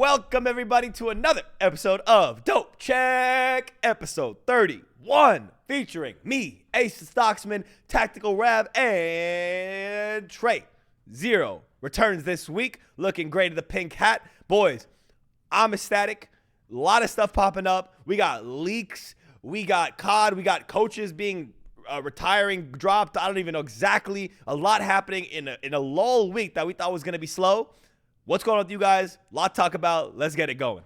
Welcome everybody to another episode of Dope Check, episode 31, featuring me, Ace the Stocksman, Tactical Rab, and Trei. Zero returns this week, looking great in the pink hat. Boys, I'm ecstatic. A lot of stuff popping up. We got leaks, we got COD, we got coaches being retiring, dropped. I don't even know exactly. A lot happening in a lull week that we thought was going to be slow. What's going on with you guys? A lot to talk about. Let's get it going.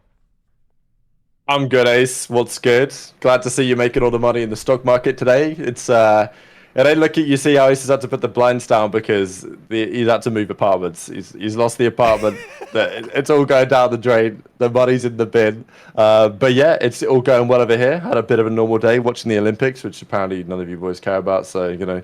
I'm good, Ace. What's good? Glad to see you making all the money in the stock market today. It's and I look at you, see how Ace has had to put the blinds down because he's had to move apartments. He's lost the apartment. It's all going down the drain. The money's in the bin. But yeah, it's all going well over here. Had a bit of a normal day watching the Olympics, which apparently none of you boys care about. So, you know,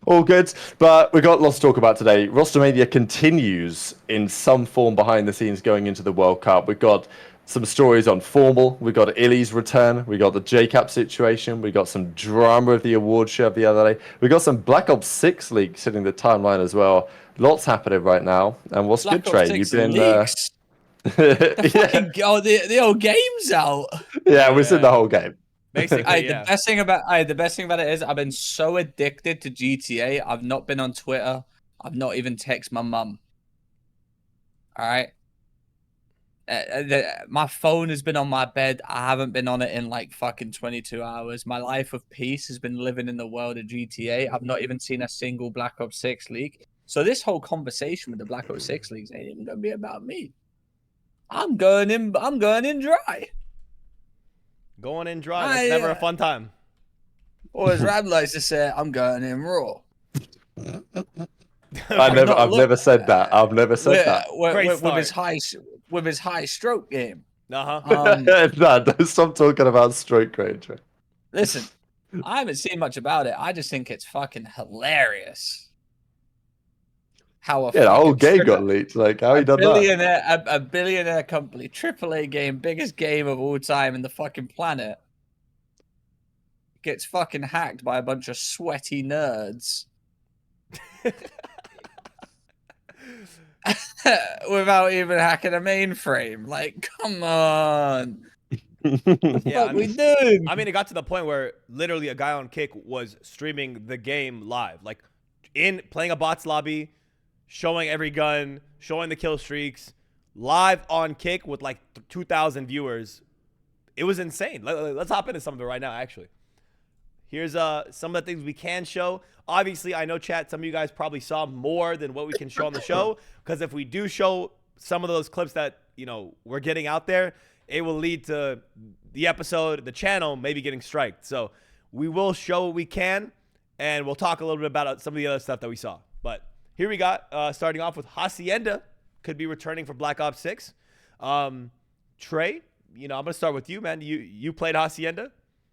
all good. But we got lots to talk about today. Roster Mania continues in some form behind the scenes going into the World Cup. We've got some stories on Formal. We got iLLeY's return. We got the JKap situation. We got some drama of the award show of the other day. We got some Black Ops 6 leaks hitting the timeline as well. Lots happening right now. And what's Black good, Trey? You've been leaks. The old game's out. Yeah, we've seen the whole game. Basically, The best thing about it is I've been so addicted to GTA. I've not been on Twitter. I've not even texted my mum. All right. My phone has been on my bed. I haven't been on it in like fucking 22 hours. My life of peace has been living in the world of GTA. I've not even seen a single Black Ops 6 leak. So this whole conversation with the Black Ops 6 leaks ain't even gonna be about me. I'm going in dry. Going in dry. That's never a fun time. Or as Rab likes to say, I'm going in raw. I've never said that. I've never said that. With his high stroke game. No, don't stop talking about stroke rate. Listen, I haven't seen much about it. I just think it's fucking hilarious. How the whole game got leaked. Like, how he done that? A billionaire company, AAA game, biggest game of all time in the fucking planet, gets fucking hacked by a bunch of sweaty nerds. Without even hacking a mainframe. Like, come on. Yeah, we do. I mean, it got to the point where literally a guy on Kick was streaming the game live, like playing a bots lobby, showing every gun, showing the kill streaks, live on Kick with like 2,000 viewers. It was insane. Let's hop into some of it right now, actually. Here's some of the things we can show. Obviously, I know, chat, some of you guys probably saw more than what we can show on the show, because if we do show some of those clips that, you know, we're getting out there, it will lead to the episode, the channel, maybe getting striked. So we will show what we can, and we'll talk a little bit about some of the other stuff that we saw. But here we got, starting off with Hacienda, could be returning for Black Ops 6. Trei, you know, I'm going to start with you, man. You played Hacienda.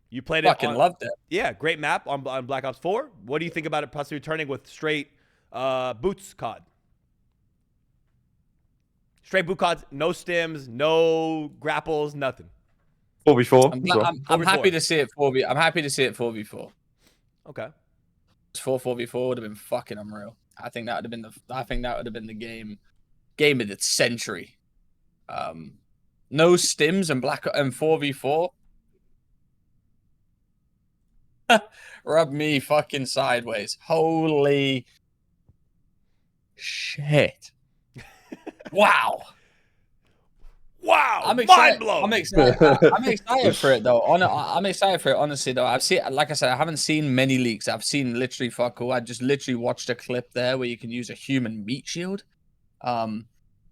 You played it. Fucking loved it. Yeah, great map on Black Ops 4. What do you think about it possibly returning with straight boots COD? Straight boot COD, no stims, no grapples, nothing. 4v4. I'm happy to see it 4v. I'm happy to see it 4v4. Okay. 4v4 would have been fucking unreal. I think that would have been the game of the century. No stims and 4v4. Rub me fucking sideways. Holy shit. Wow. Wow. I'm excited. Mind blown. I'm excited for it though. I'm excited for it, honestly though. I've seen, like I said, I haven't seen many leaks. I've seen literally fuck all. I just literally watched a clip there where you can use a human meat shield. So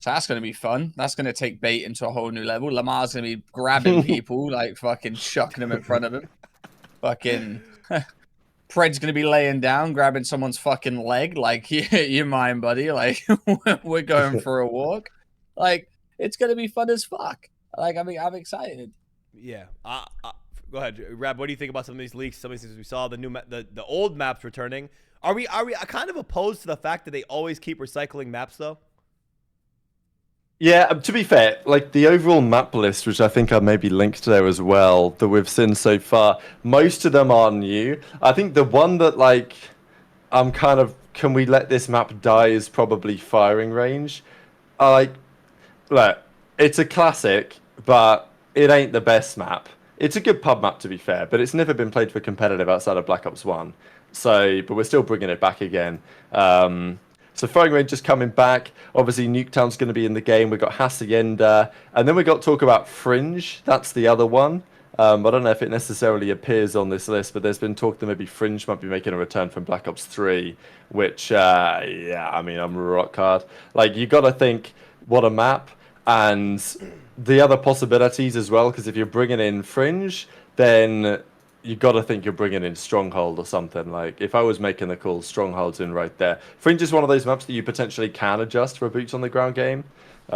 that's gonna be fun. That's gonna take bait into a whole new level. Lamar's gonna be grabbing people, like fucking chucking them in front of him. Fucking Fred's gonna be laying down, grabbing someone's fucking leg, like, you mind, buddy? Like, we're going for a walk. Like, it's gonna be fun as fuck. Like, I mean, I'm excited. Yeah. Go ahead, Rab. What do you think about some of these leaks? Some of these things we saw, the old maps returning. Are we kind of opposed to the fact that they always keep recycling maps though? Yeah, to be fair, like the overall map list, which I think I maybe linked there as well, that we've seen so far, most of them are new. I think the one that like I'm kind of, can we let this map die, is probably firing range. Look, It's a classic, but it ain't the best map. It's a good pub map, to be fair, but it's never been played for competitive outside of Black Ops 1. So, but we're still bringing it back again. So Throwing Range is coming back. Obviously, Nuketown's going to be in the game. We've got Hacienda. And then we got talk about Fringe. That's the other one. I don't know if it necessarily appears on this list, but there's been talk that maybe Fringe might be making a return from Black Ops 3, which, yeah, I mean, I'm rock hard. Like, you got to think, what a map. And the other possibilities as well, because if you're bringing in Fringe, then you got to think you're bringing in Stronghold or something. Like, if I was making the call, Stronghold's in right there. Fringe is one of those maps that you potentially can adjust for a boots on the ground game.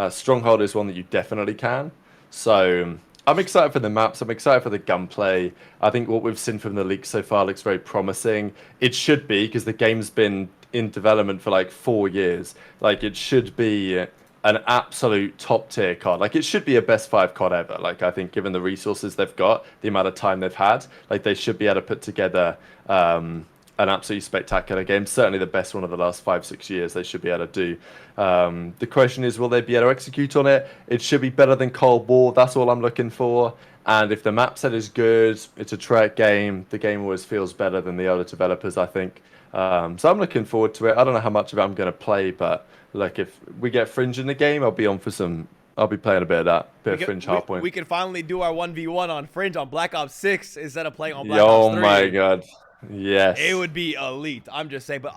Stronghold is one that you definitely can. So I'm excited for the maps. I'm excited for the gunplay. I think what we've seen from the leak so far looks very promising. It should be, because the game's been in development for like 4 years. Like, it should be an absolute top tier COD. Like, it should be a best 5 COD ever. Like, I think given the resources they've got, the amount of time they've had, like, they should be able to put together an absolutely spectacular game. Certainly the best one of the last 5-6 years they should be able to do. The question is, will they be able to execute on it? It should be better than Cold War. That's all I'm looking for. And if the map set is good, it's a Trek game, the game always feels better than the other developers, I think. So I'm looking forward to it. I don't know how much of it I'm going to play, but like, if we get Fringe in the game, I'll be on for some. I'll be playing a bit of that, of Fringe hardpoint. We can finally do our 1v1 on Fringe on Black Ops 6 instead of playing on Black Ops 3. Oh my god, yes. It would be elite. I'm just saying, but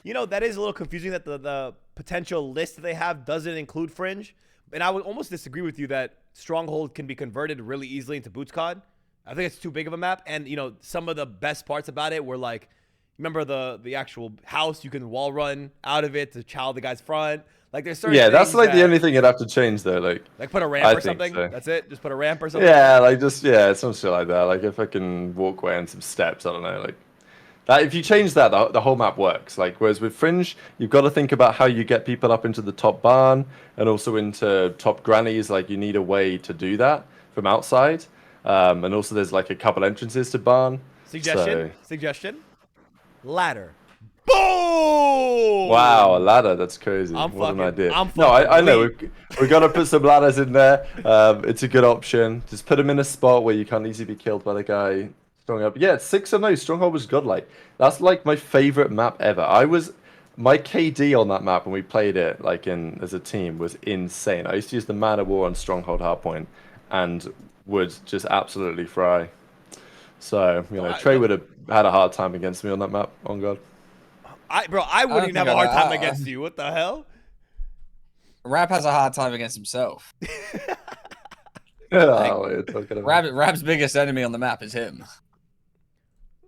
you know, that is a little confusing that the potential list that they have doesn't include Fringe. And I would almost disagree with you that Stronghold can be converted really easily into Boots COD. I think it's too big of a map, and you know, some of the best parts about it were like, remember the actual house, you can wall run out of it to chow the guy's front. Like, there's certain things that's like the only thing you'd have to change though. Like put a ramp or something. So. That's it. Just put a ramp or something. Yeah, like some shit like that. Like, if I can walk away on some steps, I don't know. Like that, if you change that, the whole map works. Like, whereas with Fringe, you've got to think about how you get people up into the top barn and also into top grannies. Like, you need a way to do that from outside. And also there's like a couple entrances to barn. Suggestion. Ladder. Boom! Wow, a ladder. That's crazy. What an idea. I know. We've got to put some ladders in there. It's a good option. Just put them in a spot where you can't easily be killed by the guy strong up. Yeah, 6-0. Stronghold was godlike. That's like my favorite map ever. My KD on that map when we played it like as a team was insane. I used to use the Man of War on Stronghold hardpoint and would just absolutely fry. So, you know, Trey would have had a hard time against me on that map, on God. I wouldn't even have a hard time against you. What the hell? Rap has a hard time against himself. Rap's biggest enemy on the map is him.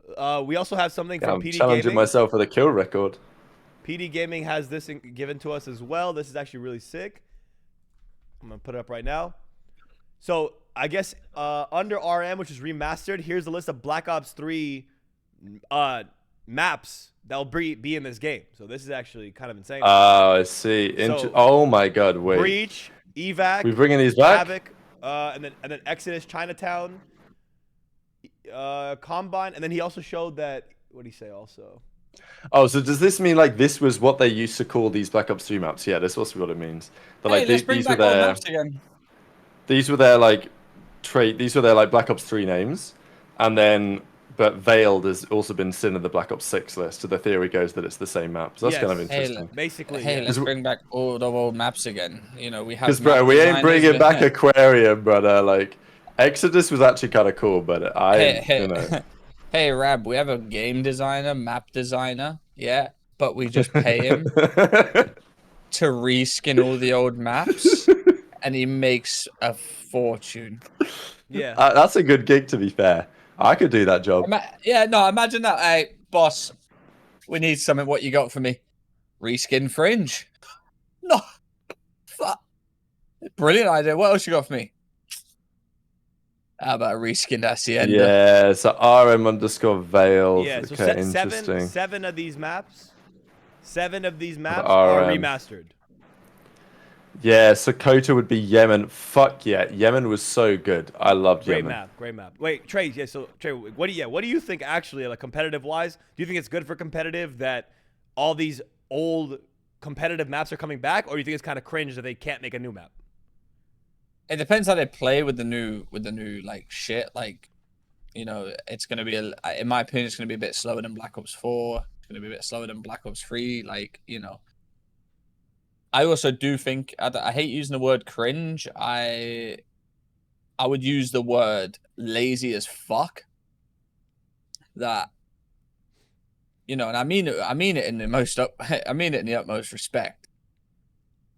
We also have something from I'm PD challenging Gaming. myself for the kill record. PD Gaming has this given to us as well. This is actually really sick. I'm going to put it up right now. So, I guess under RM, which is remastered, here's a list of Black Ops 3 maps that will be in this game. So this is actually kind of insane. Oh, I see. Oh my God! Wait. Breach, Evac. We bringing these back? Havoc, and then Exodus, Chinatown, Combine, and then he also showed that. What did he say? Also. Oh, so does this mean like this was what they used to call these Black Ops 3 maps? Yeah, this was what it means. But hey, like let's bring these back were all their maps again. These were their like These were their like Black Ops 3 names, and then. But Veiled has also been seen in the Black Ops 6 list, so the theory goes that it's the same map. So that's kind of interesting. Basically, let's bring back all the old maps again. You know, we have. Because, bro, we ain't bringing back Aquarium, brother. Like, Exodus was actually kind of cool, but you know. Hey, Rab, we have a game designer, map designer, yeah, but we just pay him to reskin all the old maps, and he makes a fortune. Yeah. That's a good gig, to be fair. I could do that job. Imagine that. Hey, boss, we need something. What you got for me? Reskin Fringe. No. Fuck. Brilliant idea. What else you got for me? How about a reskinned Hacienda? Yeah, so RM_Veiled. Yeah, so okay, interesting. Seven of these maps are remastered. Yeah, Sakota would be Yemen. Fuck yeah, Yemen was so good. I loved Yemen. Great map. Wait, Trey. Yeah, so Trey, what do you think actually, like competitive wise? Do you think it's good for competitive that all these old competitive maps are coming back, or do you think it's kind of cringe that they can't make a new map? It depends how they play with the new like shit. Like, you know, it's gonna be in my opinion, it's gonna be a bit slower than Black Ops 4. It's gonna be a bit slower than Black Ops 3. Like, you know, I also do think I hate using the word cringe. I would use the word lazy as fuck. That, you know, and I mean it in the utmost respect.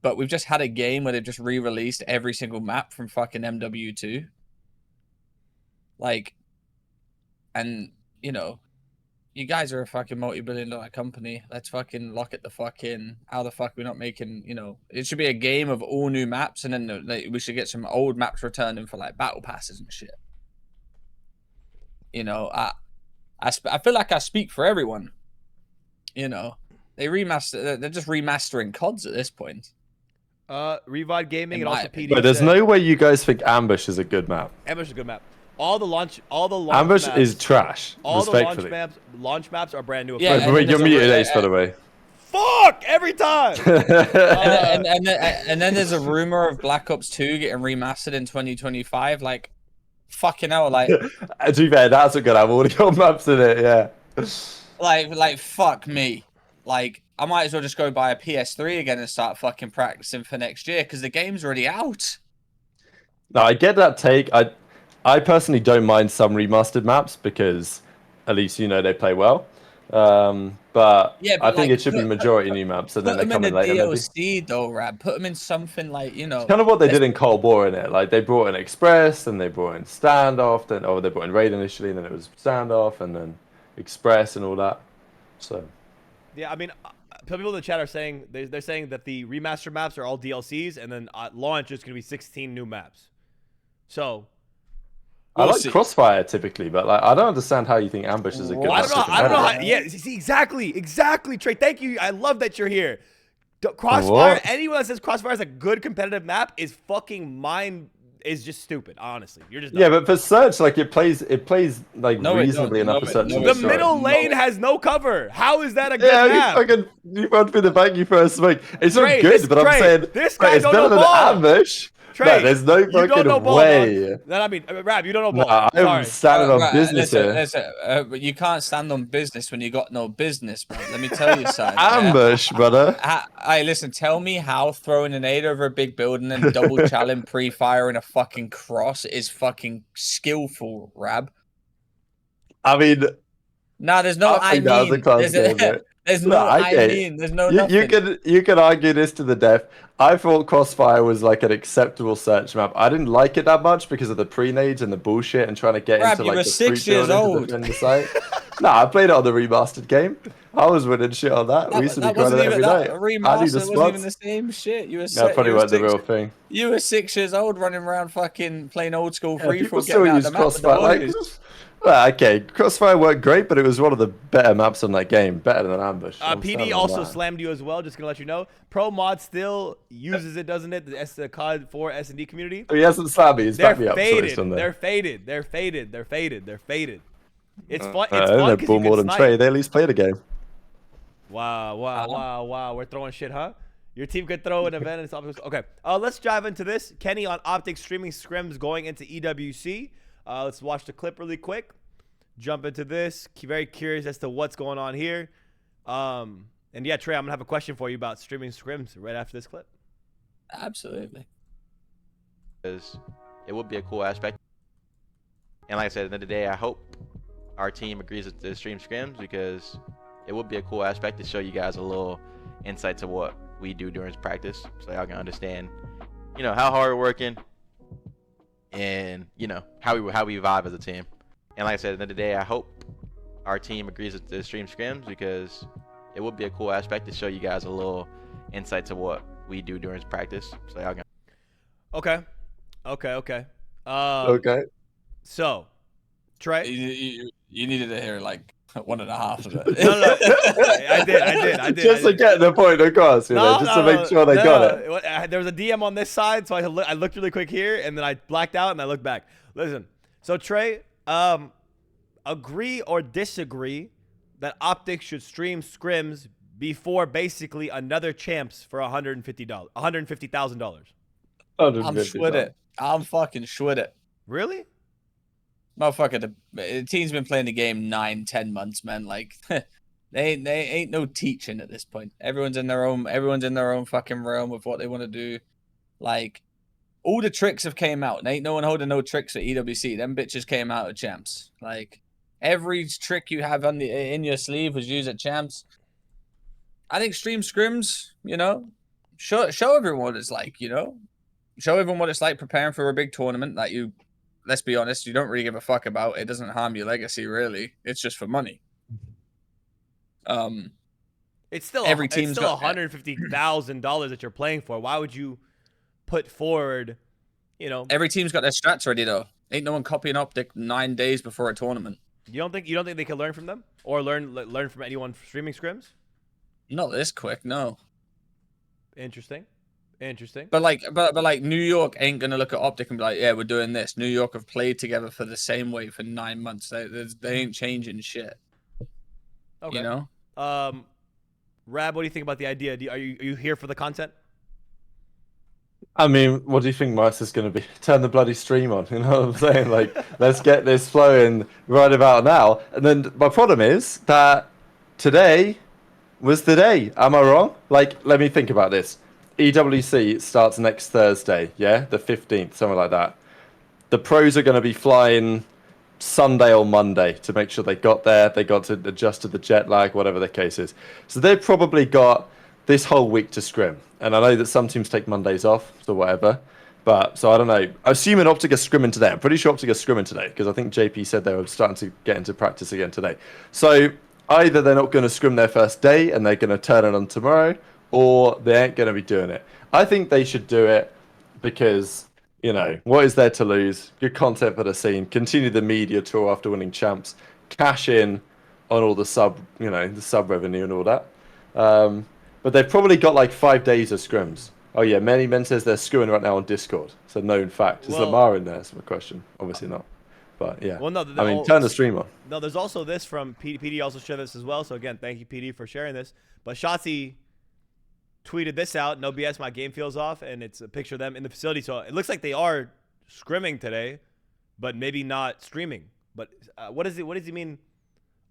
But we've just had a game where they've just re-released every single map from fucking MW2. Like, and, you know, you guys are a fucking multi-billion-dollar company. Let's fucking lock it the fuck in. How the fuck are we not making, you know, it should be a game of all new maps, and then we should get some old maps returned in for like battle passes and shit. You know, I feel like I speak for everyone. You know, they're just remastering CODs at this point. Revive Gaming and also PD. But there's no way you guys think Ambush is a good map. Ambush is a good map. All the launch Ambush maps, is trash. All the respectfully. launch maps are brand new. Yeah, Wait, you're muted, Ace, by the way. Fuck every time. And then there's a rumor of Black Ops 2 getting remastered in 2025. Like, fucking hell, like. To be fair, that's a good. I've already got maps in it. Yeah. Like fuck me. Like, I might as well just go buy a PS3 again and start fucking practicing for next year because the game's already out. No, I get that take. I personally don't mind some remastered maps because at least, you know, they play well. But Yeah, I think it should be majority new maps, and then they come in later. DLC though, Rab. Put them in something like, you know. It's kind of what they did in Cold War, in it. Like they brought in Express, and they brought in Standoff, then they brought in Raid initially, and then it was Standoff, and then Express, and all that. So. Yeah, I mean, people in the chat are saying they're saying that the remaster maps are all DLCs, and then at launch it's gonna be 16 new maps. So. I like Crossfire typically, but like I don't understand how you think Ambush is a good. I don't know. Yeah, see, exactly, Trey. Thank you. I love that you're here. Crossfire. Anyone that says Crossfire is a good competitive map is just stupid. Honestly, you're just. Yeah, but for search, like it plays like reasonably enough for search. The middle lane has no cover. How is that a good map? You run through the bank, you first swing. It's not good, but I'm saying this guy it's better than Ambush. Trey, no, there's no fucking way. I mean, Rab, you don't know ball. I'm standing on business here. Listen, you can't stand on business when you got no business, man. Let me tell you something. Ambush, brother. Hey, listen, tell me how throwing an nade over a big building and double challenge pre-firing a fucking cross is fucking skillful, Rab. I mean... No, there's no I mean. There's no I mean. There's no nothing. You can argue this to the death. I thought Crossfire was like an acceptable search map. I didn't like it that much because of the pre-nades and the bullshit and trying to get into like the 6 years old. The site. I played it on the remastered game. I was winning shit on that. We used to be grinding every night. Remastered wasn't even the same shit. That probably wasn't the real thing. You were 6 years old running around fucking playing old school free for still use Crossfire. Well, okay, Crossfire worked great, but it was one of the better maps on that game, better than Ambush. PD also slammed you as well, just gonna let you know. Pro Mod still uses it, doesn't it? The COD 4 S&D community. He hasn't slammed me. He's backed me up. They're faded. It's fun. It's fun because more than Trei. They at least played a game. Wow. We're throwing shit, huh? Your team could throw an event and stuff. Okay, let's dive into this. Kenny on OpTic streaming scrims going into EWC. Let's watch the clip really quick. Jump into this. Very curious as to what's going on here. And yeah, Trey, I'm gonna have a question for you about streaming scrims right after this clip. Absolutely. Because it would be a cool aspect. And like I said, at the end of the day, I hope our team agrees with the stream scrims because it would be a cool aspect to show you guys a little insight to what we do during practice, so y'all can understand, you know, how hard we're working. And you know how we vibe as a team. And like I said, at the end of the day, I hope our team agrees with the stream scrims because it would be a cool aspect to show you guys a little insight to what we do during practice. So y'all can. Okay. Okay. So, Trey, you needed to hear like 1.5 of it. No, I did. Just to get the point across, just to make sure they got it. There was a DM on this side, so I looked really quick here, and then I blacked out, and I looked back. Listen, so Trey, agree or disagree that OpTic should stream scrims before basically another champs for $150,000? I'm 150 schwid it. I'm fucking schwid it. Really? Motherfucker, the team's been playing the game 9-10 months, man. Like, they ain't no teaching at this point. Everyone's in their own fucking realm of what they want to do. Like, all the tricks have came out. Ain't no one holding no tricks for EWC. Them bitches came out at champs. Like, every trick you have in your sleeve was used at champs. I think stream scrims, you know, show everyone what it's like, you know, show everyone what it's like preparing for a big tournament that you, let's be honest, you don't really give a fuck about. It doesn't harm your legacy, really. It's just for money. It's still every team's got $150,000 that you're playing for. Why would you put forward, you know? Every team's got their strats ready though. Ain't no one copying OpTic 9 days before a tournament. You don't think they can learn from them or learn from anyone streaming scrims? Not this quick, no. Interesting. But like New York ain't gonna look at OpTic and be like, yeah, we're doing this. New York have played together for the same way for 9 months. They ain't changing shit. Okay. You know. Rab, what do you think about the idea? Are you here for the content? I mean, what do you think Mice is going to be? Turn the bloody stream on, you know what I'm saying? Like, let's get this flowing right about now. And then my problem is that today was the day. Am I wrong? Like, let me think about this. EWC starts next Thursday, yeah? The 15th, something like that. The pros are going to be flying Sunday or Monday to make sure they got there. They got to adjust to the jet lag, whatever the case is. So they've probably got this whole week to scrim. And I know that some teams take Mondays off, so whatever. But, so I don't know. Assuming OpTic are scrimming today. I'm pretty sure OpTic are scrimming today, because I think JP said they were starting to get into practice again today. So either they're not going to scrim their first day and they're going to turn it on tomorrow, or they ain't going to be doing it. I think they should do it because, you know, what is there to lose? Good content for the scene. Continue the media tour after winning champs. Cash in on all the sub revenue and all that. But they've probably got like 5 days of scrims. Oh yeah, Many Men says they're screwing right now on Discord. It's a known fact. Is Lamar in there? That's my question. Obviously not. But yeah. Well, no, I mean, turn the stream on. No, there's also this from PD also shared this as well. So again, thank you PD for sharing this. But Shotzzy tweeted this out. No BS, my game feels off, and it's a picture of them in the facility. So it looks like they are scrimming today, but maybe not streaming. But what does he mean?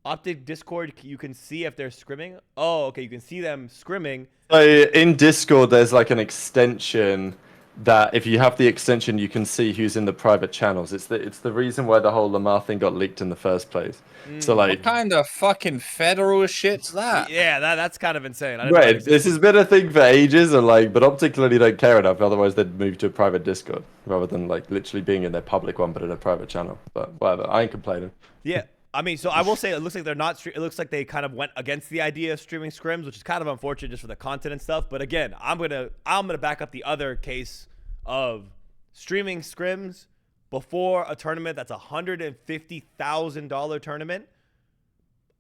OpTic Discord, you can see if they're scrimming. Oh, okay, you can see them scrimming. So in Discord, there's like an extension that if you have the extension, you can see who's in the private channels. It's the reason why the whole Lamar thing got leaked in the first place. So like, what kind of fucking federal shit's that? Yeah, that's kind of insane. Right, this has been a thing for ages, and like, but OpTic clearly don't care enough. Otherwise, they'd move to a private Discord rather than like literally being in their public one, but in a private channel. But whatever, I ain't complaining. Yeah. I mean, so I will say it looks like they're not. It looks like they kind of went against the idea of streaming scrims, which is kind of unfortunate just for the content and stuff. But again, I'm gonna back up the other case of streaming scrims before a tournament that's $150,000 tournament.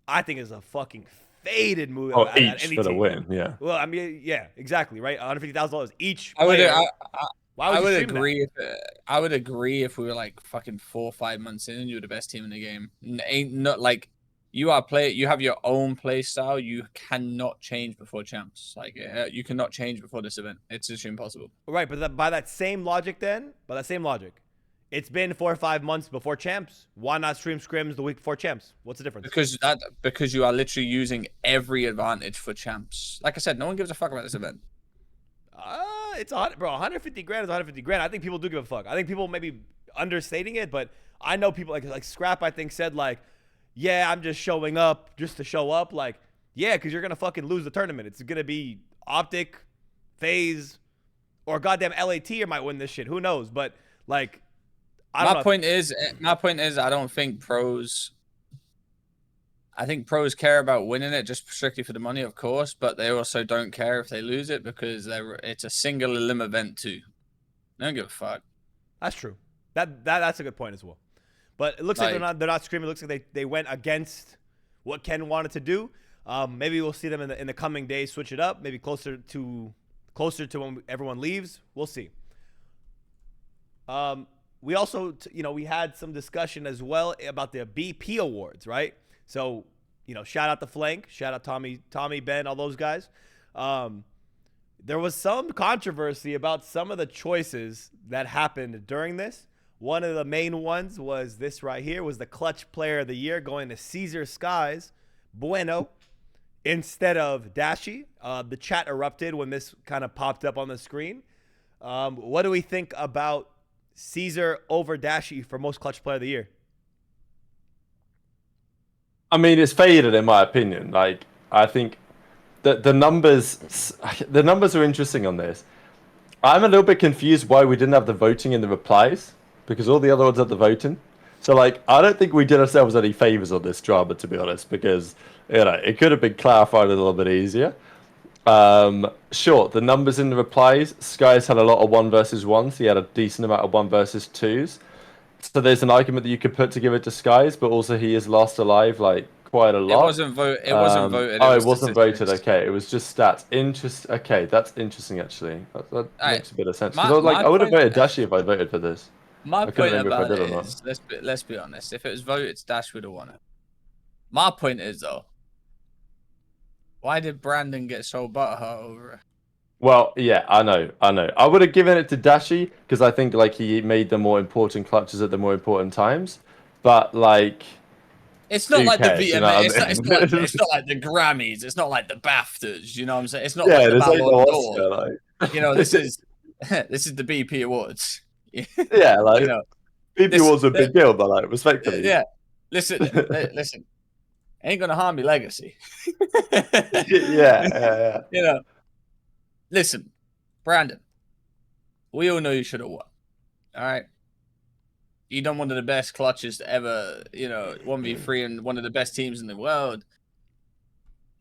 I think is a fucking faded move. Oh, each for the win, yeah. Well, I mean, yeah, exactly, right. $150,000 each. I would agree. I would agree if we were like fucking 4 or 5 months in and you're the best team in the game. Ain't not like you have your own play style. You cannot change before champs. Like you cannot change before this event. It's just impossible. Right, but by that same logic, it's been 4 or 5 months before champs. Why not stream scrims the week before champs? What's the difference? Because you are literally using every advantage for champs. Like I said, no one gives a fuck about this event. It's $150 grand is $150 grand. I think people do give a fuck. I think people may be understating it, but I know people like Scrap. I think said like, yeah, I'm just showing up just to show up. Like, yeah, because you're gonna fucking lose the tournament. It's gonna be OpTic, FaZe, or goddamn LAT might win this shit. Who knows? But like, my point is, I don't think pros. I think pros care about winning it just strictly for the money, of course, but they also don't care if they lose it because it's a single elim event too. They don't give a fuck. That's true. That's a good point as well. But it looks like they're not screaming. It looks like they went against what Ken wanted to do. Maybe we'll see them in the coming days switch it up. Maybe closer to when everyone leaves. We'll see. We also we had some discussion as well about the BP awards, right? So, shout out to Flank, shout out Tommy, Ben, all those guys. there was some controversy about some of the choices that happened during this. One of the main ones was this right here, was the clutch player of the year going to Caesar Skies Bueno instead of Dashy. The chat erupted when this kind of popped up on the screen. What do we think about Caesar over Dashy for most clutch player of the year? I mean, it's faded in my opinion. Like, I think that the numbers are interesting on this. I'm a little bit confused why we didn't have the voting in the replies, because all the other ones had the voting. So, like, I don't think we did ourselves any favors on this drama, to be honest, because, you know, it could have been clarified a little bit easier. Sure, the numbers in the replies, Skies had a lot of 1 versus 1s. He had a decent amount of 1 versus 2s. So there's an argument that you could put to give it to Skies, but also he is last alive, like, quite a lot. It wasn't voted. It wasn't voted. It wasn't voted. Okay, it was just stats. Okay, that's interesting actually. That makes a bit of sense. Because I would have voted Dashy if I voted for this. My I point couldn't remember if I about did it or not. is, let's be honest. If it was voted, Dash would have won it. My point is though, why did Brandon get so butthurt over it? Well, yeah, I know. I would have given it to Dashy because I think like he made the more important clutches at the more important times. But like, it's not like cares, the VMA. you know It's not like the Grammys. It's not like the BAFTAs. You know what I'm saying? It's not yeah, like the this ain't no Ballon Oscar, d'Or. like. You know, this is the BP Awards. Yeah, like, you know, BP was a big deal, but like, respectfully. Yeah, listen. Ain't gonna harm your legacy. yeah. You know, listen, Brandon. We all know you should have won. All right. You done one of the best clutches to ever, 1v3 and one of the best teams in the world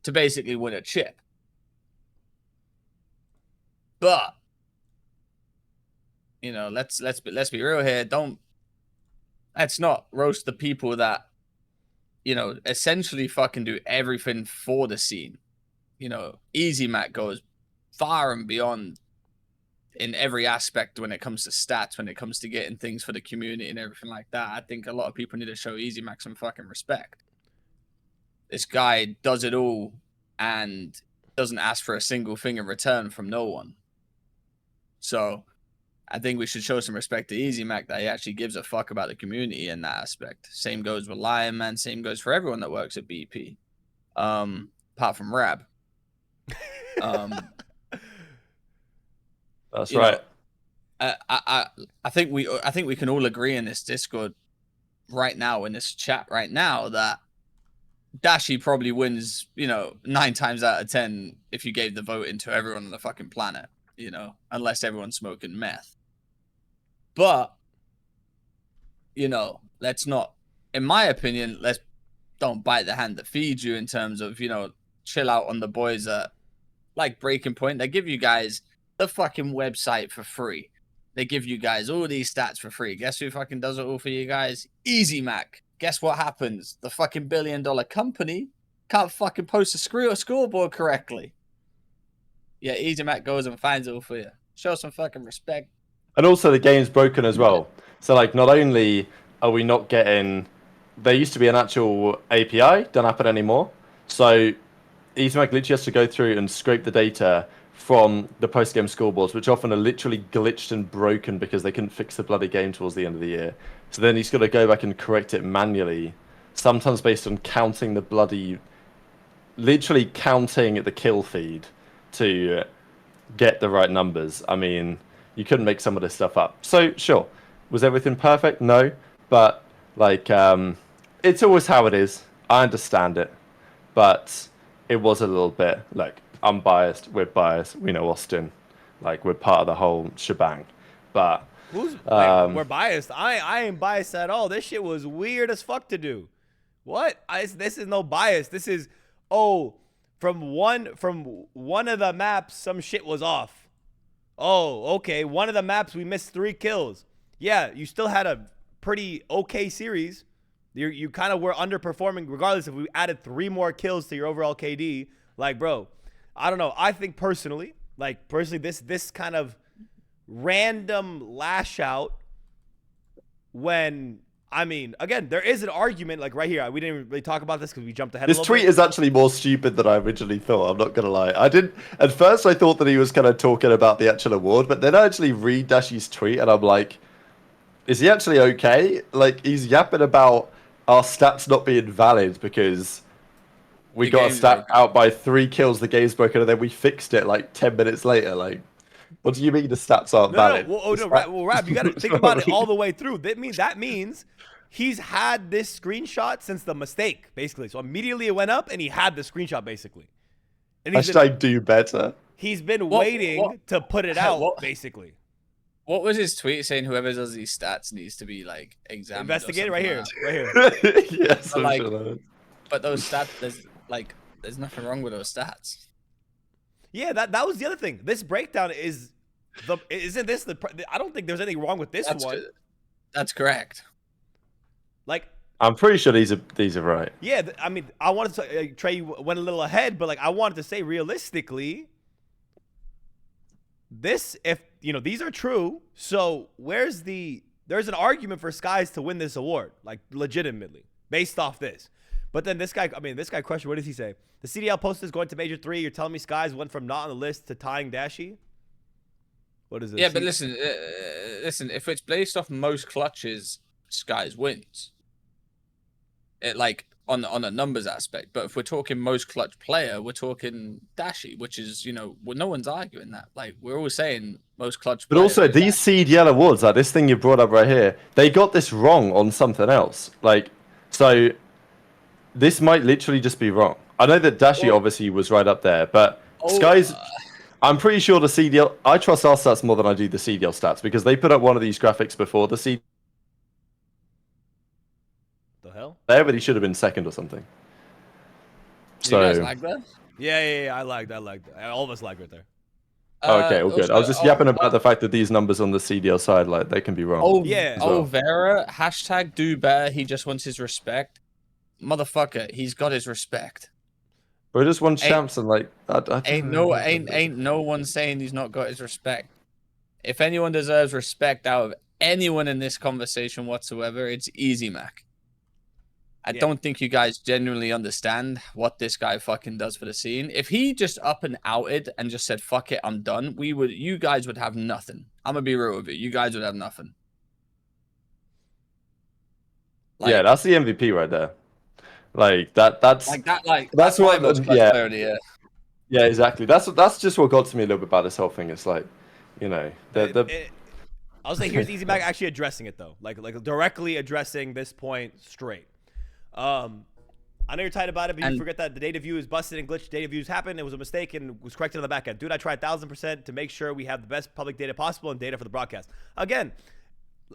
to basically win a chip. But let's be real here. Let's not roast the people that essentially fucking do everything for the scene. EasyMac goes far and beyond in every aspect when it comes to stats, when it comes to getting things for the community and everything like that. I think a lot of people need to show EasyMac some fucking respect. This guy does it all and doesn't ask for a single thing in return from no one. So I think we should show some respect to EasyMac that he actually gives a fuck about the community in that aspect. Same goes with Lion Man. Same goes for everyone that works at BP. Apart from Rab. That's right. I think we can all agree in this Discord right now, in this chat right now, that Dashy probably wins, 9 times out of 10 if you gave the vote into everyone on the fucking planet, unless everyone's smoking meth. But, let's not, in my opinion, don't bite the hand that feeds you in terms of, chill out on the boys at like Breaking Point. They give you guys the fucking website for free. They give you guys all these stats for free. Guess who fucking does it all for you guys? EasyMac. Guess what happens? The fucking billion-dollar company can't fucking post a scoreboard correctly. Yeah, EasyMac goes and finds it all for you. Show some fucking respect. And also the game's broken as well. So like, not only are we not getting, there used to be an actual API, don't happen anymore. So EasyMac literally has to go through and scrape the data from the post-game scoreboards, which often are literally glitched and broken because they couldn't fix the bloody game towards the end of the year. So then he's got to go back and correct it manually, sometimes based on counting the bloody, literally counting the kill feed to get the right numbers. I mean, you couldn't make some of this stuff up. So sure, was everything perfect? No, but like, it's always how it is. I understand it, but it was a little bit like, I'm biased, we're biased, we know Austin, like we're part of the whole shebang. But we're biased. I ain't biased at all. This shit was weird as fuck to do. What? This is no bias. This is from one of the maps some shit was off. Oh, okay. One of the maps we missed 3 kills. Yeah, you still had a pretty okay series. You kind of were underperforming regardless if we added 3 more kills to your overall KD. Like, bro, I don't know. I think personally, this kind of random lash out when I mean, again, there is an argument, like right here. We didn't really talk about this because we jumped ahead This a little tweet bit. is actually more stupid than I originally thought. I'm not gonna lie. I didn't at first. I thought that he was kind of talking about the actual award, but then I actually read Dashy's tweet and I'm like, is he actually okay? Like he's yapping about our stats not being valid because we The got a game's stat broken. out by 3 kills. The game's broken, and then we fixed it like 10 minutes later. Like, what do you mean the stats aren't No, valid? no, well, Rab, you got to think about it all the way through. That means he's had this screenshot since the mistake, basically. So immediately it went up, and he had the screenshot, basically. And Hashtag do better. he's been waiting to put it out, basically. What was his tweet saying? Whoever does these stats needs to be like examined. Investigated right here, Like right here. Yes, But, I'm like, sure that is. but those stats, there's nothing wrong with those stats. Yeah, that was the other thing. This breakdown isn't this the? I don't think there's anything wrong with this one. That's correct. Like, I'm pretty sure these are right. yeah, I mean, I wanted to Trey went a little ahead, but like I wanted to say realistically, this if these are true. So there's an argument for Skies to win this award, like legitimately based off this. But then this guy questioned. What does he say? The CDL post is going to Major 3. You're telling me Skies went from not on the list to tying Dashy? What is this? Yeah, but listen. If it's based off most clutches, Skies wins. It like on a numbers aspect. But if we're talking most clutch player, we're talking Dashy, which is no one's arguing that. Like we're all saying most clutch. But also these CDL awards, like this thing you brought up right here, they got this wrong on something else. Like so. This might literally just be wrong. I know that Dashy obviously was right up there, but Skies, I'm pretty sure the CDL, I trust our stats more than I do the CDL stats because they put up one of these graphics before the CDL. The hell? There, but he should have been second or something. So, you guys like that? Yeah, I lagged. All of us lagged right there. Okay, all good. I was just yapping about the fact that these numbers on the CDL side, like, they can be wrong. Oh, yeah. Oh, Vera, hashtag do better. He just wants his respect. Motherfucker, he's got his respect. But just one champs and like ain't no one saying he's not got his respect. If anyone deserves respect out of anyone in this conversation whatsoever, it's Easy Mac. I don't think you guys genuinely understand what this guy fucking does for the scene. If he just up and outed and just said fuck it, I'm done, you guys would have nothing. I'm gonna be real with you. You guys would have nothing. Like, yeah, that's the MVP right there. Like that's why most clarity, yeah, exactly. That's just what got to me a little bit about this whole thing. It's like, I'll say here's Easy Mac actually addressing it though, like directly addressing this point straight. I know you're tight about it, but you forget that the data view is busted and glitched. Data views happened. It was a mistake and was corrected on the back end. Dude, I tried 1000% to make sure we have the best public data possible and data for the broadcast. Again,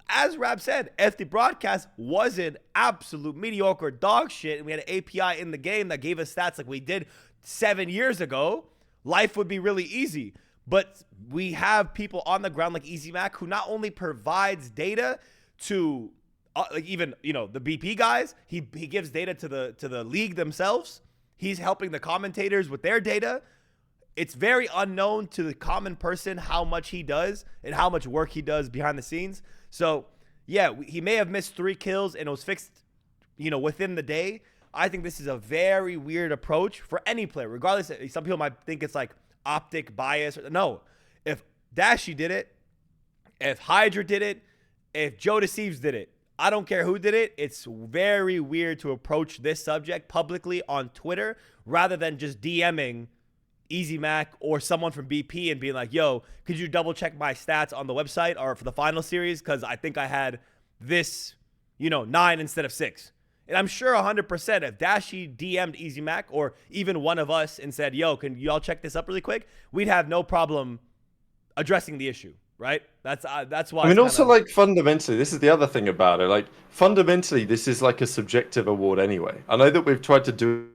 as Rab said, if the broadcast wasn't absolute mediocre dog shit and we had an API in the game that gave us stats like we did 7 years ago, life would be really easy. But we have people on the ground like Easy Mac who not only provides data to like even the BP guys, he gives data to the league themselves. He's helping the commentators with their data. It's very unknown to the common person how much he does and how much work he does behind the scenes. So, yeah, he may have missed 3 kills and it was fixed, within the day. I think this is a very weird approach for any player, regardless. Some people might think it's like OpTic bias. No, if Dashy did it, if HyDra did it, if JoeDeceives did it, I don't care who did it. It's very weird to approach this subject publicly on Twitter rather than just DMing Easy Mac or someone from BP and being like, yo, could you double check my stats on the website or for the final series? Because I think I had this, 9 instead of 6. And I'm sure 100% if Dashy DM'd Easy Mac or even one of us and said, yo, can y'all check this up really quick? We'd have no problem addressing the issue, right? That's why. I mean, also like fundamentally, this is the other thing about it. Like fundamentally, this is like a subjective award anyway. I know that we've tried to do.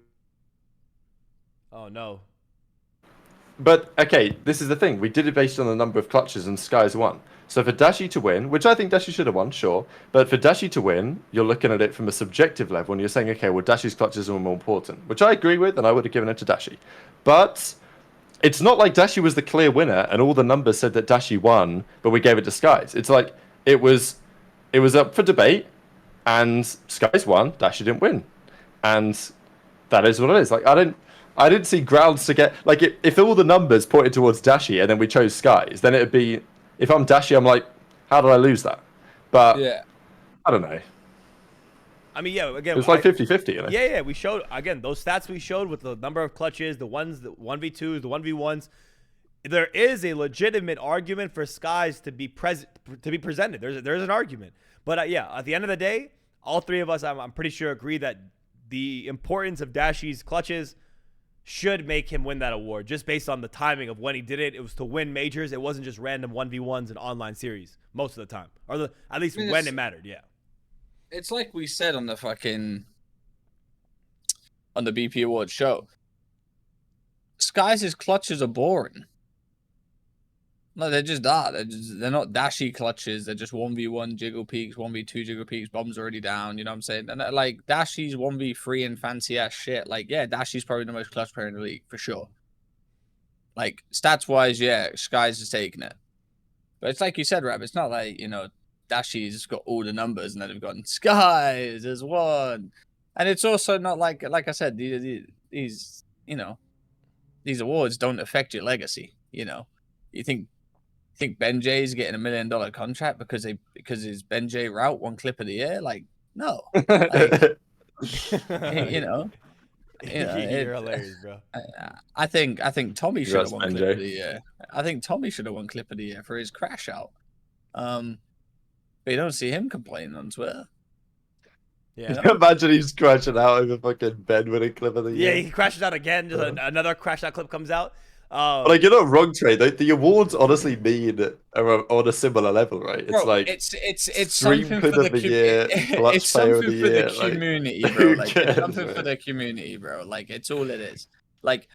Oh, no. But, okay, this is the thing. We did it based on the number of clutches and Skies won. So for Dashy to win, which I think Dashy should have won, sure. But for Dashy to win, you're looking at it from a subjective level and you're saying, okay, well, Dashy's clutches are more important, which I agree with and I would have given it to Dashy. But it's not like Dashy was the clear winner and all the numbers said that Dashy won, but we gave it to Skies. It's like it was up for debate and Skies won. Dashy didn't win, and that is what it is. Like I didn't see grounds to get like if all the numbers pointed towards Dashy and then we chose Skies, then it'd be if I'm Dashy, I'm like, how did I lose that? But Yeah. I don't know. I mean, yeah, again, It was like 50-50, you know? Yeah, we showed, again, those stats we showed with the number of clutches, the 1v2s, the 1v1s. There is a legitimate argument for Skies to be presented. There's an argument. But yeah, at the end of the day, all three of us, I'm pretty sure, agree that the importance of Dashy's clutches should make him win that award, just based on the timing of when he did it. It was to win majors. It wasn't just random 1v1s and online series most of the time. Or at least when it mattered, yeah. It's like we said on the BP Awards show. Skies' clutches are boring. No, they just are. They're not Dashy clutches. They're just 1v1 jiggle peaks, 1v2 jiggle peaks. Bombs already down. You know what I'm saying? And like Dashy's 1v3 and fancy ass shit. Like, yeah, Dashy's probably the most clutch player in the league for sure. Like stats wise, yeah, Skies is taking it. But it's like you said, Rab. It's not like, you know, Dashy's got all the numbers and then they've gotten Skies as one. And it's also not like I said, these, you know, these awards don't affect your legacy. You know, you think Ben J's getting $1 million contract because his Ben J route won clip of the year? Like, no. Like, you know, you're hilarious, bro. I think Tommy should have won Ben clip J. of the year. I think Tommy should have won clip of the year for his crash out. But you don't see him complaining on Twitter. Yeah. You know? Imagine he's crashing out over fucking Ben winning clip of the year. Yeah, he crashes out again. Just another crash out clip comes out. But like, you're not wrong, Trey. The awards honestly mean are on a similar level, right? It's like it's stream something clip for of the year, clutch it's player something of the for year. the Like, community, bro. who Like cares, it's something man? for the community, bro. Like it's all it is. Like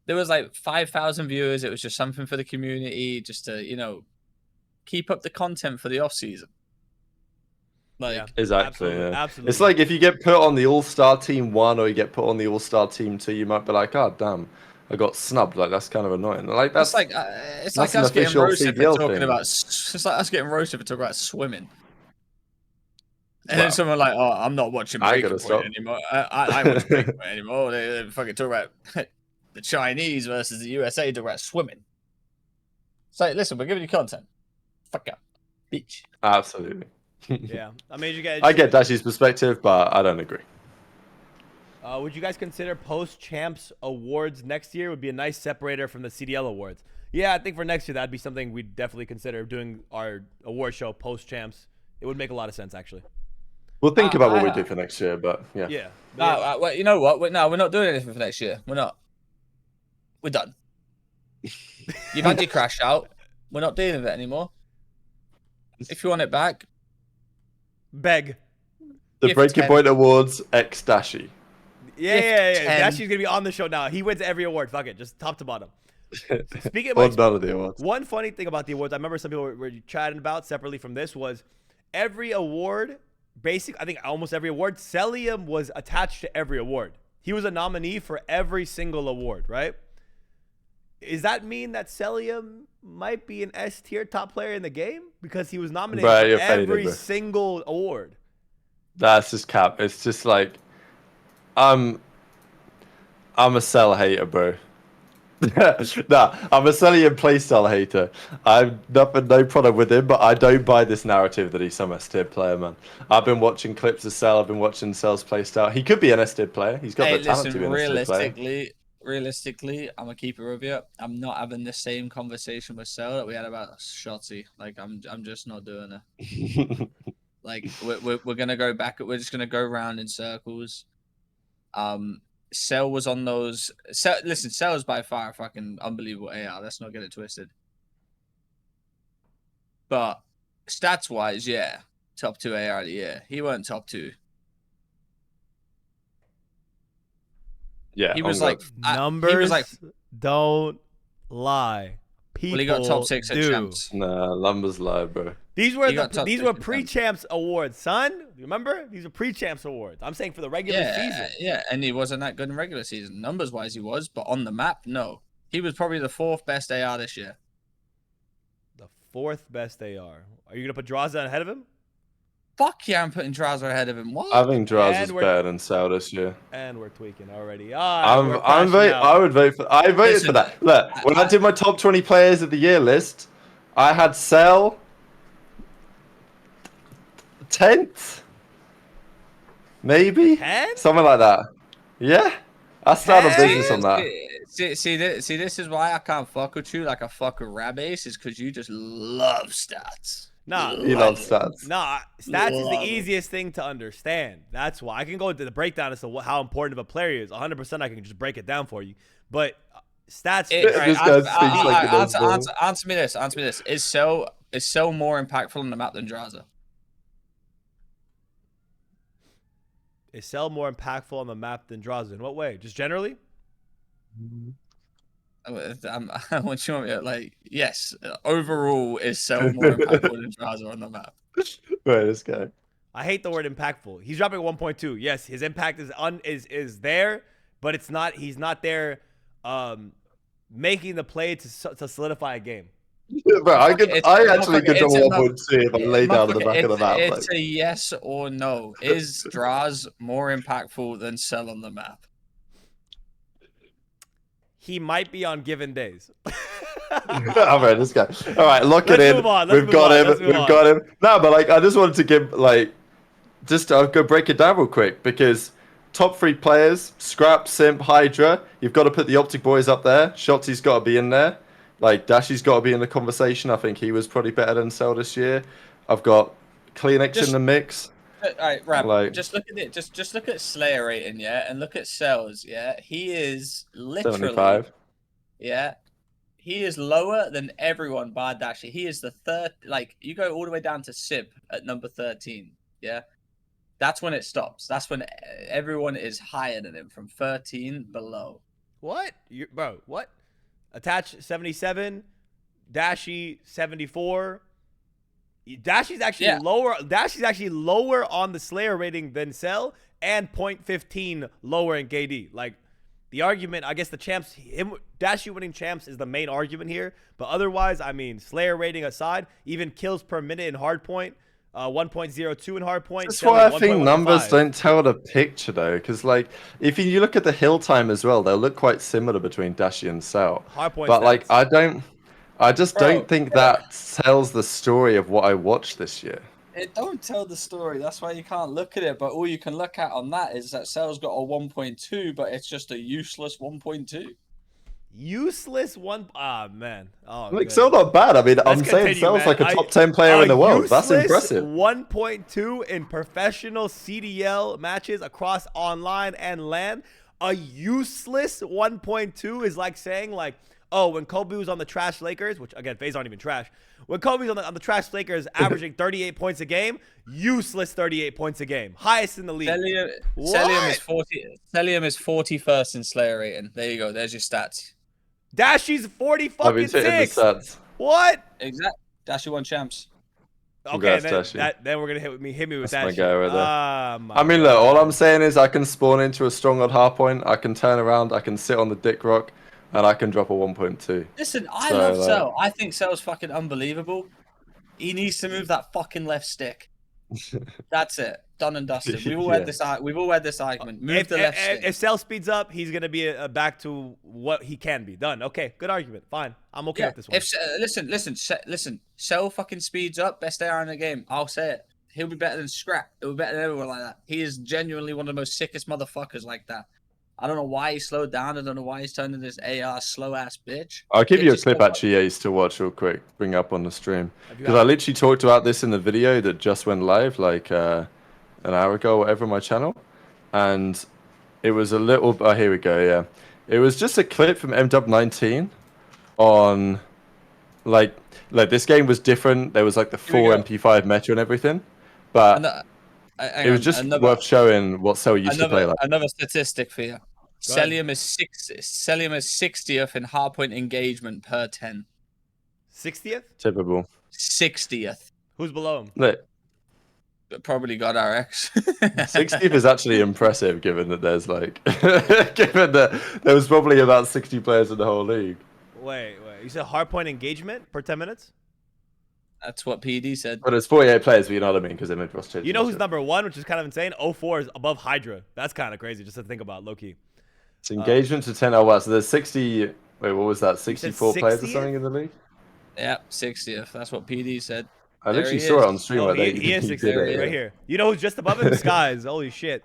there was like 5,000 viewers. It was just something for the community, just to, you know, keep up the content for the off season. Like Yeah, exactly, absolutely. It's like if you get put on the All-Star Team 1 or you get put on the All-Star Team 2, you might be like, oh damn, I got snubbed. Like that's kind of annoying. Like that's it's like us getting roasted for talking about. It's like us getting roasted for talking about swimming. And then someone like, oh, I'm not watching Breaking Point anymore. I watch Breaking Point anymore. They fucking talk about the Chinese versus the USA. Talk about swimming. It's like, listen, we're giving you content. Fuck up, bitch. Absolutely. Yeah, I mean, you guys. I get Dashy's perspective, but I don't agree. Would you guys consider post-champs awards next year? Would be a nice separator from the CDL awards. Yeah, I think for next year that'd be something we'd definitely consider doing our award show post-champs. It would make a lot of sense, actually. We'll think about what we do for next year, but yeah. Yeah. Well, you know what? We're not doing anything for next year. We're not. We're done. You've had your crash out. We're not dealing with it anymore. If you want it back, beg. The Breaking Point Awards X Dashy. Yeah. Dashy's gonna be on the show now. He wins every award. Fuck it, just top to bottom. Speaking of none of the awards. One funny thing about the awards, I remember some people were chatting about separately from this, was every award, I think almost every award, Cellium was attached to every award. He was a nominee for every single award, right? Does that mean that Cellium might be an S tier top player in the game because he was nominated for every single award? That's just cap. It's just like I'm a Cell hater, bro. Nah, I'm a Cellium playstyle hater. I'm no problem with him, but I don't buy this narrative that he's some S-tier player, man. I've been watching clips of Cell. I've been watching Cell's playstyle. He could be an S-tier player. He's got the talent to be an S-tier player. Realistically, I'm gonna keep it with you. I'm not having the same conversation with Cell that we had about Shotzzy. Like I'm just not doing it. Like we're gonna go back. We're just gonna go around in circles. Cell was on those. Listen, Cell is by far a fucking unbelievable AR. Let's not get it twisted. But stats wise, yeah, top 2 AR of the year. He weren't top 2. Yeah, he was like numbers. He was like, don't lie. People he got top 6 at champs. Nah, numbers lie, bro. These were pre-champs awards, son. Remember? These are pre-champs awards. I'm saying for the regular season. Yeah, and he wasn't that good in regular season. Numbers wise, he was, but on the map, no. He was probably the 4th best AR this year. The 4th best AR. Are you gonna put Draza ahead of him? Fuck yeah, I'm putting Draza ahead of him. What? I think Draz And is we're- better than Cell this year. And we're tweaking already. I I would vote for. I voted Listen, for that. Look, when I did my top 20 players of the year list, I had Cell 10th, maybe 10? something like that. Yeah, I started 10? business on that. See, this is why I can't fuck with you like I fuck with Rabace, is because you just love stats. Nah, You love stats. Nah, stats is the Love it. easiest thing to understand. That's why I can go into the breakdown as to how important of a player he is. 100%, I can just break it down for you. But stats. This guy speaks like he knows ball. Answer me this. Answer me this. Is so more impactful on the map than Draza? Is Cell more impactful on the map than Draza? In what way? Just generally? What you want me to, like? Yes, overall, is so more impactful than Draza on the map. Wait, this guy. I hate the word impactful. He's dropping 1.2. Yes, his impact is there, but it's not. He's not there, making the play to solidify a game. Bro, I actually could do it's a a 1.2 if I lay down on the back of the map. It's a yes or no. Is Draz more impactful than Cell on the map? He might be on given days. All right, this guy. All right, lock it in. Move on. We've got him. No, but like, I just wanted to give I'll go break it down real quick because top 3 players: Scrap, Simp, HyDra. You've got to put the OpTic boys up there. Shotzy's got to be in there. Like Dashy's got to be in the conversation. I think he was probably better than Cell this year. I've got Kleenex in the mix. All right, Rab, Like- just look at it. Just look at Slayer rating, yeah, and look at Cells, yeah. He is literally 75. Yeah. He is lower than everyone bar Dashy. He is the third. Like, you go all the way down to Sip at number 13. Yeah. That's when it stops. That's when everyone is higher than him from 13 below. What? Bro, what? Attach 77, Dashy 74. Dashy's actually lower. Dashy's actually lower on the Slayer rating than Cell, and 0.15 lower in KD. Like, the argument, I guess the champs, Dashy winning champs is the main argument here. But otherwise, I mean, Slayer rating aside, even kills per minute in hardpoint, 1.02 in hardpoint. That's why I think numbers don't tell the picture though, because like if you look at the hill time as well, they'll look quite similar between Dashy and Cell. Hardpoint but like stats. I just don't think that tells the story of what I watched this year. It don't tell the story. That's why you can't look at it. But all you can look at on that is that Cell's got a 1.2, but it's just a useless 1.2. Useless one. Ah, man. Oh, Like Cell not bad. I mean, I'm saying Cell's like a top 10 player in the world. That's impressive. 1.2 in professional CDL matches across online and LAN. A useless 1.2 is like saying like, oh, when Kobe was on the trash Lakers, which again, FaZe aren't even trash. When Kobe's on the trash Lakers averaging 38 points a game, useless 38 points a game. Highest in the league. Cellium is 40. Cellium is 41st in Slayer rating. There you go. There's your stats. Dashy's 40 I've fucking been hitting the 6. stats. What? Exactly. Dashy won champs. Okay, Congrats, then we're gonna hit me with That's my that. guy right there. I mean, look, all I'm saying is I can spawn into a strong odd hardpoint. I can turn around. I can sit on the dick rock. And I can drop a 1.2. Listen, I love Cell. I think Cell's fucking unbelievable. He needs to move that fucking left stick. That's it. Done and dusted. We've all had this. We've all had this argument. Move the left stick. If Cell speeds up, he's gonna be back to what he can be. Done. Okay, good argument. Fine. I'm okay with this one. Listen. Cell fucking speeds up. Best AR in the game. I'll say it. He'll be better than Scrap. He'll be better than everyone like that. He is genuinely one of the most sickest motherfuckers like that. I don't know why he slowed down. I don't know why he's turning this AR slow ass bitch. I'll give you a clip actually, Ace, to watch real quick. Bring up on the stream because I literally talked about this in the video that just went live like an hour ago, or whatever, on my channel, and it was a little. Oh, here we go. Yeah, it was just a clip from MW19 on like this game was different. There was like the full MP5 meta and everything, but it was just worth showing what Cell used to play like. Another statistic for you. Cellium is 60th in hardpoint engagement per 10. 60th? Typical. 60th. Who's below him? Look, probably got RX. 60th is actually impressive given that there's like given that there was probably about 60 players in the whole league. Wait. You said hardpoint engagement per 10 minutes? That's what PD said. But it's 48 players, but you know what I mean, because they made roster changes. You know who's number 1, which is kind of insane? 04 is above HyDra. That's kind of crazy just to think about, low key. It's engagement to 10. Oh, wow. So there's 60. Wait, what was that? 64 players or 60th? something in the league? Yeah, 60th. That's what PD said. I There literally he saw is. it on stream. Oh, where he is he 60 did it, right yeah. here. You know who's just above him? Skies. Holy shit.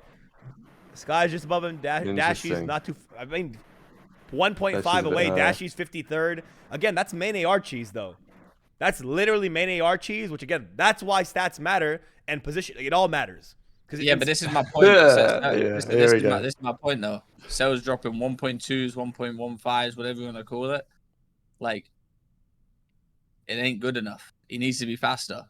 Skies just above him. Dashy's Interesting. not too. I mean, 1.5 Dashy's a bit away. higher. Dashy's 53rd. Again, that's main AR cheese though. That's literally main AR cheese, which again, that's why stats matter and position. It all matters. Yeah, but this is my point. This is my point though. Cell's dropping 1.2s, 1.15s, whatever you want to call it. Like, it ain't good enough. He needs to be faster.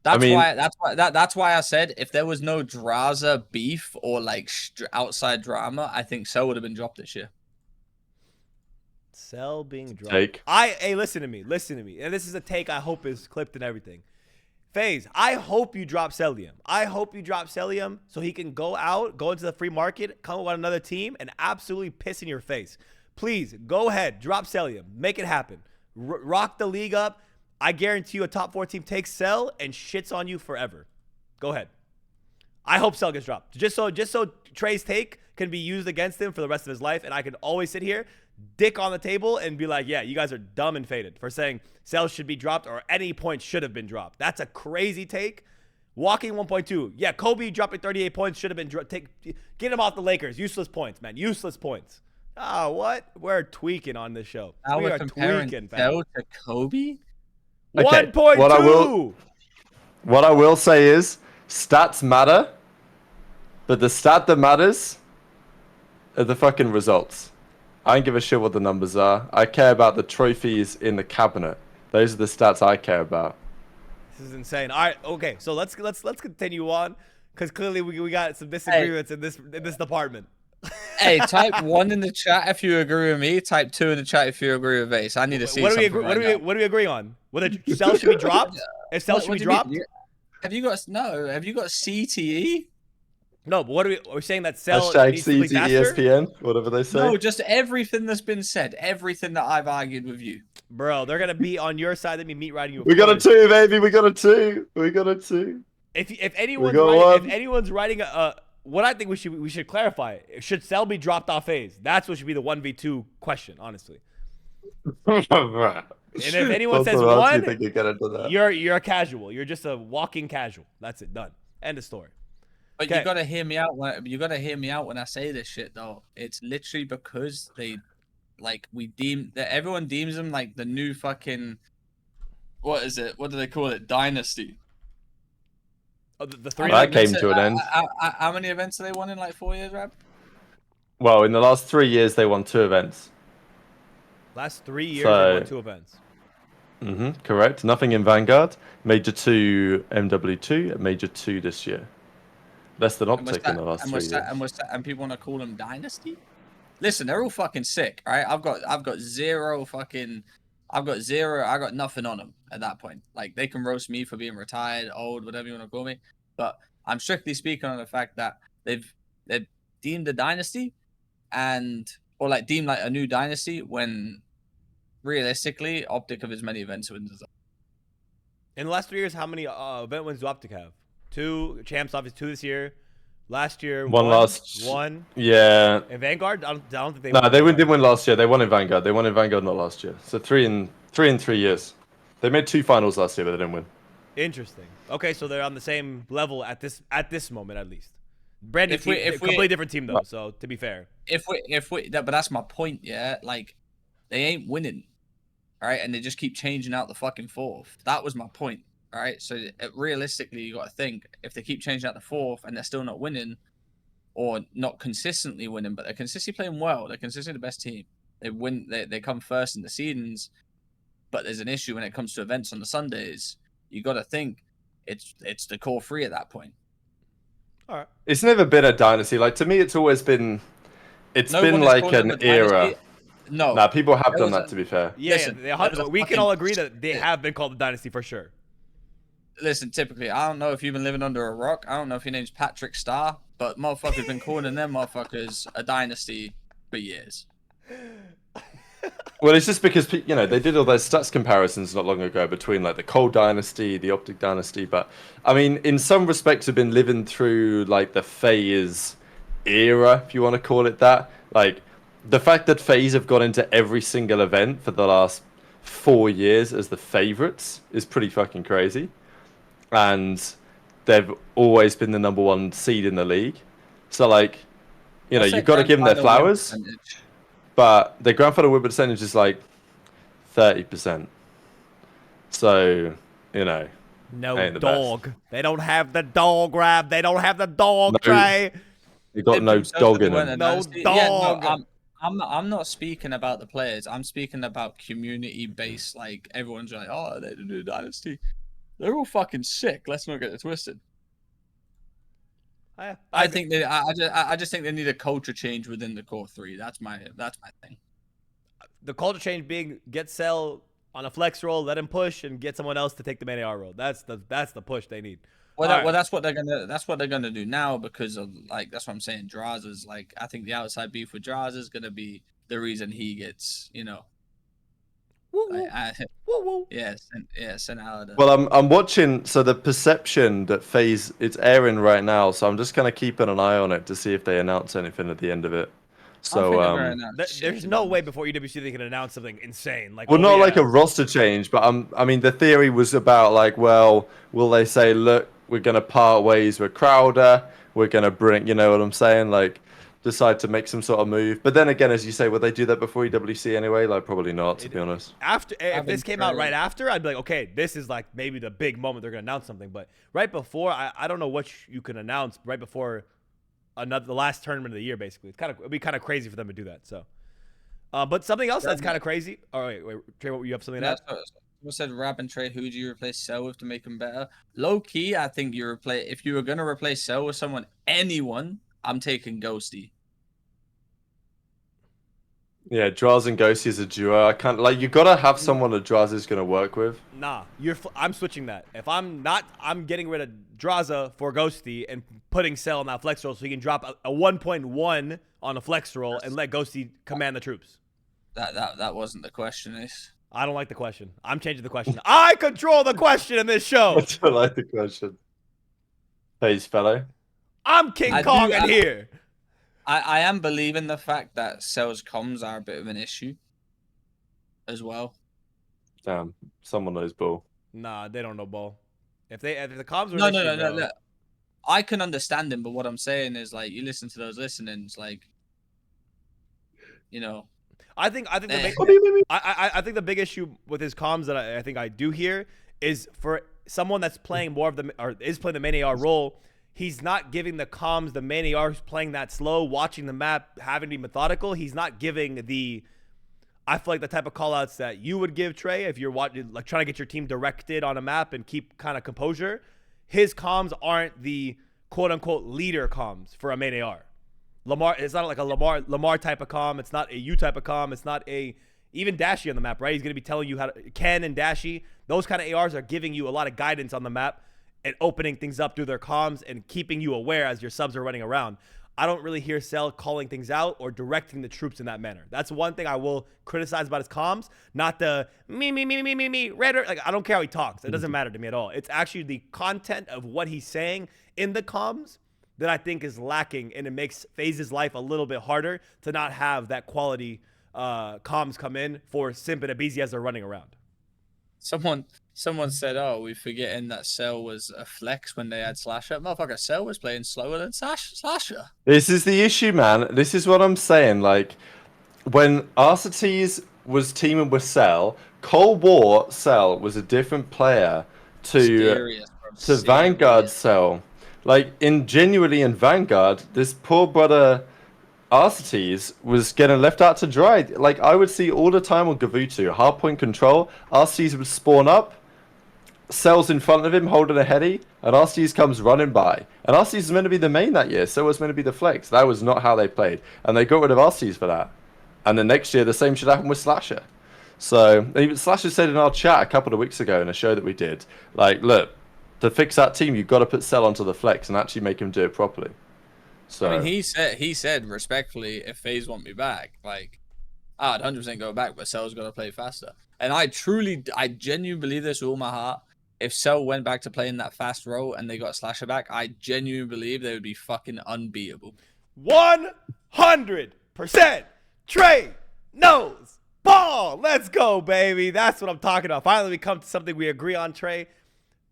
That's why I said if there was no Draza beef or like outside drama, I think Cell would have been dropped this year. Cell being dropped. Take. Hey, listen to me. And this is a take I hope is clipped and everything. FaZe, I hope you drop Cellium. I hope you drop Cellium so he can go out, go into the free market, come with another team, and absolutely piss in your face. Please, go ahead, drop Cellium. Make it happen. Rock the league up. I guarantee you a top 4 team takes Cell and shits on you forever. Go ahead. I hope Cell gets dropped. Just so Trei's take can be used against him for the rest of his life, and I can always sit here, dick on the table, and be like, yeah, you guys are dumb and faded for saying Cell should be dropped or any point should have been dropped. That's a crazy take. Walking 1.2. Yeah, Kobe dropping 38 points should have been get him off the Lakers. Useless points, man. Useless points. Oh, what? We're tweaking on this show. Now we we're are comparing tweaking, Cell to Kobe? Okay, 1.2. What I will say is stats matter, but the stat that matters are the fucking results. I don't give a shit what the numbers are. I care about the trophies in the cabinet. Those are the stats I care about. This is insane. All right, okay. So let's continue on because clearly we got some disagreements in this department. Hey, type 1 in the chat if you agree with me. Type 2 in the chat if you agree with Ace. I need to see what do we something agree, what do we agree on? Whether Cell should be dropped? If Cell should be dropped? Have you got CTE? No, but what are we saying that Cell Hashtag needs to play faster? ESPN, whatever they say. No, just everything that's been said. Everything that I've argued with you. Bro, they're gonna be on your side. They be meat riding you. We got a 2, baby. We got a 2. We got a 2. If anyone's writing a what I think we should clarify, should Cell be dropped off FaZe? That's what should be the 1v2 question, honestly. And if anyone says one, you're a casual. You're just a walking casual. That's it. Done. End of story. But you gotta hear me out. When I say this shit, though. It's literally because they, like, everyone deems them like the new fucking, what is it? What do they call it? Dynasty. Oh, the 3 that came to an end. How many events have they won in like 4 years, Rab? Well, in the last 3 years, they won 2 events. Last 3 years, they won 2 events. Correct. Nothing in Vanguard. Major 2 MW2. Major 2 this year. Less than OpTic in the last 3 years. And people want to call them Dynasty? Listen, they're all fucking sick, right? I've got nothing on them at that point. Like, they can roast me for being retired, old, whatever you want to call me. But I'm strictly speaking on the fact that they've deemed a dynasty or like deemed like a new dynasty when realistically OpTic have as many events wins as them. In the last 3 years, how many event wins do OpTic have? 2 champs, obviously 2 this year. Last year, one. Yeah. In Vanguard, I don't think they. No, they didn't win last year. They won in Vanguard. They won in Vanguard not last year. So 3 in 3 years. They made 2 finals last year, but they didn't win. Interesting. Okay, so they're on the same level at this moment at least. Brandon, completely different team though. So to be fair, but that's my point. Yeah, like they ain't winning, all right, and they just keep changing out the fucking 4th. That was my point. All right, so realistically, you got to think if they keep changing out the 4th and they're still not winning, or not consistently winning, but they're consistently playing well. They're consistently the best team. They win. They come first in the seedings, but there's an issue when it comes to events on the Sundays. You got to think it's the core 3 at that point. All right. It's never been a dynasty. Like, to me, it's always been. It's been like an era. No, people have done that. To be fair. Yeah, listen, we can all agree that they have been called the dynasty for sure. Listen, typically, I don't know if you've been living under a rock. I don't know if your name's Patrick Starr, but motherfuckers been calling them motherfuckers a dynasty for years. Well, it's just because they did all those stats comparisons not long ago between like the Cold Dynasty, the OpTic Dynasty, but I mean, in some respects, have been living through like the FaZe era, if you want to call it that. Like the fact that FaZe have got into every single event for the last 4 years as the favorites is pretty fucking crazy, and they've always been the #1 seed in the league. So like, you've got to give them their flowers. But their grand final win percentage is like 30%. So, No ain't the dog. best. They don't have the dog grab. They don't have the dog, No. Trey. They got no dog in them. No Yeah, dog. no, I'm not speaking about the players. I'm speaking about community-based. Like everyone's like, oh, they did a dynasty. They're all fucking sick. Let's not get it twisted. I think I just think they need a culture change within the core 3. That's my thing. The culture change being get Cell on a flex roll, let him push, and get someone else to take the main AR role. That's the push they need. Well, that's what they're gonna do now, because of like that's what I'm saying. Draza's like, I think the outside beef with Draza is gonna be the reason he gets Woo, woo. Woo, woo. sent out. Well, I'm watching. So the perception that FaZe, it's airing right now. So I'm just kind of keeping an eye on it to see if they announce anything at the end of it. So there's no way before EWC they can announce something insane. Like, well, not like a roster change, but I mean, the theory was about like, well, will they say, look, we're gonna part ways with Crowder, we're gonna bring, you know what I'm saying, like, decide to make some sort of move. But then again, as you say, would they do that before EWC anyway? Like, probably not, to be honest. If this came out right after, I'd be like, okay, this is like maybe the big moment they're gonna announce something. But right before, I don't know what you can announce right before the last tournament of the year. Basically, it'd be kind of crazy for them to do that. So, but something else that's kind of crazy. Oh wait, Trey, what you have something to add? What said Rab and Trey? Who do you replace Cell with to make him better? Low key, I think if you were gonna replace Cell with anyone, I'm taking Ghosty. Yeah, Draz and Ghosty is a duo. I can't, like, you gotta have someone that Draz is gonna work with. Nah, I'm switching that. If I'm not, I'm getting rid of Draza for Ghosty and putting Cell on that flex roll so he can drop a 1.1 on a flex roll and let Ghosty command the troops. That wasn't the question, Ace. I don't like the question. I'm changing the question. I control the question in this show. I don't like the question. Face fellow. I'm King Kong in here. I am believing the fact that Cell's comms are a bit of an issue as well. Damn, someone knows ball. Nah, they don't know ball. If the comms were no. I can understand him, but what I'm saying is, like, you listen to those listenings, like, I think I think the big issue with his comms that I think I do here is for someone that's playing more of is playing the main AR role. He's not giving the comms, the main AR who's playing that slow, watching the map, having to be methodical. He's not giving I feel like the type of callouts that you would give, Trey, if you're watching, like, trying to get your team directed on a map and keep kind of composure. His comms aren't the quote unquote leader comms for a main AR. Lamar, it's not like a Lamar type of comm. It's not a U type of comm. It's not even Dashy on the map, right? He's going to be telling you how to, Ken and Dashy, those kind of ARs are giving you a lot of guidance on the map and opening things up through their comms and keeping you aware as your subs are running around. I don't really hear Cell calling things out or directing the troops in that manner. That's one thing I will criticize about his comms, not the me, red, like, I don't care how he talks. It doesn't matter to me at all. It's actually the content of what he's saying in the comms that I think is lacking, and it makes FaZe's life a little bit harder to not have that quality comms come in for Simp and Abizi as they're running around. Someone said, "Oh, we're forgetting that Cell was a flex when they had Slasher." Motherfucker, Cell was playing slower than Slasher. This is the issue, man. This is what I'm saying. Like, when Arcitys was teaming with Cell, Cold War Cell was a different player to Vanguard Cell. Like, genuinely in Vanguard, this poor brother Arcitys was getting left out to dry. Like, I would see all the time on Gavutu, hardpoint control, Arcitys would spawn up, Cell's in front of him holding a heady, and Arcitys comes running by. And Arcitys is meant to be the main that year, so was meant to be the flex. That was not how they played. And they got rid of Arcitys for that. And then next year, the same should happen with Slasher. So, even Slasher said in our chat a couple of weeks ago in a show that we did, like, look, to fix that team, you've got to put Cell onto the flex and actually make him do it properly. So I mean, he said respectfully, if FaZe want me back, like, I'd 100% go back, but Cell's got to play faster. And I genuinely believe this with all my heart. If Cell went back to playing that fast role and they got Slasher back, I genuinely believe they would be fucking unbeatable. 100% Trey knows ball. Let's go, baby. That's what I'm talking about. Finally, we come to something we agree on, Trey.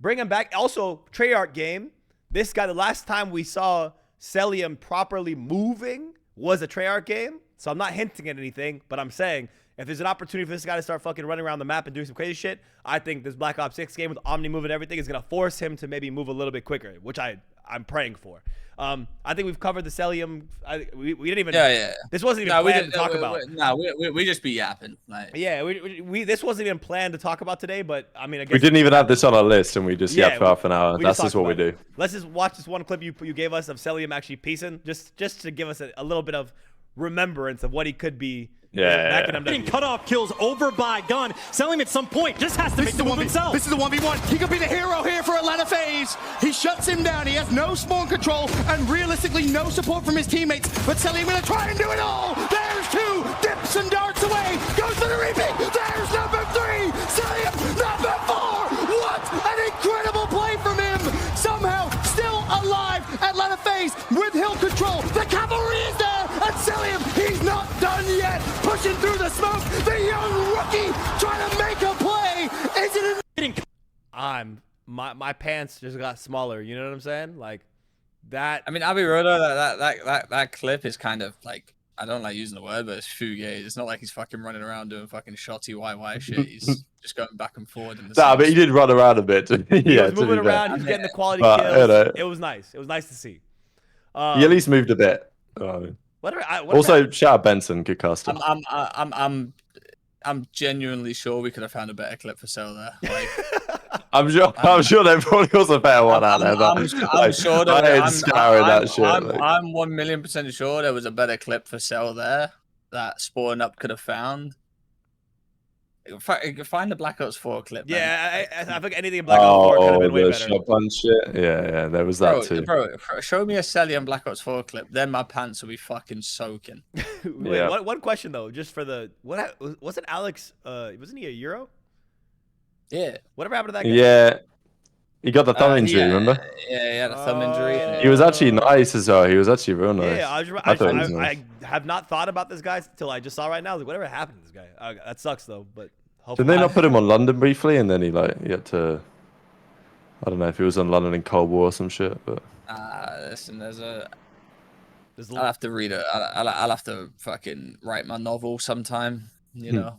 Bring him back. Also, Treyarch game. This guy, the last time we saw Cellium properly moving was a Treyarch game. So I'm not hinting at anything, but I'm saying if there's an opportunity for this guy to start fucking running around the map and doing some crazy shit, I think this Black Ops 6 game with Omni move and everything is going to force him to maybe move a little bit quicker, which I'm praying for. I think we've covered the Cellium. We didn't even. Yeah. This wasn't even planned to talk about. We just be yapping. Like. Yeah, this wasn't even planned to talk about today, but I mean, I guess we didn't even have this on our list, and we just yapped for half an hour. That's just what we do. Let's just watch this one clip you gave us of Cellium actually piecing, just to give us a little bit of remembrance of what he could be. Yeah. Getting cutoff kills over by gun. Cellium at some point just has to make the move himself. This is the 1v1. He could be the hero here for Atlanta FaZe. He shuts him down. He has no spawn control and realistically no support from his teammates. But Cellium gonna try and do it all. There's two. Dips and darts away. Goes for the repeat. There's number 3. Cellium number 4. What an incredible play from him. Somehow still alive. Atlanta FaZe with hill control. The cavalry is there. And Cellium, he's not done yet. Pushing through the smoke, the young rookie trying to make a play. Is it my pants just got smaller. You know what I'm saying? Like that. I mean, I'll be real though, that clip is kind of like, I don't like using the word, but it's fugazi. It's not like he's fucking running around doing fucking Shotzzy YY shit. He's just going back and forward. But he did run around a bit. He was moving around. He was getting the quality kills. It was nice. It was nice to see. He at least moved a bit. Also, shout out Benson, good custom. I'm genuinely sure we could have found a better clip for Cell there. Like, I'm sure there probably was a better one out there. But I'm sure that shit. I'm 1,000,000% sure there was a better clip for Cell there that Spawn Up could have found. Find the Black Ops 4 clip. Yeah, I think anything in Black Ops 4 could have been way better. Shotgun shit. Yeah, there was that too. Bro, show me a Cellium Black Ops 4 clip, then my pants will be fucking soaking. Wait, one question though, just for the wasn't Alex? Wasn't he a Euro? Yeah. Whatever happened to that guy? Yeah. He got the thumb injury, remember? Yeah, he had a thumb injury. He was actually nice as well. He was actually real nice. Yeah, I have not thought about this guy until I just saw right now. I was like, whatever happened to this guy? That sucks though. But did they not put him on London briefly, and then he had to? I don't know if he was on London in Cold War or some shit, but. Listen, I'll have to read it. I'll have to fucking write my novel sometime. You know,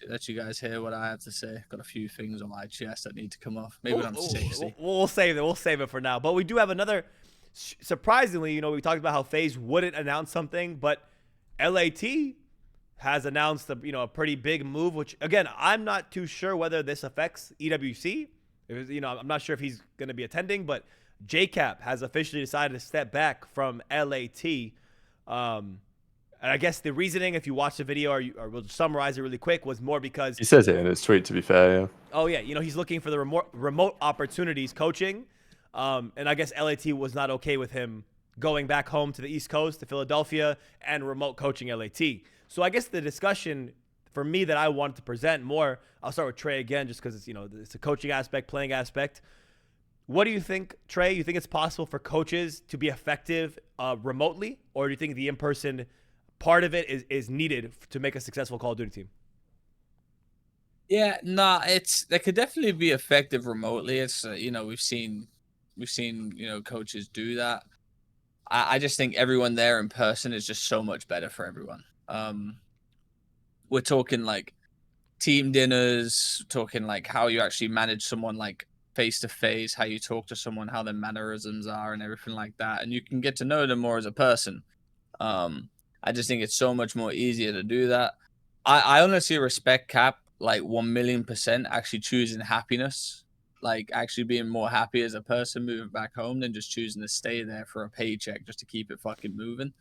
let you guys hear what I have to say. Got a few things on my chest that need to come off. Maybe when I'm 60. We'll save it. We'll save it for now. But we do have another. Surprisingly, we talked about how FaZe wouldn't announce something, but LAT has announced a pretty big move. Which again, I'm not too sure whether this affects EWC. I'm not sure if he's going to be attending, but JKap has officially decided to step back from LAT. And I guess the reasoning, if you watch the video or we'll summarize it really quick, was more because he says it in his tweet. To be fair, yeah. Oh yeah, he's looking for the remote opportunities coaching, and I guess LAT was not okay with him going back home to the East Coast to Philadelphia and remote coaching LAT. So I guess the discussion for me that I wanted to present more, I'll start with Trey again, just because it's a coaching aspect, playing aspect. What do you think, Trey? You think it's possible for coaches to be effective remotely, or do you think the in-person part of it is needed to make a successful Call of Duty team? Yeah, they could definitely be effective remotely. It's we've seen coaches do that. I just think everyone there in person is just so much better for everyone. We're talking like team dinners, talking like how you actually manage someone like face to face, how you talk to someone, how their mannerisms are, and everything like that, and you can get to know them more as a person. I just think it's so much more easier to do that. I honestly respect Cap like 1,000,000% actually choosing happiness, like actually being more happy as a person moving back home than just choosing to stay there for a paycheck just to keep it fucking moving.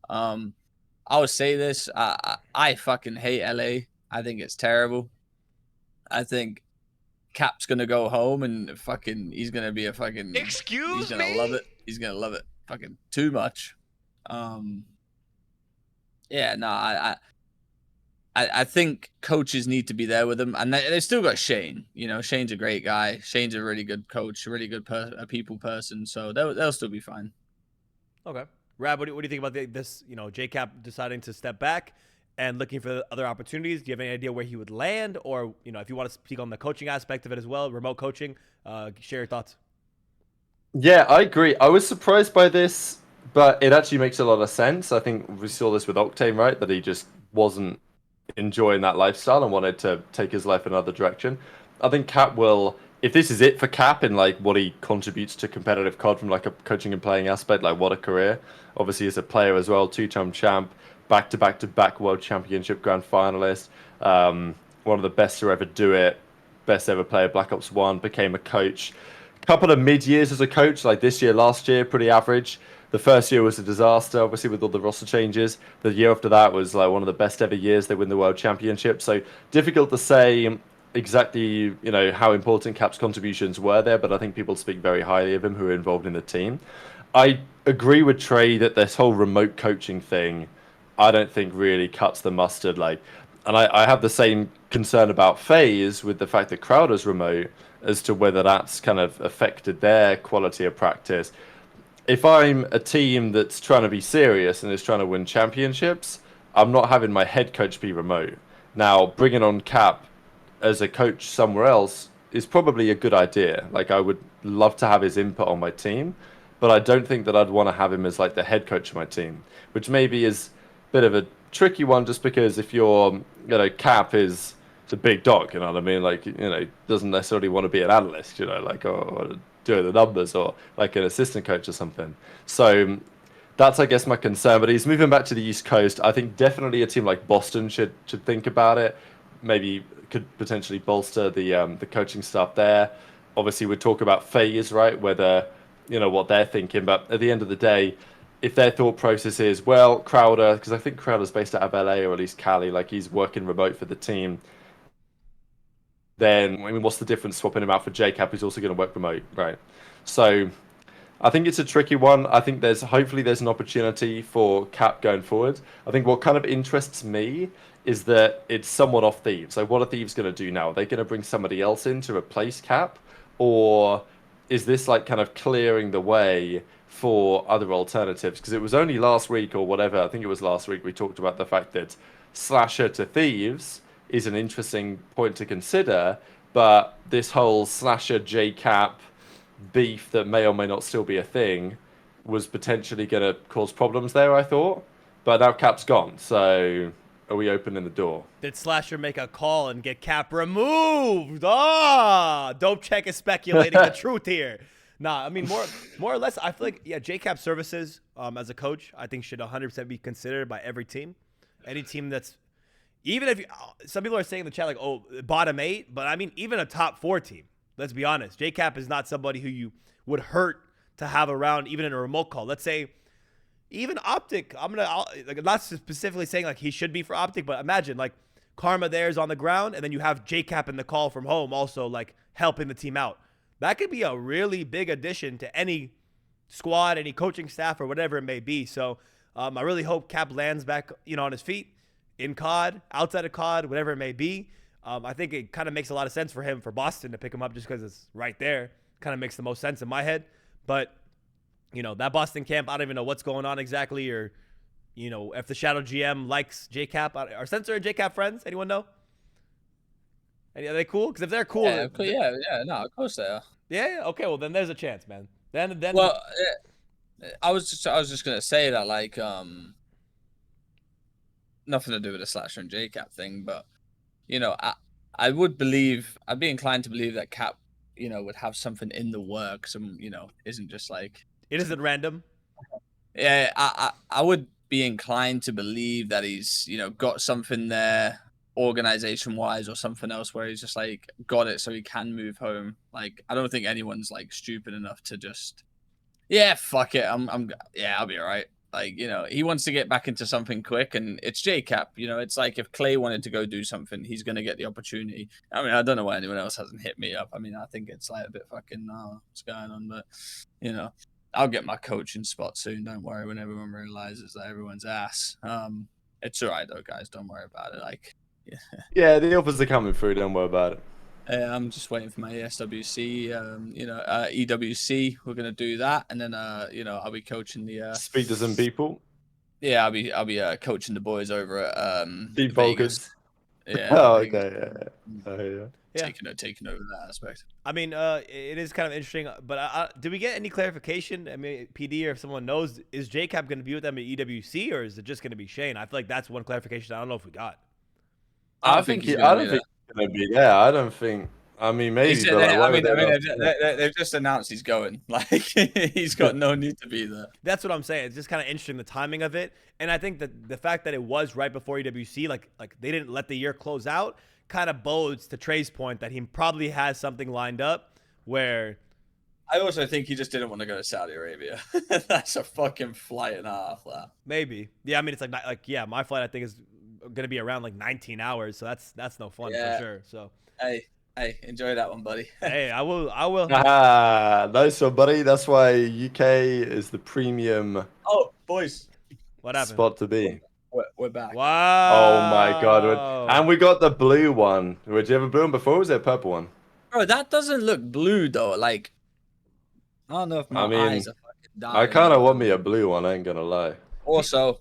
I would say this, I fucking hate LA. I think it's terrible. I think Cap's gonna go home and he's gonna be a fucking he's gonna love it. He's gonna love it fucking too much. Yeah, no, I think coaches need to be there with them, and they still got Shane. You know, Shane's a great guy. Shane's a really good coach, a really good people person. So they'll still be fine. Okay, Rab, what do you think about this? You know, JKap deciding to step back and looking for other opportunities. Do you have any idea where he would land, or you know, if you want to speak on the coaching aspect of it as well, remote coaching? Share your thoughts. Yeah, I agree. I was surprised by this, but it actually makes a lot of sense. I think we saw this with Octane, right? That he just wasn't enjoying that lifestyle and wanted to take his life another direction. I think Cap will, if this is it for Cap in like what he contributes to competitive COD from like a coaching and playing aspect, like what a career. Obviously as a player as well, two-time champ, back-to-back world championship grand finalist, one of the best to ever do it, best ever player, Black Ops 1, became a coach. Couple of mid-years as a coach, like this year, last year, pretty average. The first year was a disaster, obviously, with all the roster changes. The year after that was like one of the best ever years. They win the World Championship. So difficult to say exactly, you know, how important Cap's contributions were there, but I think people speak very highly of him who are involved in the team. I agree with Trey that this whole remote coaching thing, I don't think really cuts the mustard. Like, and I have the same concern about FaZe with the fact that Crowder's remote as to whether that's kind of affected their quality of practice. If I'm a team that's trying to be serious and is trying to win championships, I'm not having my head coach be remote. Now, bringing on Cap as a coach somewhere else is probably a good idea. Like, I would love to have his input on my team, but I don't think that I'd want to have him as like the head coach of my team, which maybe is a bit of a tricky one just because if you're, you know, Cap is the big dog, you know what I mean? Like, you know, doesn't necessarily want to be an analyst, you know, like, or doing the numbers or like an assistant coach or something. So that's, I guess, my concern. But he's moving back to the East Coast. I think definitely a team like Boston should think about it. Maybe could potentially bolster the coaching staff there. Obviously, we talk about FaZe, right? Whether, you know, what they're thinking. But at the end of the day, if their thought process is, well, Crowder, because I think Crowder's based out of LA or at least Cali, like he's working remote for the team, then, I mean, what's the difference swapping him out for JKap, who's also going to work remote, right? So I think it's a tricky one. I think hopefully there's an opportunity for Cap going forward. I think what kind of interests me is that it's somewhat off Thieves. So what are Thieves going to do now? Are they going to bring somebody else in to replace Cap? Or is this like kind of clearing the way for other alternatives? Because it was only last week or whatever, I think it was last week, we talked about the fact that Slasher to Thieves is an interesting point to consider, but this whole Slasher JKap beef that may or may not still be a thing was potentially going to cause problems there, I thought. But now Cap's gone, so are we opening the door? Did Slasher make a call and get Cap removed? Dope Check is speculating the truth here. Nah, I mean, more or less, I feel like, yeah, JKap services as a coach, I think should 100% be considered by every team. Any team that's, even if some people are saying in the chat, like, oh, bottom 8, but I mean, even a top 4 team. Let's be honest. JKap is not somebody who you would hurt to have around, even in a remote call. Let's say, even OpTic. I'm not specifically saying like he should be for OpTic, but imagine like Karma there's on the ground, and then you have JKap in the call from home, also like helping the team out. That could be a really big addition to any squad, any coaching staff, or whatever it may be. So I really hope Cap lands back, you know, on his feet. In COD, outside of COD, whatever it may be. I think it kind of makes a lot of sense for him, for Boston to pick him up just because it's right there. Kind of makes the most sense in my head. But, you know, that Boston camp, I don't even know what's going on exactly, or, you know, if the Shadow GM likes JKap. Are Sensor and JKap friends? Anyone know? Are they cool? Because if they're cool. Yeah, no, of course they are. Yeah, okay, well, then there's a chance, man. Then. Well, I was just going to say that, like, nothing to do with the Slasher and JKap thing, but you know, I'd be inclined to believe that Cap, you know, would have something in the works, and you know, isn't just like it isn't random. Yeah, I would be inclined to believe that he's, you know, got something there, organization wise or something else, where he's just like got it so he can move home. Like, I don't think anyone's like stupid enough to just, yeah, fuck it, I'll be all right. Like, you know, he wants to get back into something quick, and it's JKap. You know, it's like if Clay wanted to go do something, he's going to get the opportunity. I mean, I don't know why anyone else hasn't hit me up. I mean, I think it's like a bit fucking, what's going on? But, you know, I'll get my coaching spot soon. Don't worry when everyone realizes that everyone's ass. It's all right, though, guys. Don't worry about it. Like, Yeah, the offers are coming through. Don't worry about it. I'm just waiting for my SWC. EWC. We're gonna do that, and then I'll be coaching the Speak to some people. Yeah, I'll be coaching the boys over at Deep Vegas. focus. Yeah. Oh, Vegas. okay. Yeah. Oh, yeah. Yeah. Taking over that aspect. I mean, it is kind of interesting, but did we get any clarification? I mean, PD or if someone knows, is JKap going to be with them at EWC, or is it just going to be Shane? I feel like that's one clarification I don't know if we got. I don't think he's going to be there. I don't think. I mean, maybe. They've just announced he's going. Like, he's got no need to be there. That's what I'm saying. It's just kind of interesting, the timing of it. And I think that the fact that it was right before EWC, like they didn't let the year close out, kind of bodes to Trei's point that he probably has something lined up where... I also think he just didn't want to go to Saudi Arabia. That's a fucking flight and a half, that. Maybe. Yeah, I mean, it's like my flight, I think, is going to be around like 19 hours. So that's no fun for sure. So Hey, enjoy that one, buddy. Hey, I will. Nice one, buddy. That's why UK is the premium Boys. What happened? spot to be. We're back. Wow. Oh my god. And we got the blue one. Did you have a blue one before? Or was it a purple one? Bro, that doesn't look blue though. Like, I don't know if my eyes are fucking dying. I kind of want me a blue one, I ain't gonna lie. Also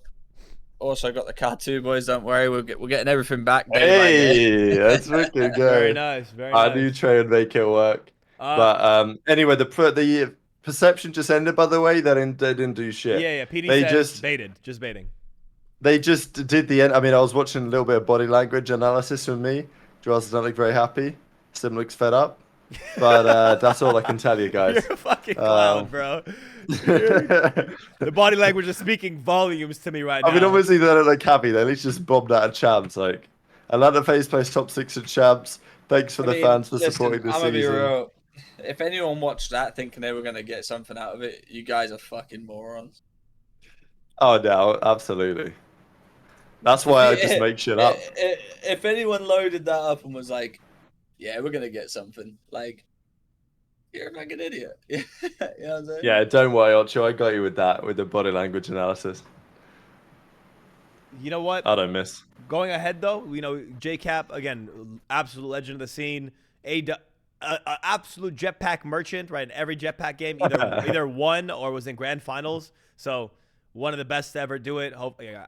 got the car too, boys. Don't worry, we're getting everything back. Hey, that's looking good. Very nice. Very nice. I knew Trei would make it work. But anyway, the perception just ended. By the way, they didn't do shit. Yeah. PD they said just baiting. They just did the end. I mean, I was watching a little bit of body language analysis from me. Joel doesn't look very happy. Sim looks fed up. But that's all I can tell you guys. You're a fucking clown, bro. The body language is speaking volumes to me right now. I mean, obviously they don't look happy. They at least just bombed out of champs. Like, Atlanta FaZe plays top 6 at champs. Thanks for the fans for supporting the season. Be real. If anyone watched that thinking they were going to get something out of it, you guys are fucking morons. Oh, no, absolutely. That's why I just make shit up. If anyone loaded that up and was like, yeah, we're going to get something, like, you're a fucking idiot. You know what I'm saying? Yeah, don't worry, Ocho. I got you with that, with the body language analysis. You know what? I don't miss. Going ahead, though, JKap, again, absolute legend of the scene. Absolute jetpack merchant, right? In every jetpack game, either won or was in grand finals. So one of the best to ever do it.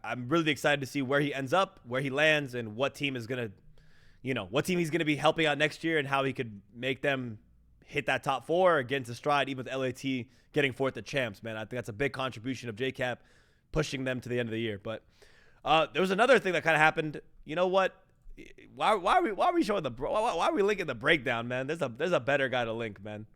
I'm really excited to see where he ends up, where he lands, and what team is going to, what team he's going to be helping out next year and how he could make them hit that top 4 against the stride, even with LAT getting 4th at champs, man. I think that's a big contribution of JKap pushing them to the end of the year. But there was another thing that kind of happened. You know what? Why are we showing why are we linking the breakdown, man? There's a better guy to link, man.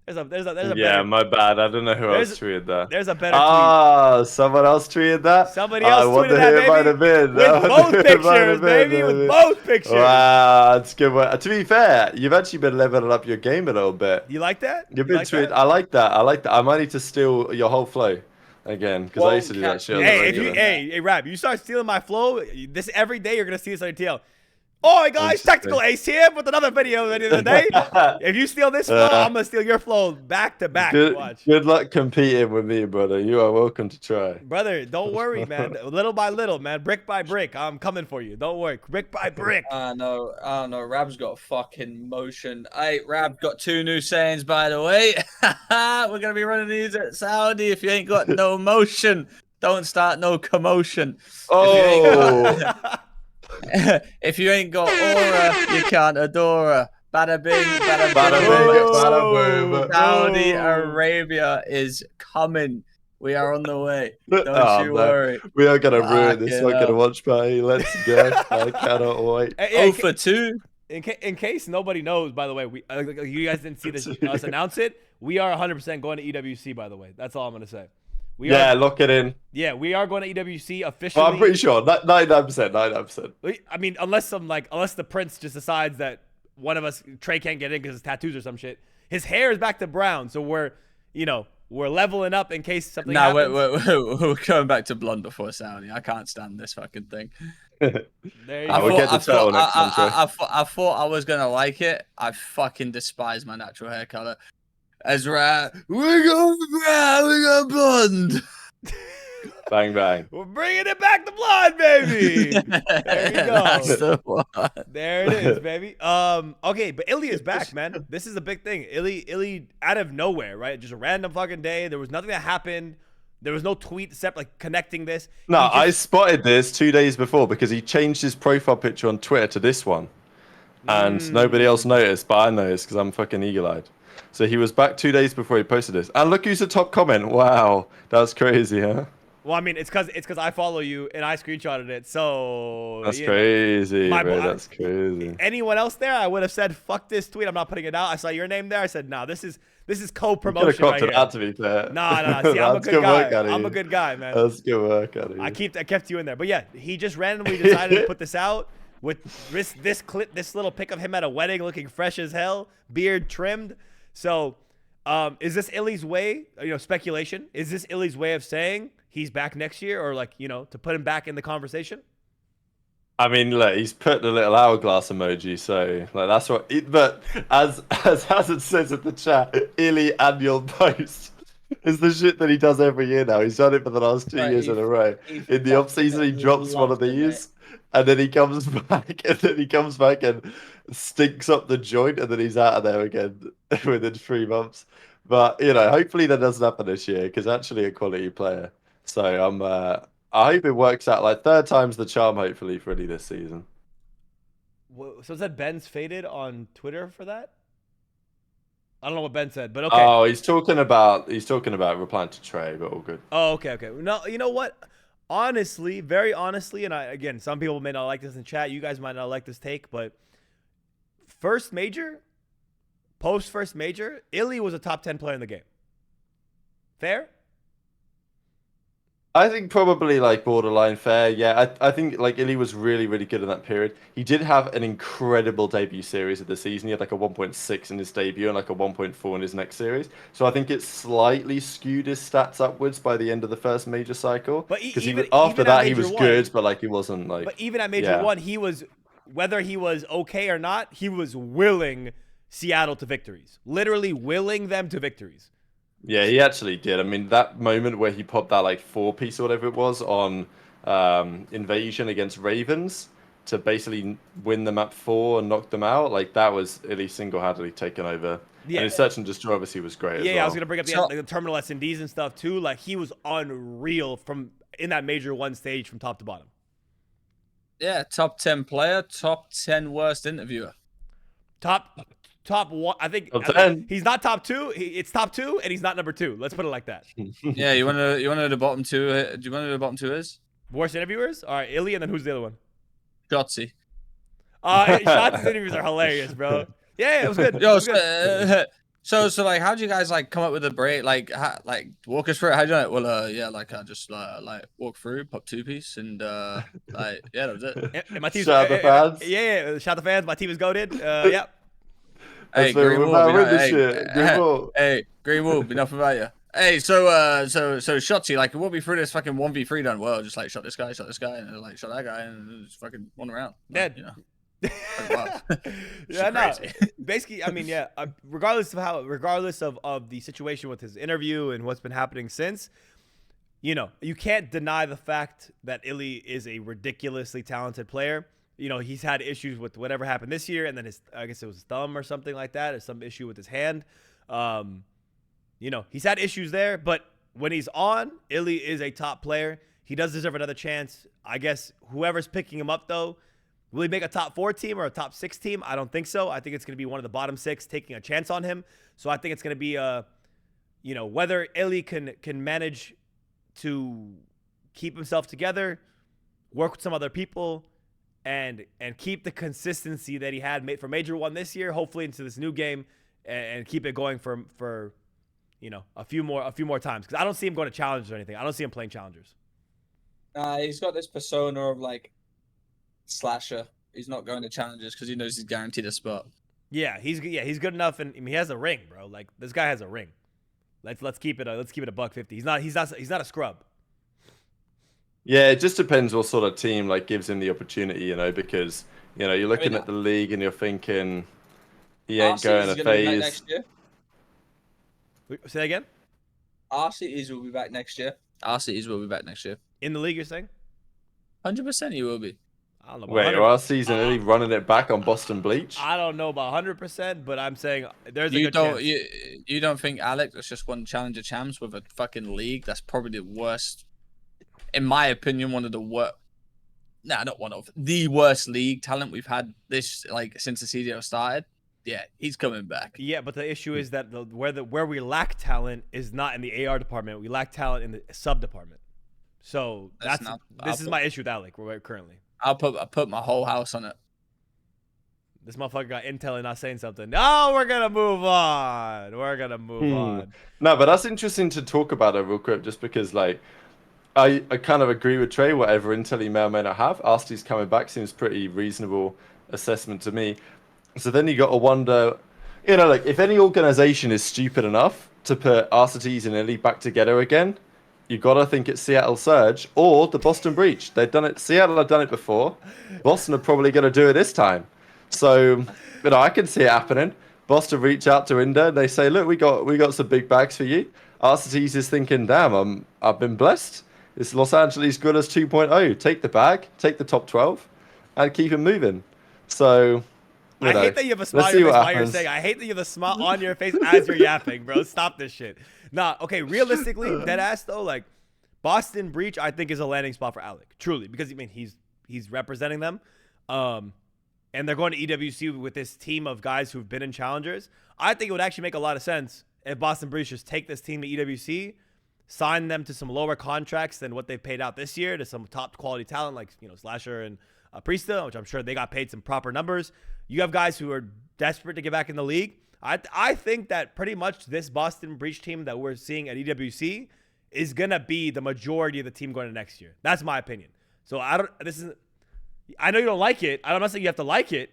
There's a better, my bad. I don't know who else tweeted that. There's a better tweet. Someone else tweeted that? Somebody else tweeted that, baby. Might have been. With both pictures, baby. With both pictures. Wow, that's good. To be fair, you've actually been leveling up your game a little bit. You like that? You've been tweeting. I like that. I might need to steal your whole flow again, because I used to do that shit. Hey, Rab, you start stealing my flow, every day you're going to see this on your TL. Oh, guys, Tactical Ace here with another video the other day. If you steal this flow, I'm going to steal your flow back to back. Good luck competing with me, brother. You are welcome to try. Brother, don't worry, man. Little by little, man. Brick by brick. I'm coming for you. Don't worry. Brick by brick. No. Rab's got fucking motion. Hey, Rab got 2 new sayings, by the way. We're going to be running these at Saudi. If you ain't got no motion, don't start no commotion. If you ain't got aura, you can't adore her. Bada bing, bada boom. Saudi Arabia is coming. We are on the way. Don't you worry. We are going to ruin this fucking watch party. Let's go. I cannot wait. For 2. In case nobody knows, by the way, you guys didn't see us announce it. We are 100% going to EWC, by the way. That's all I'm going to say. Lock it in. Yeah, we are going to EWC officially. I'm pretty sure 99%. I mean, unless the prince just decides that one of us, Trei, can't get in because his tattoos or some shit. His hair is back to brown, so we're leveling up in case something happens. We're going back to blonde before Saudi. I can't stand this fucking thing. We'll get the turtle next time, Trei. I thought I was gonna like it. I fucking despise my natural hair color. Ezra, we go blonde. Bang, bang. We're bringing it back to blood, baby. There we go. That's the one. There it is, baby. Okay, but iLLeY is back, man. This is a big thing. iLLeY out of nowhere, right? Just a random fucking day. There was nothing that happened. There was no tweet except like connecting this. No, I just... spotted this 2 days before because he changed his profile picture on Twitter to this one. And nobody else noticed, but I noticed because I'm fucking eagle-eyed. So he was back 2 days before he posted this. And look who's the top comment. Wow, that's crazy, huh? Well, I mean, it's because I follow you and I screenshotted it. So that's crazy, bro. That's crazy. Anyone else there, I would have said, "Fuck this tweet. I'm not putting it out." I saw your name there. I said, "Nah, this is co-promotion right here." That, to be fair. Nah. See, I'm a good guy. I'm a good guy, man. That's good work out of you. I kept you in there, but yeah, he just randomly decided to put this out with this clip, this little pic of him at a wedding, looking fresh as hell, beard trimmed. So, is this iLLeY's way? Speculation. Is this iLLeY's way of saying he's back next year, or like, to put him back in the conversation? I mean, look, he's put the little hourglass emoji, so like that's what. But as it says in the chat, iLLeY annual post is the shit that he does every year now. He's done it for the last 2 years in a row. In the off season, he drops one of these, and then he comes back, and stinks up the joint, and then he's out of there again within 3 months. But hopefully that doesn't happen this year because actually a quality player. So I hope it works out. Like 3rd time's the charm, hopefully, for iLLeY this season. So is that Ben's faded on Twitter for that? I don't know what Ben said, but okay. Oh, he's talking about replying to Trei, but all good. Oh, okay. No, you know what? Honestly, very honestly, and again, some people may not like this in chat. You guys might not like this take, but first major, post first major, iLLeY was a top 10 player in the game. Fair? I think probably like borderline fair. Yeah, I think like iLLeY was really, really good in that period. He did have an incredible debut series of the season. He had like a 1.6 in his debut and like a 1.4 in his next series. So I think it slightly skewed his stats upwards by the end of the first major cycle. Because after that he was good, but like he wasn't like. But even at major one, he was, whether he was okay or not, he was willing Seattle to victories. Literally willing them to victories. Yeah, he actually did. I mean, that moment where he popped that like 4-piece or whatever it was on Invasion against Ravens to basically win the map 4 and knock them out, like that was iLLeY single-handedly taken over. Yeah. And his search and destroy obviously was great as well. Yeah, I was going to bring up the terminal S&Ds and stuff too. Like he was unreal in that major one stage from top to bottom. Yeah, top 10 player, top 10 worst interviewer. Top one, I think he's not top 2. It's top 2, and he's not number 2. Let's put it like that. Yeah, you want to know the bottom 2? Do you want to know the bottom 2 is? Worst interviewers? All right, iLLeY, and then who's the other one? Shotzzy. Shotzzy's interviews are hilarious, bro. Yeah, it was good. Yo, so like, how do you guys like come up with a break? Like walk us through it. How do you know it? Well, yeah, like I just like walk through, pop 2-piece, and like yeah, that was it. And my team's shout the fans. Yeah, shout the fans. My team is goated. Yeah. Hey, Green Wolf, hey, Green Wolf, enough about you. Hey, so Shotzzy, like, walk me through this fucking 1v3 done. Well, just like shot this guy, and like shot that guy, and just fucking one around. Dead. You know. Yeah, no. Basically, I mean, yeah. Regardless of the situation with his interview and what's been happening since, you can't deny the fact that iLLeY is a ridiculously talented player. He's had issues with whatever happened this year, and then I guess it was his thumb or something like that, or some issue with his hand. He's had issues there, but when he's on, iLLeY is a top player. He does deserve another chance. I guess whoever's picking him up, though, will he make a top 4 team or a top 6 team? I don't think so. I think it's going to be one of the bottom 6 taking a chance on him. So I think it's going to be whether iLLeY can manage to keep himself together, work with some other people, and keep the consistency that he had for Major 1 this year, hopefully into this new game, and keep it going for a few more times. Because I don't see him going to challengers or anything. I don't see him playing challengers. He's got this persona of like slasher. He's not going to challengers because he knows he's guaranteed a spot. Yeah, he's good enough, and he has a ring, bro. Like this guy has a ring. Let's keep it a $150. He's not a scrub. Yeah, it just depends what sort of team like gives him the opportunity, because you're looking at the league and you're thinking he ain't going to phase. Next year. Say that again? Arcitys will be back next year. Arcitys will be back next year. In the league, you're saying? 100% he will be. I don't know. About Wait, 100 are season really running it back on Boston Bleach? I don't know about 100%, but I'm saying there's a You good don't chance. you don't think Alex has just won Challenger Champs with a fucking league? That's probably the worst, in my opinion, one of the worst. Nah, not one of the worst league talent we've had this since the CDL started. Yeah, he's coming back. Yeah, but the issue is that where we lack talent is not in the AR department. We lack talent in the sub department. So this is my issue with Alec. We're currently. I put my whole house on it. This motherfucker got intel and not saying something. No, we're gonna move on. We're gonna move on. No, but that's interesting to talk about it real quick, just because I kind of agree with Trey. Whatever intel he may or may not have, Arcitys coming back seems pretty reasonable assessment to me. So then you got to wonder, if any organization is stupid enough to put Arcitys and iLLeY back together again, you got to think it's Seattle Surge or the Boston Breach. They've done it. Seattle have done it before. Boston are probably going to do it this time. So, I can see it happening. Boston reach out to Inder and they say, look, we got some big bags for you. Arcitys is thinking, damn, I've been blessed. It's Los Angeles Guerrillas 2.0. Take the bag, take the top 12, and keep it moving. So, I hate that you have a smile on your face while you're saying. I hate that you have a smile on your face as you're yapping, bro. Stop this shit. Nah, okay, realistically, deadass though, Boston Breach, I think is a landing spot for Alec. Truly, because he's representing them. And they're going to EWC with this team of guys who've been in challengers. I think it would actually make a lot of sense if Boston Breach just take this team to EWC, sign them to some lower contracts than what they've paid out this year to some top quality talent like Slasher and Priesta, which I'm sure they got paid some proper numbers. You have guys who are desperate to get back in the league. I think that pretty much this Boston Breach team that we're seeing at EWC is gonna be the majority of the team going to next year. That's my opinion. So I know you don't like it. I'm not saying you have to like it.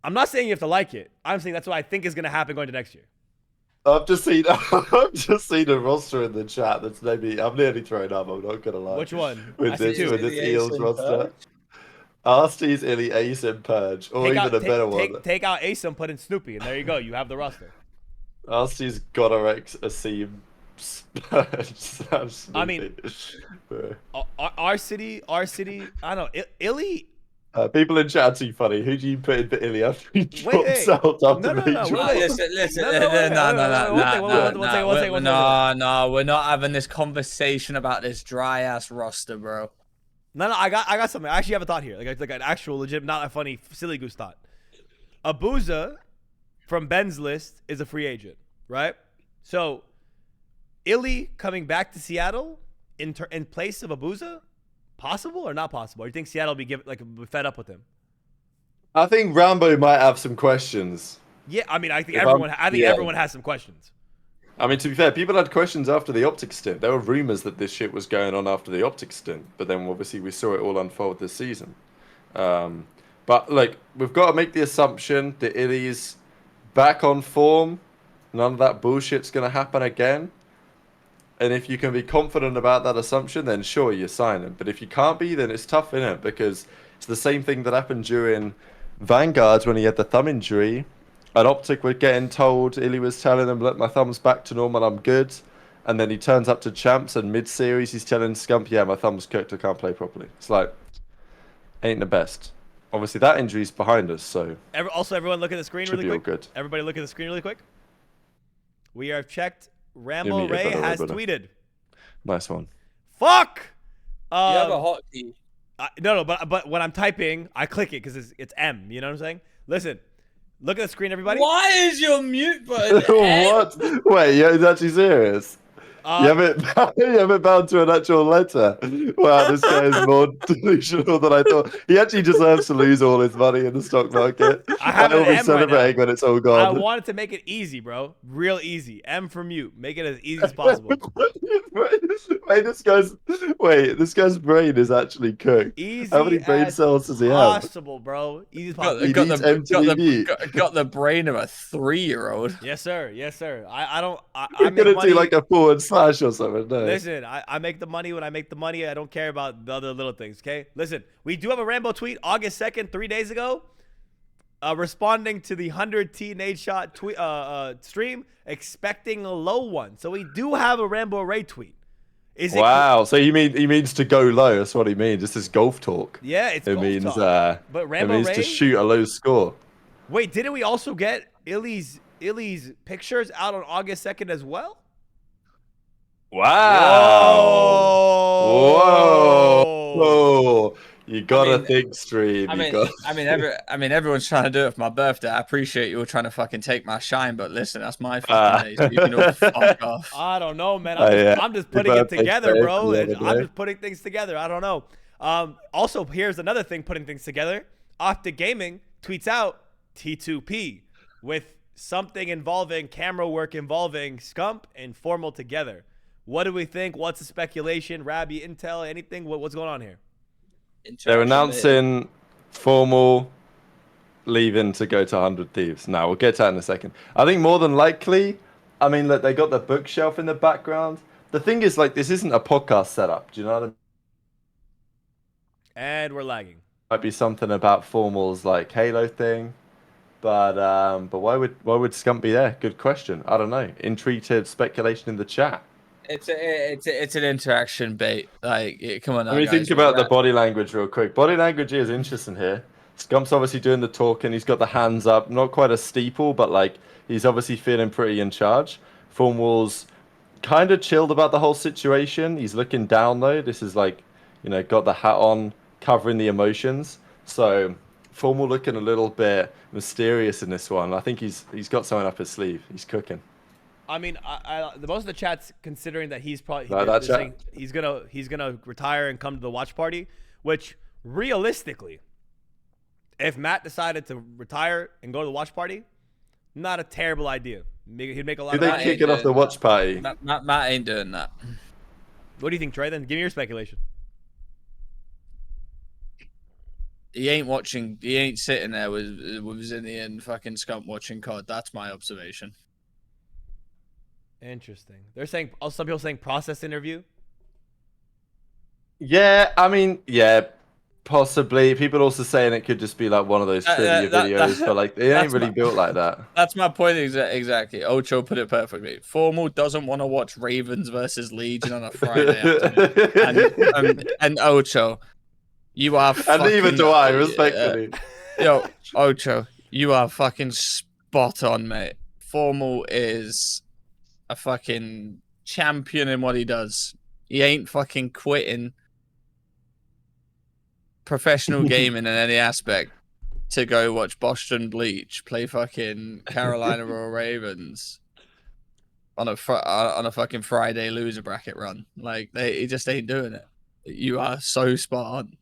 I'm not saying you have to like it. I'm saying that's what I think is gonna happen going to next year. I've just seen a roster in the chat that's maybe I'm nearly thrown up. I'm not gonna lie. Which one? With this Eels roster. Arcitys, iLLeY, Ace, and Purge, or even a better one. Take out Ace and put in Snoopy, and there you go. You have the roster. Arcitys, Godorex, Asim, Purge. I mean, our city. I don't know. iLLeY. People in chat are too funny. Who do you put in for iLLeY after he drops out after No, we're not having this conversation about this dry ass roster, bro. No, I got something. I actually have a thought here, like an actual legit, not a funny silly goose thought. Abuza from Ben's list is a free agent, right? So, iLLeY coming back to Seattle in place of Abuza, possible or not possible? Or do you think Seattle will be fed up with him? I think Rambo might have some questions. Yeah, I mean, I think everyone has some questions. I mean, to be fair, people had questions after the OpTic stint. There were rumors that this shit was going on after the OpTic stint, but then obviously we saw it all unfold this season. But we've got to make the assumption that iLLeY's back on form. None of that bullshit's going to happen again. And if you can be confident about that assumption, then sure, you sign him. But if you can't be, then it's tough, innit? Because it's the same thing that happened during Vanguard when he had the thumb injury. And OpTic were getting told, iLLeY was telling him, look, my thumb's back to normal, I'm good. And then he turns up to Champs and mid-series, he's telling Scump, yeah, my thumb's cooked, I can't play properly. It's ain't the best. Obviously, that injury's behind us, so... Also, everyone look at the screen really quick. Good. Everybody look at the screen really quick. We have checked. Rambo Ray has tweeted. Nice one. Fuck! You have a hotkey. No, but when I'm typing, I click it because it's M. You know what I'm saying? Listen. Look at the screen, everybody. Why is your mute button? What? Wait, you're actually serious? You have it bound to an actual letter. Wow, this guy is more delusional than I thought. He actually deserves to lose all his money in the stock market. I'll be celebrating when it's all gone. I wanted to make it easy, bro. Real easy. M for mute. Make it as easy as possible. This guy's brain is actually cooked. Easy. How many brain cells does he have? Possible, bro. Easy as possible. He needs MTV. Got the brain of a 3-year-old. Yes, sir. Yes, sir. I'm gonna do like a forward slash or something. No. Listen, I make the money when I make the money. I don't care about the other little things, okay? Listen, we do have a Rambo tweet August 2nd, 3 days ago, responding to the 100T Nade Shot tweet, stream, expecting a low one. So we do have a Rambo Ray tweet. Is it Wow. So he means to go low. That's what he means. This is golf talk. Yeah, it's It golf means talk. But it Rambo means Ray. to shoot a low score. Wait, didn't we also get iLLeY's pictures out on August 2nd as well? Wow. Whoa. Whoa. You gotta think, Stream. I mean, everyone's trying to do it for my birthday. I appreciate you all trying to fucking take my shine, but listen, that's my fucking day. So you can all fuck off. I don't know, man. Yeah. I'm just putting it together, bro. the other I'm day. just putting things together. I don't know. Also, here's another thing putting things together. OpTic Gaming tweets out T2P with something involving camera work involving Scump and Formal together. What do we think? What's the speculation? Rabbi, intel, anything? What's going on here? They're announcing Formal leaving to go to 100 Thieves. Now, we'll get to that in a second. I think more than likely, I mean, look, they got the bookshelf in the background. The thing is, like, this isn't a podcast setup. Do you know what I mean? And we're lagging. Might be something about Formal's, like, Halo thing. But why would Scump be there? Good question. I don't know. Entreated speculation in the chat. It's an interaction bait. Like, come on. Let me think about the body language real quick. Body language is interesting here. Scump's obviously doing the talking. He's got the hands up. Not quite a steeple, but like he's obviously feeling pretty in charge. Formal's kind of chilled about the whole situation. He's looking down though. This is like, you know, got the hat on, covering the emotions. So Formal looking a little bit mysterious in this one. I think he's got something up his sleeve. He's cooking. I mean, the most of the chat's considering that he's probably saying he's gonna retire and come to the watch party, which realistically, if Matt decided to retire and go to the watch party, not a terrible idea. He'd make a lot Did of they money. kick it off the watch party? Matt ain't doing that. What do you think, Trey? Then give me your speculation. He ain't watching. He ain't sitting there with Zinni and fucking Scump watching COD. That's my observation. Interesting. They're saying also some people saying process interview. Yeah, I mean, yeah, possibly. People also saying it could just be like one of those trivia videos, but like it ain't really built like that. That's my point exactly. Ocho put it perfectly. Formal doesn't want to watch Ravens versus Legion on a Friday afternoon. And Ocho, you are fucking... And neither do I, respectfully. Yo, Ocho, you are fucking spot on, mate. Formal is a fucking champion in what he does. He ain't fucking quitting professional gaming in any aspect to go watch Boston Bleach play fucking Carolina Royal Ravens on a fucking Friday loser bracket run. Like he just ain't doing it. You are so spot on.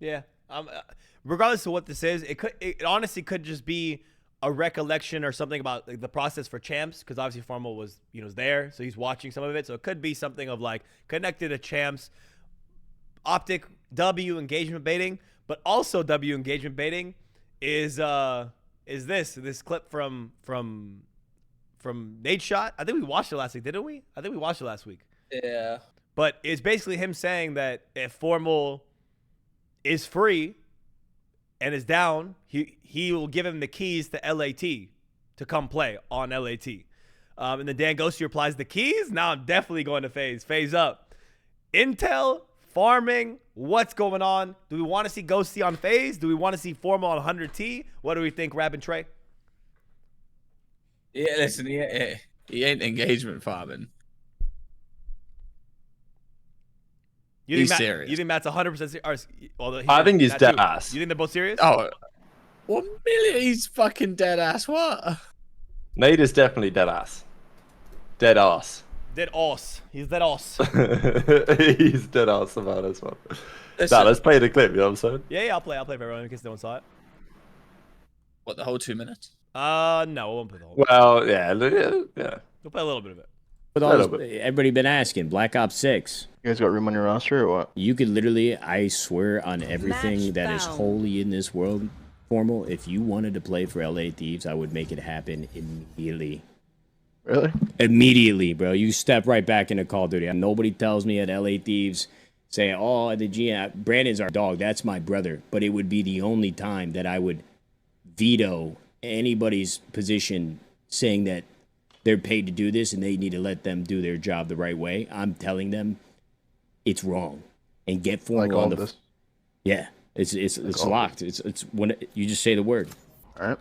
Yeah. Regardless of what this is, it honestly could just be a recollection or something about like, the process for champs, because obviously Formal was there, so he's watching some of it. So it could be something of like connected to champs. OpTic W engagement baiting, but also W engagement baiting is this clip from Nate Shot. I think we watched it last week, didn't we? I think we watched it last week. Yeah. But it's basically him saying that if Formal is free and is down, he will give him the keys to LAT to come play on LAT. And then Dan Ghosty replies, the keys? Now I'm definitely going to phase up. Intel, farming, what's going on? Do we want to see Ghosty on phase? Do we want to see Formal on 100T? What do we think, Rab and Trey? Yeah, listen, he ain't engagement farming. He's serious. You think Matt's 100% serious? I think he's dead ass. You think they're both serious? Oh, 1 million. He's fucking dead ass. What? Nate is definitely dead ass. Dead ass. Dead ass. He's dead ass. He's dead ass about this one. Listen, Nah, let's play the clip, you know what I'm saying? Yeah, I'll play for everyone in case no one saw it. What, the whole 2 minutes? No, we won't play the whole. Well, yeah. We'll play a little bit of it. With all this, everybody been asking, Black Ops 6. You guys got room on your roster or what? You could literally, I swear on everything that is holy in this world, Formal, if you wanted to play for LA Thieves, I would make it happen immediately. Really? Immediately, bro. You step right back into Call of Duty. Nobody tells me at LA Thieves, say, oh, the GM, Brandon's our dog. That's my brother. But it would be the only time that I would veto anybody's position saying that they're paid to do this and they need to let them do their job the right way. I'm telling them it's wrong. And get Formal Like all on the this. Yeah. It's locked. It's when you just say the word. All right.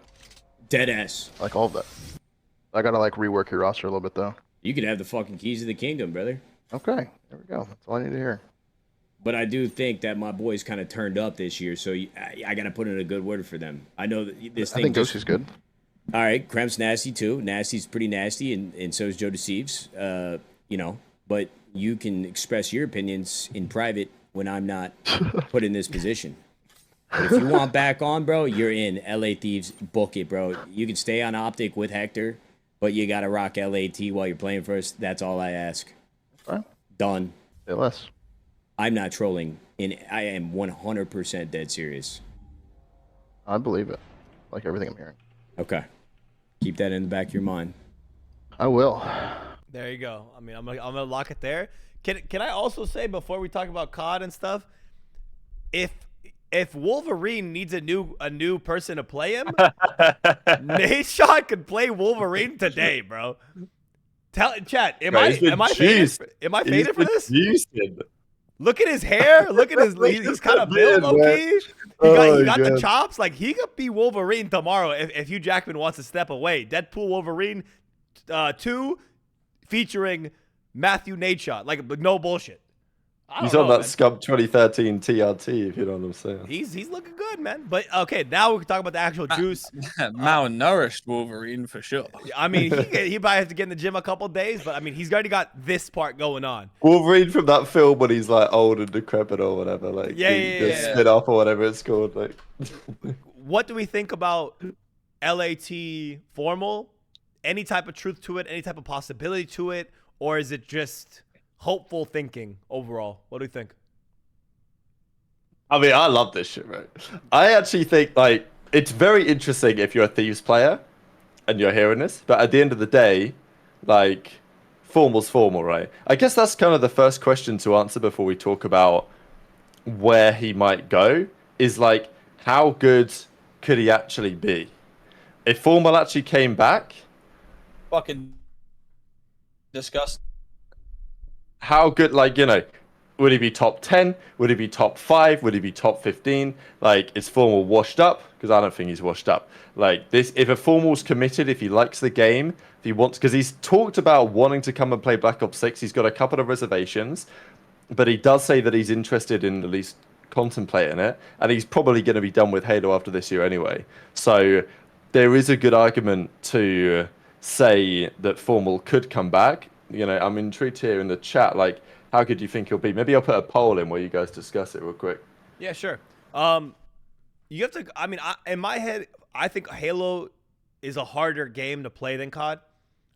Dead ass. Like all of that. I gotta like rework your roster a little bit though. You could have the fucking keys to the kingdom, brother. Okay. There we go. That's all I need to hear. But I do think that my boys kind of turned up this year, so I got to put in a good word for them. I know that this I thing. think Doshi's good. All right, Krem's nasty too. Nasty's pretty nasty, and so is JoeDeceives. You know, but you can express your opinions in private when I'm not put in this position. But if you want back on, bro, you're in. LA Thieves, book it, bro. You can stay on OpTic with Hector, but you got to rock LAT while you're playing first. That's all I ask. Right. Done. Say less. I'm not trolling, and I am 100% dead serious. I believe it. Like everything I'm hearing. Okay. Keep that in the back of your mind. I will. There you go. I mean, I'm gonna lock it there. Can I also say before we talk about COD and stuff, if Wolverine needs a new person to play him, Nashon could play Wolverine today, bro. Tell chat. Am I faded for this? Look at his hair. Look at his. He's kind of built, low-key. He got the chops. Like, he could be Wolverine tomorrow if Hugh Jackman wants to step away. Deadpool Wolverine 2 featuring Matthew Nadeshot. Like, no bullshit. He's on that Scum 2013 TRT, if you know what I'm saying. He's looking good, man. But, okay, now we can talk about the actual juice. Malnourished Wolverine for sure. I mean, he might have to get in the gym a couple days, but, I mean, he's already got this part going on. Wolverine from that film when he's like old and decrepit or whatever, like spin off or whatever it's called. Like, what do we think about LAT Formal? Any type of truth to it? Any type of possibility to it? Or is it just hopeful thinking overall? What do you think? I mean, I love this shit, right? I actually think, like, it's very interesting if you're a Thieves player and you're hearing this, but at the end of the day, like, Formal's formal, right? I guess that's kind of the first question to answer before we talk about where he might go, is, like, how good could he actually be? If Formal actually came back... Fucking disgusting. How good, like, you know, would he be top 10? Would he be top 5? Would he be top 15? Like, is Formal washed up? Because I don't think he's washed up. Like, this, if a Formal's committed, if he likes the game, if he wants, because he's talked about wanting to come and play Black Ops 6. He's got a couple of reservations, but he does say that he's interested in at least contemplating it, and he's probably going to be done with Halo after this year anyway. So there is a good argument to say that Formal could come back. You know, I'm intrigued here in the chat, like, how good do you think he'll be? Maybe I'll put a poll in where you guys discuss it real quick. Yeah, sure. You have to, I mean, in my head, I think Halo is a harder game to play than COD.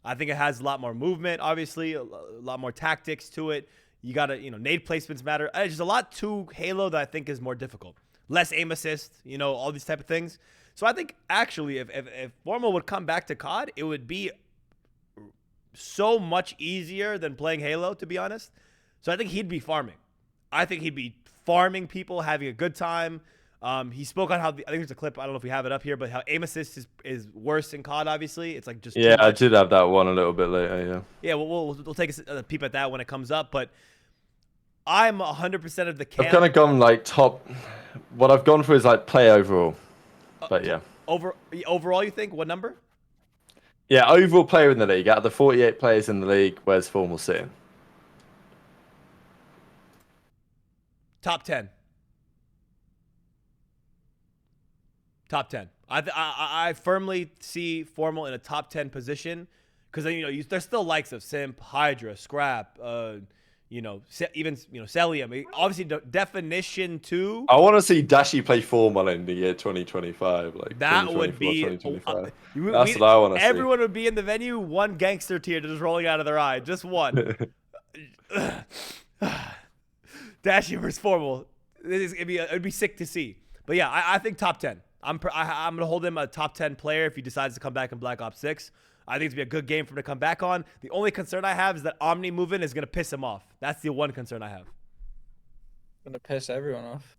I think it has a lot more movement, obviously, a lot more tactics to it. You got to, you know, nade placements matter. There's a lot to Halo that I think is more difficult. Less aim assist, you know, all these type of things. So I think, actually, if Formal would come back to COD, it would be so much easier than playing Halo, to be honest. So I think he'd be farming. I think he'd be farming people, having a good time. He spoke on how, I think there's a clip, I don't know if we have it up here, but how aim assist is worse in COD, obviously. It's like just... Yeah, I did have that one a little bit later, yeah. Yeah, we'll take a peep at that when it comes up, but I'm 100% of the camp. I've kind of gone, like, top... What I've gone for is, like, play overall. But, yeah. Overall, you think? What number? Yeah, overall player in the league. Out of the 48 players in the league, where's Formal sitting? Top 10. Top 10. I firmly see Formal in a top 10 position because, you know, there's still likes of Simp, HyDra, Scrap, you know, even, you know, Cellium. Obviously, definition 2. I want to see Dashy play Formal in the year 2025. Like, that would be... 2025. That's what I want to see. Everyone would be in the venue, one gangster tear just rolling out of their eye. Just one. Dashy versus Formal. It'd be sick to see. But yeah, I think top 10. I'm gonna hold him a top 10 player if he decides to come back in Black Ops 6. I think it's gonna be a good game for him to come back on. The only concern I have is that Omni moving is gonna piss him off. That's the one concern I have. Gonna piss everyone off.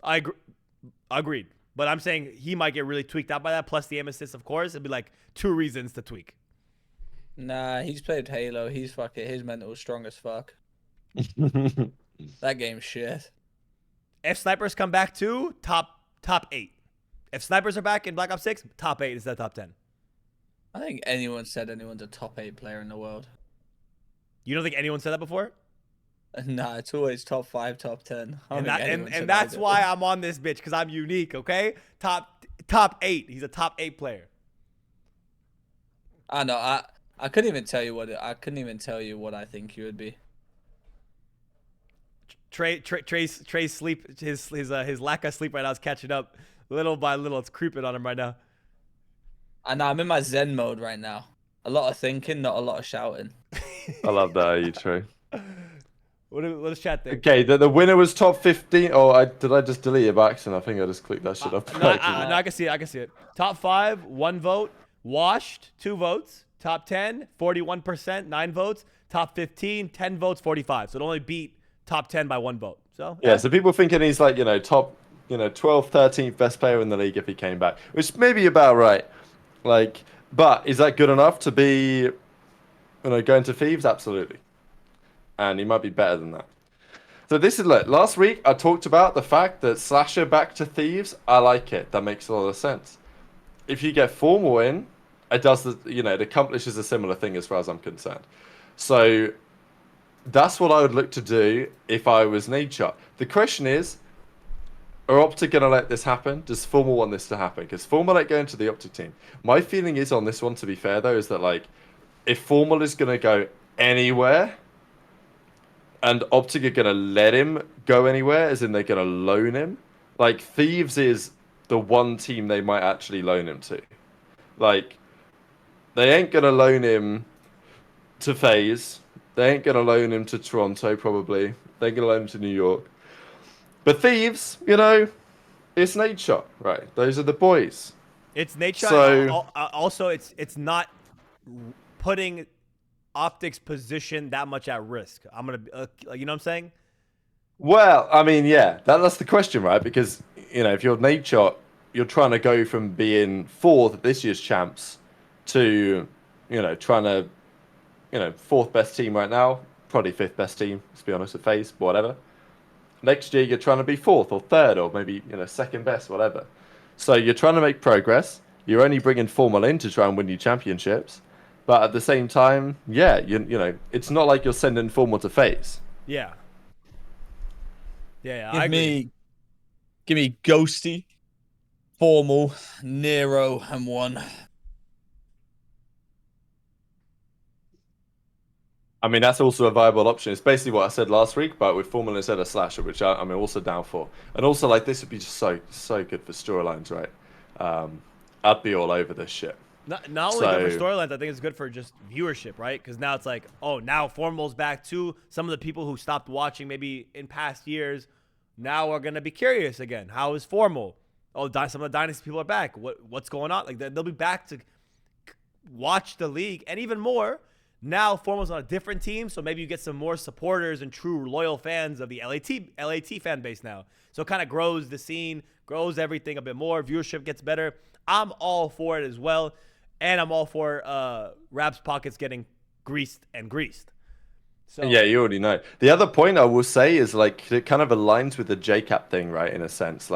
Agreed. But I'm saying he might get really tweaked out by that. Plus the aim assist, of course. It'd be like 2 reasons to tweak. Nah, he's played Halo. He's fucking his mental's strong as fuck. That game's shit. If snipers come back too, top 8. If snipers are back in Black Ops 6, top 8 instead of top 10. I think anyone said anyone's a top 8 player in the world. You don't think anyone said that before? Nah, it's always top 5, top 10. And that's why I'm on this bitch, because I'm unique, okay? Top 8. He's a top 8 player. I know. I couldn't even tell you what I think you would be. Trey's sleep, his lack of sleep right now is catching up little by little. It's creeping on him right now. I know. I'm in my Zen mode right now. A lot of thinking, not a lot of shouting. I love that, you Trey. What does chat think? Okay, the winner was top 15. Oh, did I just delete it by accident? I think I just clicked that shit up. No, I can see it. Top 5, 1 vote. Washed, 2 votes. Top 10, 41%, 9 votes. Top 15, 10 votes, 45. So it only beat top 10 by 1 vote. So yeah, so people thinking he's like, top, 12th, 13th best player in the league if he came back, which may be about right. Like, but is that good enough to be, going to Thieves? Absolutely. And he might be better than that. So this is last week I talked about the fact that Slasher back to Thieves. I like it. That makes a lot of sense. If you get Formal in, it does it accomplishes a similar thing as far as I'm concerned. So that's what I would look to do if I was Nadeshot. The question is, are OpTic going to let this happen? Does Formal want this to happen? Because Formal let go into the OpTic team. My feeling is on this one, to be fair though, is that if Formal is going to go anywhere, and OpTic are going to let him go anywhere, as in they're going to loan him. Thieves is the one team they might actually loan him to. They ain't going to loan him to FaZe. They ain't going to loan him to Toronto, probably. They're going to loan him to New York. But Thieves, it's Nadeshot, right? Those are the boys. It's Nadeshot. So, also, it's not putting OpTic's position that much at risk. I'm gonna, you know what I'm saying? Well, I mean, yeah, that's the question, right? Because if you're Nadeshot, you're trying to go from being 4th at this year's champs to, trying to, 4th best team right now, probably 5th best team. Let's be honest, at FaZe, whatever. Next year, you're trying to be 4th or 3rd or maybe 2nd best, whatever. So you're trying to make progress. You're only bringing Formal in to try and win you championships. But at the same time, yeah, it's not like you're sending Formal to FaZe. Yeah. Yeah, I agree. Give me Ghosty, Formal, Nero, and 1. I mean, that's also a viable option. It's basically what I said last week, but with Formal instead of Slasher, which I'm also down for. And also, this would be just so good for storylines, right? I'd be all over this shit. Not only good for storylines, I think it's good for just viewership, right? Because now it's now Formal's back too. Some of the people who stopped watching maybe in past years now are going to be curious again. How is Formal? Oh, some of the Dynasty people are back. What's going on? They'll be back to watch the league. And even more, now Formal's on a different team, so maybe you get some more supporters and true loyal fans of the LAT fan base now. So it kind of grows the scene, grows everything a bit more. Viewership gets better. I'm all for it as well. And I'm all for Rap's pockets getting greased. So yeah, you already know. The other point I will say is it kind of aligns with the JKap thing, right? In a sense,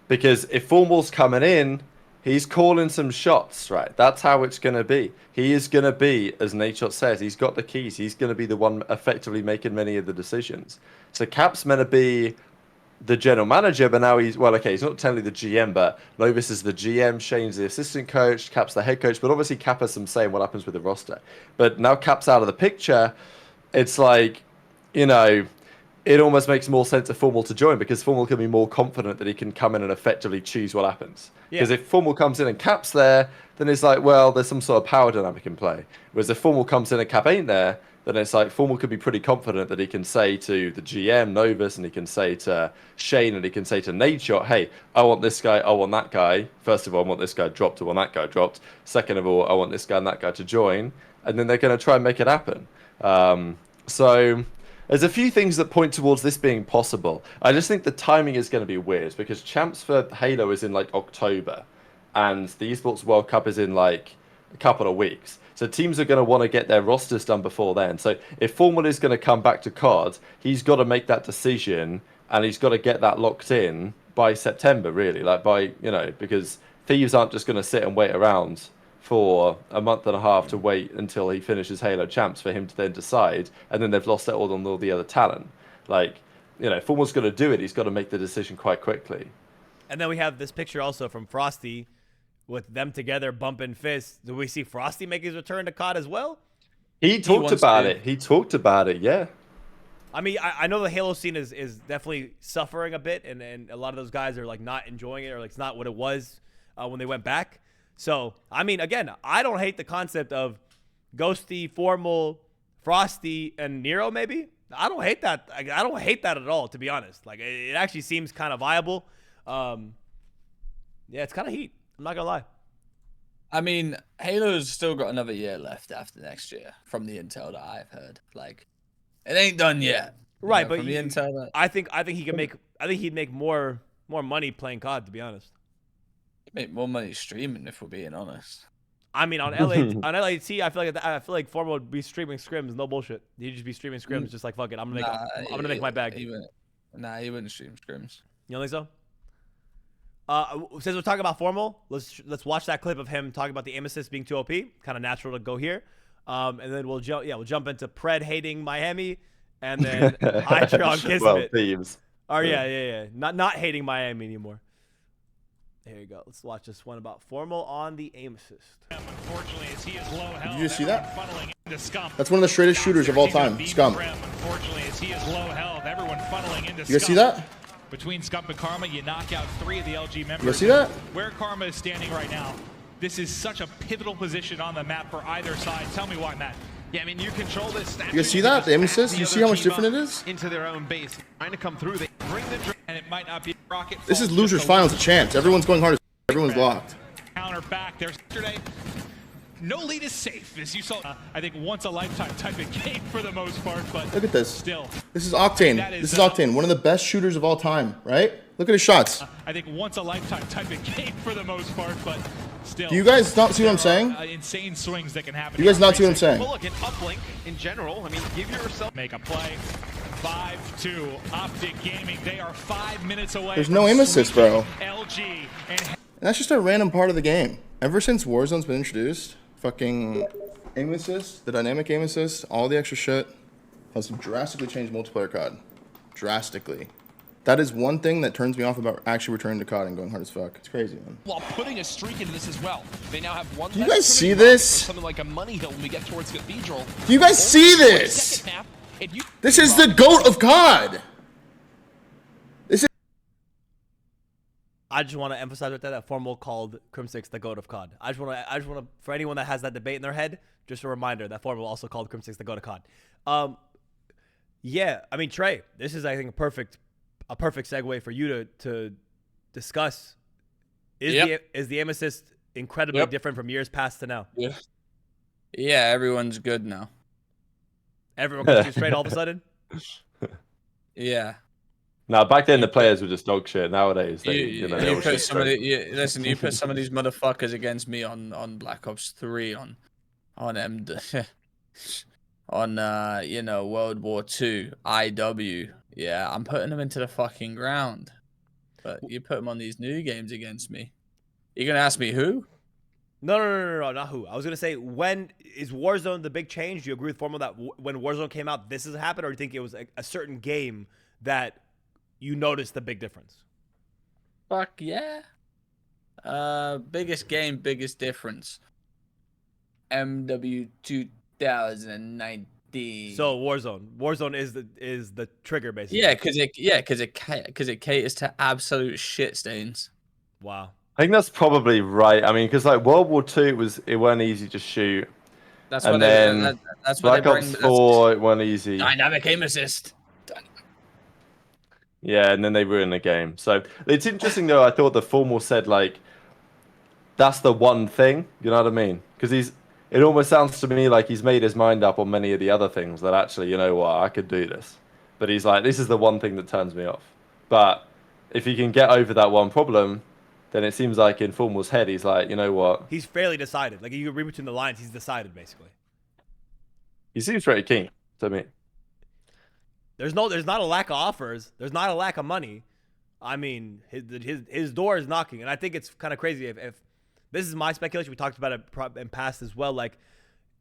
because if Formal's coming in, he's calling some shots, right? That's how it's gonna be. He is gonna be, as Nadeshot says, he's got the keys. He's gonna be the one effectively making many of the decisions. So Cap's meant to be the general manager, but now he's not technically the GM, but Lovis is the GM, Shane's the assistant coach, Cap's the head coach, but obviously Cap has some say in what happens with the roster. But now Cap's out of the picture, it's it almost makes more sense for Formal to join, because Formal can be more confident that he can come in and effectively choose what happens. Because if Formal comes in and Cap's there, then it's there's some sort of power dynamic in play. Whereas if Formal comes in and Cap ain't there, then it's Formal could be pretty confident that he can say to the GM, Novus, and he can say to Shane, and he can say to Nadeshot, hey, I want this guy, I want that guy. First of all, I want this guy dropped, I want that guy dropped. Second of all, I want this guy and that guy to join. And then they're going to try and make it happen. So there's a few things that point towards this being possible. I just think the timing is going to be weird, because Champs for Halo is in October, and the Esports World Cup is in a couple of weeks. So teams are going to want to get their rosters done before then. So if Formal is going to come back to COD, he's got to make that decision and he's got to get that locked in by September, really. Like by, because Thieves aren't just going to sit and wait around for a month and a half to wait until he finishes Halo Champs for him to then decide, and then they've lost out on all the other talent. Like, if Formal's going to do it, he's got to make the decision quite quickly. And then we have this picture also from Frosty with them together bumping fists. Do we see Frosty make his return to COD as well? He talked about it. He talked about it, yeah. I mean, I know the Halo scene is definitely suffering a bit, and a lot of those guys are like not enjoying it, or like it's not what it was when they went back. So, I mean, again, I don't hate the concept of Ghosty, Formal, Frosty, and Nero maybe. I don't hate that. I don't hate that at all, to be honest. Like, it actually seems kind of viable. Yeah, it's kind of heat. I'm not gonna lie. I mean, Halo's still got another year left after next year, from the intel that I've heard. Like, it ain't done yet, right? But from the intel that... I think he can make. I think he'd make more money playing COD, to be honest. He'd make more money streaming, if we're being honest. I mean, on LAT, I feel like Formal would be streaming scrims, no bullshit. He'd just be streaming scrims, just like fuck it. I'm gonna make my bag. He wouldn't stream scrims. You don't think so? Since we're talking about Formal, let's watch that clip of him talking about the aim assist being too OP. Kind of natural to go here, and then we'll jump into Pred hating Miami, and then HyDra on KiSMET. Well, Thieves. Oh yeah. Not hating Miami anymore. Here you go. Let's watch this one about Formal on the aim assist. Unfortunately, as he is low health, Did you see that? funneling into Scum. That's one of the straightest shooters of all time. Scum. Unfortunately, as he is low health, everyone funneling into You guys see that? Between Scump and Karma, you knock out 3 of the LG members. You guys see that? Where Karma is standing right now, this is such a pivotal position on the map for either side. Tell me why, Matt. Yeah, I mean, you control this. You guys see that? The aim assist? You see how much different it is? Into their own base, trying to come through. They bring the and it might not be rocket. This is losers finals a chance. Everyone's going hard. Everyone's locked. Counter back. There's yesterday. No lead is safe, as you saw. I think once a lifetime type of game for the most part, but look at this. Still, this is Octane. This is Octane, one of the best shooters of all time, right? Look at his shots. I think once a lifetime type of game for the most part, but still. Do you guys not see what I'm saying? Insane swings that can happen. You guys not see what I'm saying? Well, look, an uplink in general. I mean, give yourself. Make a play. 5-2. OpTic Gaming. They are 5 minutes away. There's no aim assist, bro. LG and that's just a random part of the game. Ever since Warzone's been introduced, fucking aim assist, the dynamic aim assist, all the extra shit has drastically changed multiplayer COD. Drastically. That is one thing that turns me off about actually returning to COD and going hard as fuck. It's crazy, man. While putting a streak into this as well. They now have one. Do you guys see this? Something like a money hill when we get towards Cathedral. Do you guys see this? This is the GOAT of COD. I just want to emphasize with that Formal called Crim6 the GOAT of COD. I just want to, for anyone that has that debate in their head, just a reminder that Formal also called Crim6 the GOAT of COD. Yeah, I mean, Trey, this is, I think, a perfect segue for you to discuss. Is the aim assist incredibly different from years past to now? Yeah, everyone's good now. Everyone can shoot straight all of a sudden? Yeah. Now, back then the players were just dog shit. Nowadays, you put some of these motherfuckers against me on Black Ops 3 on World War 2 IW. Yeah, I'm putting them into the fucking ground. But you put them on these new games against me. You're gonna ask me who? No, not who. I was gonna say, when is Warzone the big change? Do you agree with Formal that when Warzone came out, this has happened, or do you think it was a certain game that you noticed the big difference? Fuck yeah. Biggest game, biggest difference. MW 2019. So Warzone is the trigger basically. Yeah, because it caters to absolute shit stains. Wow. I think that's probably right. I mean, because like World War II it weren't easy to shoot. That's and what then that's what Black Ops 4 it weren't easy. Dynamic aim assist. Yeah, and then they ruined the game. So it's interesting though. I thought the Formal said like, that's the one thing. You know what I mean? Because it almost sounds to me like he's made his mind up on many of the other things that actually, you know what, I could do this. But he's like, this is the one thing that turns me off. But if he can get over that one problem, then it seems like in Formal's head, he's like, you know what? He's fairly decided. Like, you read between the lines, he's decided, basically. He seems pretty keen to me. There's not a lack of offers. There's not a lack of money. I mean, his door is knocking, and I think it's kind of crazy. If this is my speculation, we talked about it in past as well. Like,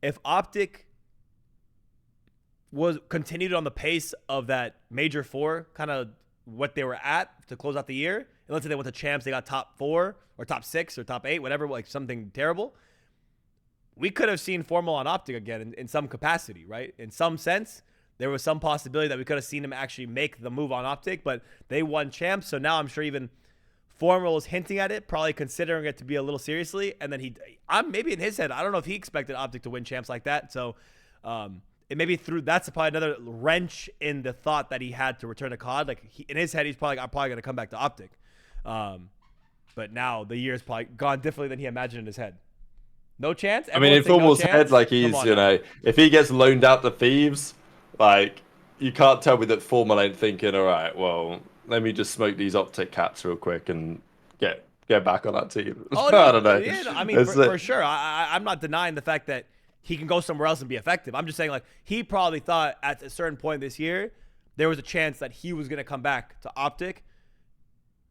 if OpTic was continued on the pace of that Major 4, kind of what they were at to close out the year, and let's say they went to champs, they got top 4 or top 6 or top 8, whatever, like something terrible, we could have seen Formal on OpTic again in some capacity, right? In some sense, there was some possibility that we could have seen him actually make the move on OpTic, but they won champs, so now I'm sure even Formal is hinting at it, probably considering it to be a little seriously, and then I'm maybe in his head, I don't know if he expected OpTic to win champs like that, so it maybe that's probably another wrench in the thought that he had to return to COD. Like, in his head, he's probably going to come back to OpTic, but now the year's probably gone differently than he imagined in his head. No chance. I mean, in Formal's head, like, he's, you know, if he gets loaned out to Thieves, like, you can't tell me that Formal ain't thinking, all right, well, let me just smoke these OpTic caps real quick and get back on that team. Oh, I don't know. Yeah, I mean, for sure. I'm not denying the fact that he can go somewhere else and be effective. I'm just saying, like, he probably thought at a certain point this year there was a chance that he was going to come back to OpTic,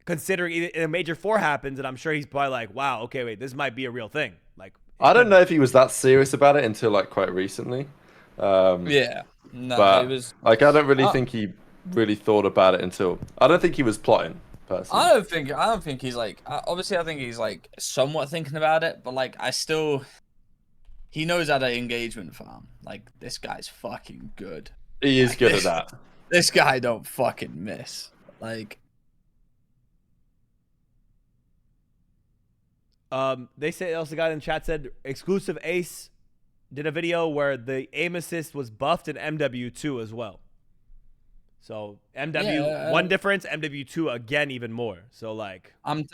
considering a Major 4 happens, and I'm sure he's probably like, wow, okay, wait, this might be a real thing. Like, I don't know if he was that serious about it until, like, quite recently. Yeah. No, but, it was like, I don't really think he really thought about it until... I don't think he was plotting, personally. I don't think he's, like... Obviously, I think he's, like, somewhat thinking about it, but, like, he knows how to engagement farm. Like, this guy's fucking good. He is good at that. This guy don't fucking miss. Like... They say, also, the guy in the chat said, exclusive Ace did a video where the aim assist was buffed in MW2 as well. So MW one difference, MW2 again even more. So, like, I'm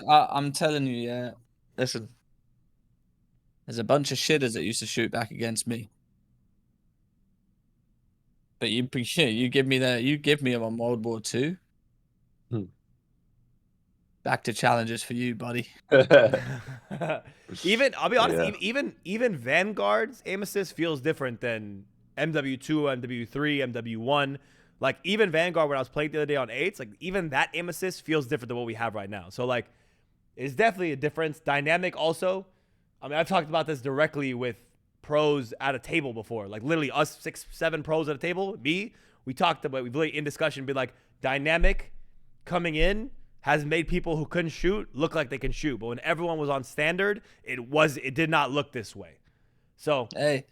telling you, yeah. Listen, there's a bunch of shitters that used to shoot back against me. But you give me them on World War II. Back to challenges for you, buddy. Even, I'll be honest, even Vanguard's aim assist feels different than MW2, MW3, MW1. Like, even Vanguard, when I was playing the other day on 8s, like, even that aim assist feels different than what we have right now. So, like, it's definitely a difference. Dynamic also. I mean, I've talked about this directly with pros at a table before. Like, literally us 6, 7 pros at a table. We talked about, we've really in discussion been like, dynamic coming in has made people who couldn't shoot look like they can shoot. But when everyone was on standard, it did not look this way. So, hey,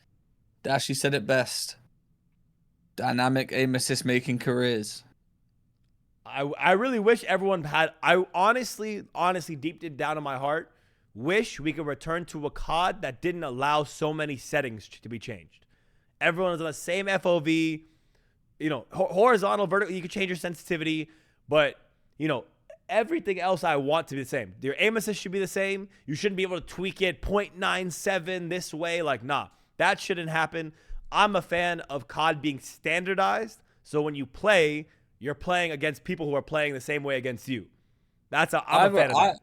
Dashy said it best. Dynamic aim assist making careers. I really wish everyone had. I honestly, deep down in my heart, wish we could return to a COD that didn't allow so many settings to be changed. Everyone is on the same FOV. You know, horizontal, vertical, you can change your sensitivity, but, you know, everything else I want to be the same. Your aim assist should be the same. You shouldn't be able to tweak it 0.97 this way. Like, nah, that shouldn't happen. I'm a fan of COD being standardized, so when you play, you're playing against people who are playing the same way against you. I'm a fan of that.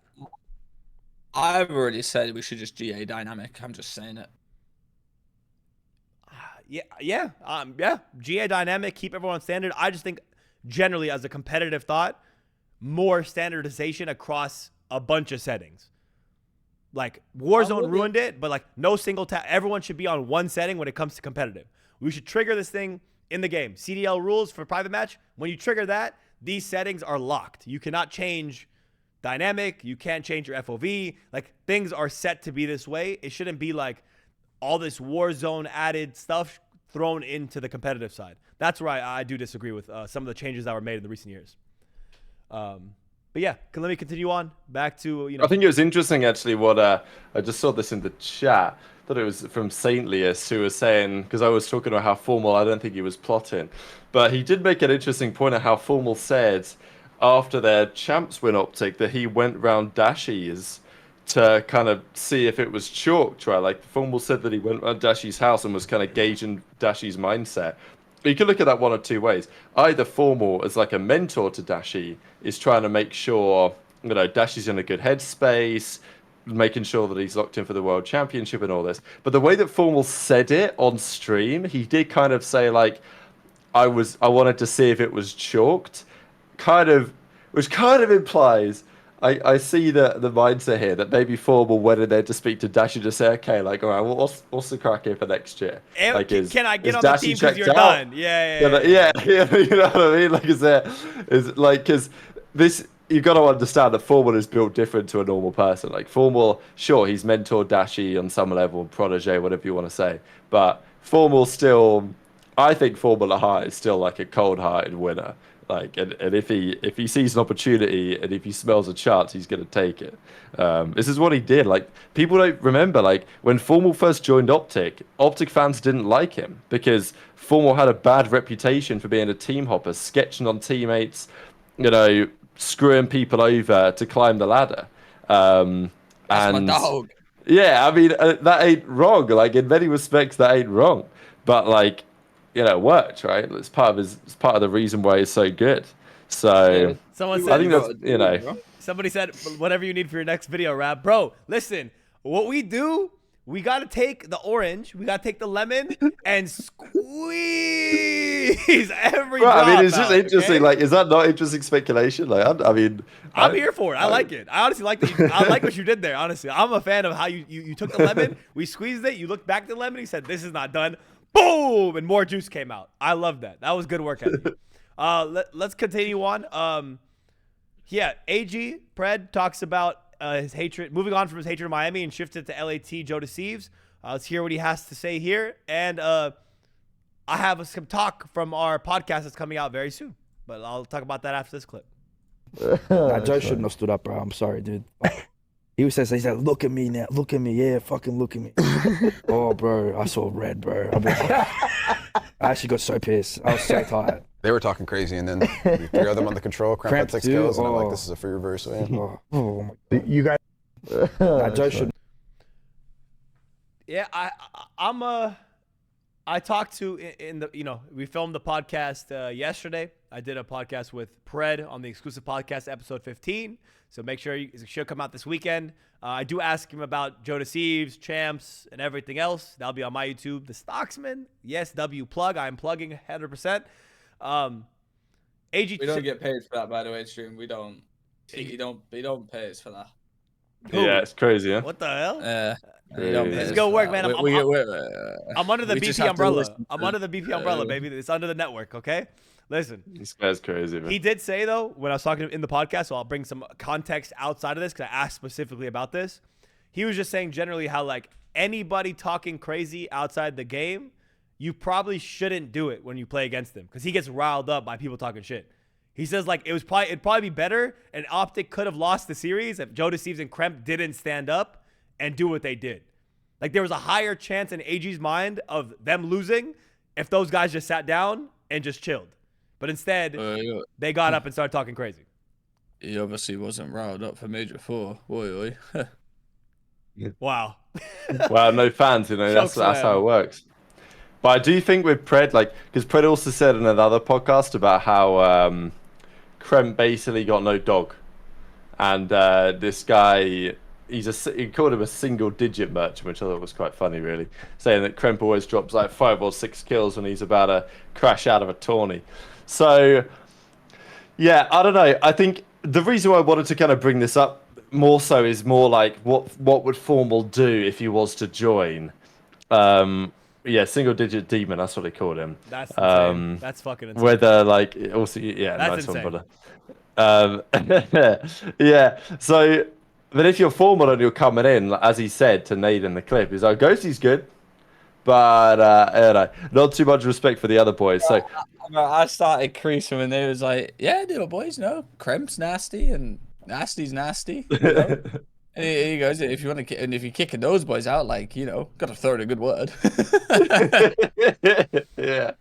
I've already said we should just GA dynamic. I'm just saying it. Yeah. GA dynamic, keep everyone standard. I just think generally, as a competitive thought, more standardization across a bunch of settings. Like, Warzone ruined it, but, like, no single tap. Everyone should be on one setting when it comes to competitive. We should trigger this thing in the game. CDL rules for private match. When you trigger that, these settings are locked. You cannot change dynamic. You can't change your FOV. Like, things are set to be this way. It shouldn't be, like, all this Warzone added stuff thrown into the competitive side. That's where I do disagree with some of the changes that were made in the recent years. But yeah, let me continue on back to, you know. I think it was interesting, actually, what I just saw this in the chat. I thought it was from Saintlius, who was saying, because I was talking about how Formal, I don't think he was plotting, but he did make an interesting point of how Formal said after their champs win OpTic that he went round Dashy's to kind of see if it was chalked, right? Like, Formal said that he went around Dashy's house and was kind of gauging Dashy's mindset. But you can look at that one of two ways. Either Formal, as like a mentor to Dashy, is trying to make sure Dashy's in a good headspace, making sure that he's locked in for the World Championship and all this. But the way that Formal said it on stream, he did kind of say like, I wanted to see if it was chalked, which kind of implies I see the mindset here that maybe Formal went in there to speak to Dashy to say, okay, like, all right, well, what's the crack here for next year? Like, can I get on Dashy the team because you're out? done? Yeah. You know what I mean? Like, because this, you got to understand that Formal is built different to a normal person. Like, Formal, sure, he's mentored Dashy on some level, protege, whatever you want to say, but Formal still, I think Formal at heart is still like a cold-hearted winner. Like, and if he sees an opportunity and if he smells a chance, he's gonna take it. This is what he did. Like, people don't remember, like, when Formal first joined OpTic fans didn't like him because Formal had a bad reputation for being a team hopper, sketching on teammates, screwing people over to climb the ladder. That's my dog. Yeah, I mean, that ain't wrong. Like, in many respects, that ain't wrong. But like, it worked, right? It's part of the reason why it's so good. So someone said, I think that's Somebody said, whatever you need for your next video, Rap. Bro, listen, what we do, we gotta take the orange, we gotta take the lemon, and squeeze every drop I mean, it's just out, interesting. okay? Like, is that not interesting speculation? Like, I'm here for it. I like it. I honestly like that. I like what you did there. Honestly, I'm a fan of how you took the lemon, we squeezed it, you looked back at the lemon, you said, this is not done. Boom! And more juice came out. I love that. That was good work out of you. Let's continue on. Yeah, AG Pred talks about his hatred, moving on from his hatred of Miami and shifted to LAT JoeDeceives. Let's hear what he has to say here. And I have some talk from our podcast that's coming out very soon. But I'll talk about that after this clip. Nah, Joe shouldn't have stood up, bro. I'm sorry, dude. He said, look at me now. Look at me. Yeah, fucking look at me. Oh, bro. I saw red, bro. I actually got so pissed. I was so tired. They were talking crazy, and then the three of them on the control, Cramp had 6 kills, and I'm like, this is a free reverse win. Oh my God. You guys. Nah, Joe should. Yeah, I talked to in the, we filmed the podcast yesterday. I did a podcast with Pred on the exclusive podcast, episode 15. So make sure it should come out this weekend. I do ask him about JoeDeceives, champs, and everything else. That'll be on my YouTube. The Stocksman, yes, W plug. I'm plugging 100%. AG, we don't get paid for that, by the way, stream. We don't. He don't pay us for that. Yeah, it's crazy, huh? What the hell? It's good work, man. I'm under the BP umbrella. I'm under the BP umbrella, baby. It's under the network, okay? Listen. This guy's crazy, man. He did say, though, when I was talking to him in the podcast, so I'll bring some context outside of this because I asked specifically about this. He was just saying generally how, like, anybody talking crazy outside the game, you probably shouldn't do it when you play against him because he gets riled up by people talking shit. He says, like, it'd probably be better and OpTic could have lost the series if JoeDeceives and Kremp didn't stand up and do what they did. Like, there was a higher chance in AG's mind of them losing if those guys just sat down and just chilled. But instead, they got up and started talking crazy. He obviously wasn't riled up for Major 4. Oi. Wow. Well, no fans, that's how it works. But I do think with Pred, like, because Pred also said in another podcast about how Kremp basically got no dog. And this guy, he called him a single-digit merchant, which I thought was quite funny, really. Saying that Kremp always drops like 5 or 6 kills when he's about to crash out of a tourney. So, yeah, I don't know. I think the reason why I wanted to kind of bring this up more so is more like what would Formal do if he was to join? Yeah, single-digit demon. That's what they called him. That's insane. That's fucking insane. Whether like also, yeah, that's nice insane. One, brother. Yeah. So, but if you're Formal and you're coming in, as he said to Nate in the clip, he's like, Ghosty's good, but not too much respect for the other boys. So I started creasing when they was like, yeah, dude, boys, no, Kremp's nasty and Nasty's nasty. And he goes, if you want to, and if you're kicking those boys out, like, got to throw in a good word. Yeah.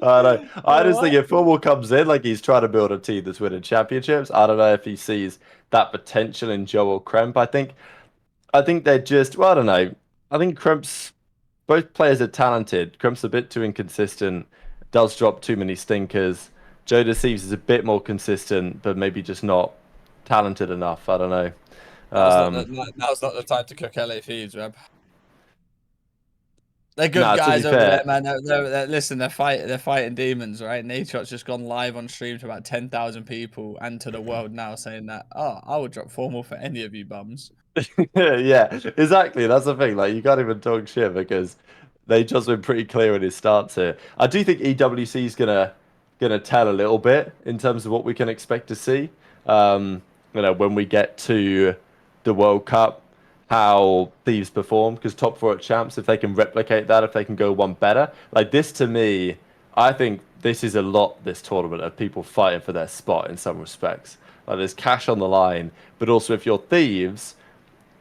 I know. I just think if Formal comes in, like he's trying to build a team that's winning championships, I don't know if he sees that potential in Joe or Kremp. I think they're just, well, I don't know. I think Kremp's, both players are talented. Kremp's a bit too inconsistent, does drop too many stinkers. JoeDeceives is a bit more consistent, but maybe just not talented enough. I don't know. Now's not the time to cook LA Thieves, Reb. They're good guys over there, man. Listen, they're fighting demons, right? Nadeshot's just gone live on stream to about 10,000 people and to the world now, saying that, oh, I would drop formal for any of you bums. Yeah, exactly. That's the thing. Like, you can't even talk shit because they just been pretty clear in his stance here. I do think EWC is gonna tell a little bit in terms of what we can expect to see. You know, when we get to the World Cup, how Thieves perform, because top 4 at champs, if they can replicate that, if they can go one better, like this to me, I think this is a lot, this tournament, of people fighting for their spot in some respects. Like, there's cash on the line, but also if you're Thieves,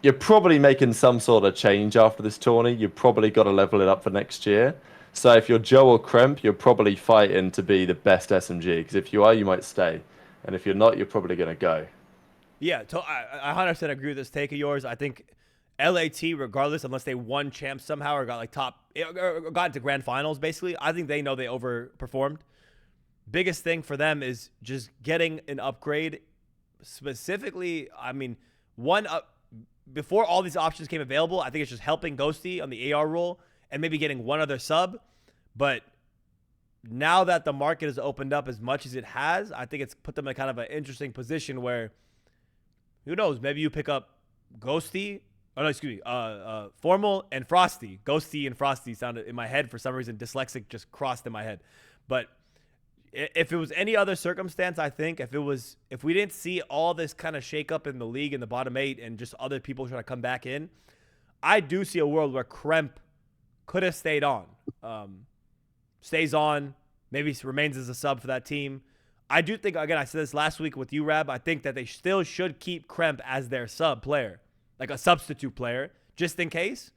you're probably making some sort of change after this tourney. You've probably got to level it up for next year. So if you're Joe or Kremp, you're probably fighting to be the best SMG, because if you are, you might stay. And if you're not, you're probably going to go. Yeah, I 100% agree with this take of yours. I think LAT, regardless, unless they won champs somehow or got like got into grand finals, basically, I think they know they overperformed. Biggest thing for them is just getting an upgrade. Specifically, I mean, before all these options came available, I think it's just helping Ghosty on the AR role and maybe getting one other sub. But now that the market has opened up as much as it has, I think it's put them in kind of an interesting position where, who knows, maybe you pick up Ghosty. Oh, no, excuse me. Formal and Frosty. Ghosty and Frosty sounded in my head for some reason. Dyslexic just crossed in my head. But if it was any other circumstance, I think if we didn't see all this kind of shakeup in the league in the bottom 8 and just other people trying to come back in, I do see a world where Kremp could have stayed on. Stays on, maybe remains as a sub for that team. I do think, again, I said this last week with you, Rab, I think that they still should keep Kremp as their sub player, like a substitute player, just in case.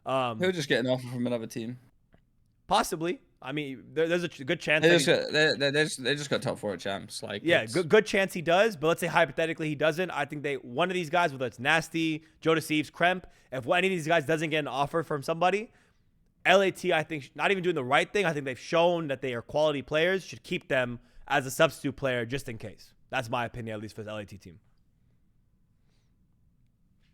He'll just get an offer from another team. Possibly. I mean, there's a good chance. They just got top 4 at champs. Like, yeah, good chance he does. But let's say hypothetically he doesn't. I think one of these guys, whether it's Nasty, JoeDeceives, Kremp, if any of these guys doesn't get an offer from somebody, LAT, I think, not even doing the right thing. I think they've shown that they are quality players. Should keep them as a substitute player just in case. That's my opinion, at least for the LAT team.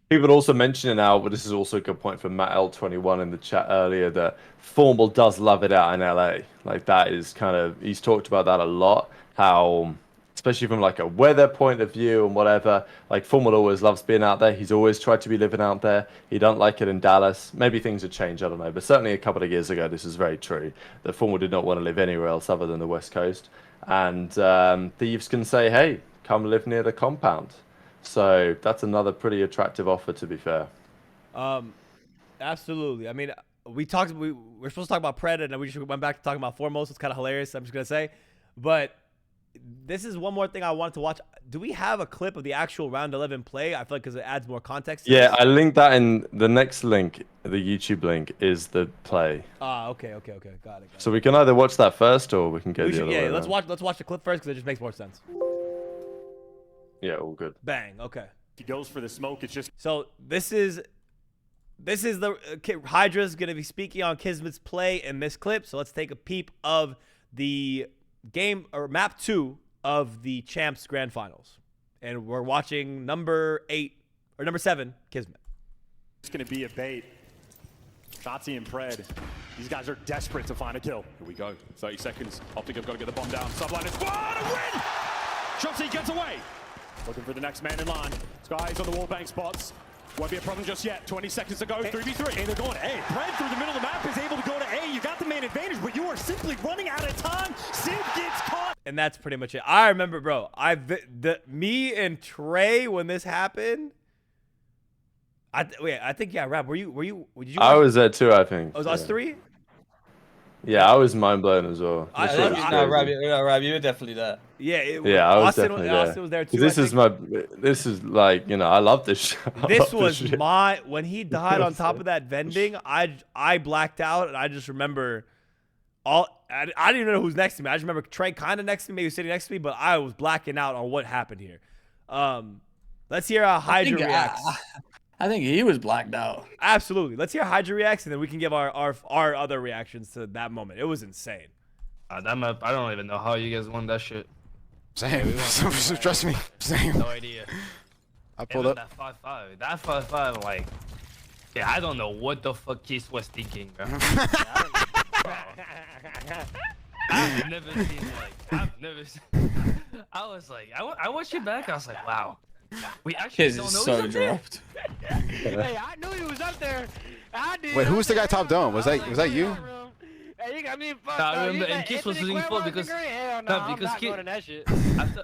People also mentioning now, but this is also a good point from Matt L21 in the chat earlier, that Formal does love it out in LA. Like, that is kind of, he's talked about that a lot, how, especially from like a weather point of view and whatever, like Formal always loves being out there. He's always tried to be living out there. He don't like it in Dallas. Maybe things have changed, I don't know. But certainly a couple of years ago, this is very true, that Formal did not want to live anywhere else other than the West Coast. And Thieves can say, hey, come live near the compound. So that's another pretty attractive offer, to be fair. Absolutely. I mean, we're supposed to talk about Pred, and we just went back to talking about Foremost. It's kind of hilarious, I'm just going to say. But this is one more thing I wanted to watch. Do we have a clip of the actual round 11 play? I feel like because it adds more context to Yeah, this. I linked that in the next link. The YouTube link is the play. Okay. Got it. So we can either watch that first or we can go the other way. Yeah, let's watch the clip first because it just makes more sense. Yeah, all good. Bang. Okay. He goes for the smoke. It's just so this is the HyDra's gonna be speaking on KiSMET's play in this clip. So let's take a peep of the game or map 2 of the Champs Grand Finals, and we're watching number 7 KiSMET. It's gonna be a bait. Shotzzy and Pred. These guys are desperate to find a kill. Here we go. 30 seconds. OpTic have got to get the bomb down. Subline is squad, a win! Shotzzy gets away. Looking for the next man in line. Sky's on the wallbang spots. Won't be a problem just yet. 20 seconds to go. 3v3. And they're going A. Pred through the middle of the map is able to go to A. You got the main advantage, but you are simply running out of time. Sid gets caught. And that's pretty much it. I remember, bro. Me and Trey when this happened. I think yeah. Rab, did you? I was there too. I think. It was us 3. Yeah, I was mind blown as well. Rab, you were definitely there. Yeah, I was definitely there. Austin was there too. This is like, you know, I love this show. This was when he died on top of that vending, I blacked out, and I just remember I didn't even know who's next to me. I just remember Trey kind of next to me, maybe sitting next to me, but I was blacking out on what happened here. Let's hear how HyDra reacts. I think he was blacked out. Absolutely. Let's hear how HyDra reacts, and then we can give our other reactions to that moment. It was insane. That map, I don't even know how you guys won that shit. Same. Trust me. Same. No idea. I pulled up. That 5-5. That 5-5, like, yeah, I don't know what the fuck Keith was thinking, bro. I've never seen I was like, I watched it back. I was like, wow. We actually Kiz don't is know so he's up there. dropped. Hey, I knew he was up there. I did. Wait, who was the guy top dome? Was that you? Hey, you got me fucked Nah, I up. remember, You and got Keith was Anthony losing full Quavo because, degree? Hell no, nah, I'm because not Keith, going to that shit.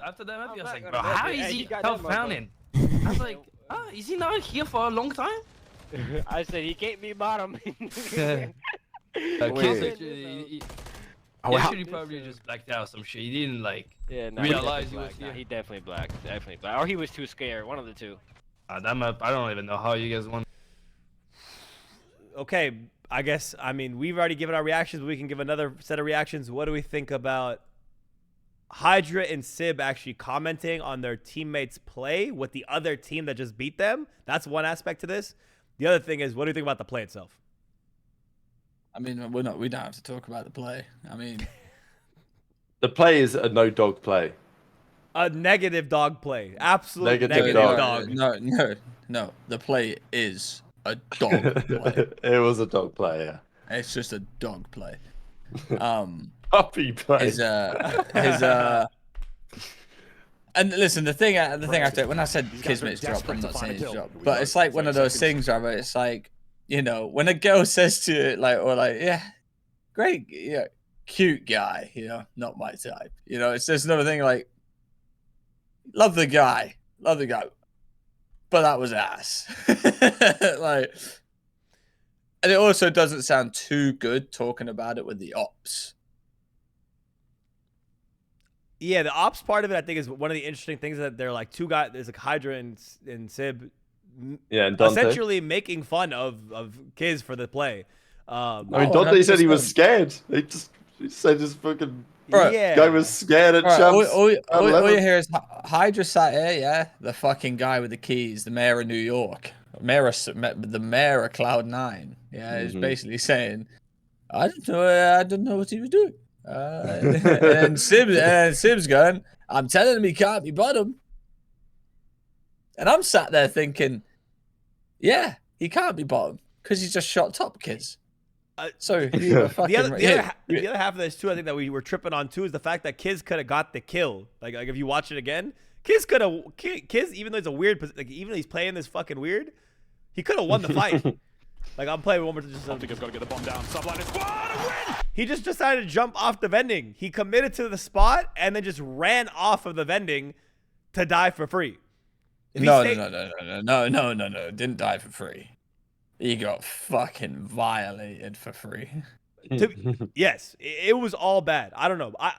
after that movie, I was like, not bro, going to how that is shit. he Hey, you got top that founding? I was like, is he not here for a long time? I said he can't be bottom. Keith actually probably just blacked out some shit. He didn't like realize he was here. He definitely black. Definitely black. Or he was too scared. One of the two. That map, I don't even know how you guys won. Okay, I guess, I mean, we've already given our reactions, but we can give another set of reactions. What do we think about HyDra and Sib actually commenting on their teammates' play with the other team that just beat them? That's one aspect to this. The other thing is, what do you think about the play itself? I mean, we don't have to talk about the play. I mean, the play is a no dog play. A negative dog play. Absolute negative dog. No. The play is a dog play. It was a dog play, yeah. It's just a dog play. Puppy play. And listen, the thing after when I said KiSMET's drop, I'm not saying his drop, but it's like one of those things, right? Where it's like, you know, when a girl says to it, like, or like, yeah, great, yeah, cute guy, you know, not my type, you know, it's just another thing like, love the guy, but that was ass. Like, and it also doesn't sound too good talking about it with the ops. Yeah, the ops part of it, I think, is one of the interesting things that they're like two guys. There's like HyDra and Sib, yeah, and Dante. Essentially making fun of Kiz for the play. I mean, Dante said he was scared. He said his fucking guy was scared at Champs. All you hear is HyDra sat here, yeah, the fucking guy with the keys, the mayor of New York, the mayor of Cloud9. Yeah, is basically saying, I don't know what he was doing. And Sib's going, I'm telling him he can't be bottom. And I'm sat there thinking, yeah, he can't be bottom because he's just shot top, kids. So the other half of this too, I think that we were tripping on too, is the fact that Kiz could have got the kill. Like if you watch it again, Kiz could have even though it's a weird, like even though he's playing this fucking weird, he could have won the fight. Like I'm playing one more. OpTic got to get the bomb down. Subline is squad a win. He just decided to jump off the vending. He committed to the spot and then just ran off of the vending to die for free. No. Didn't die for free. He got fucking violated for free. Yes, it was all bad. I don't know. I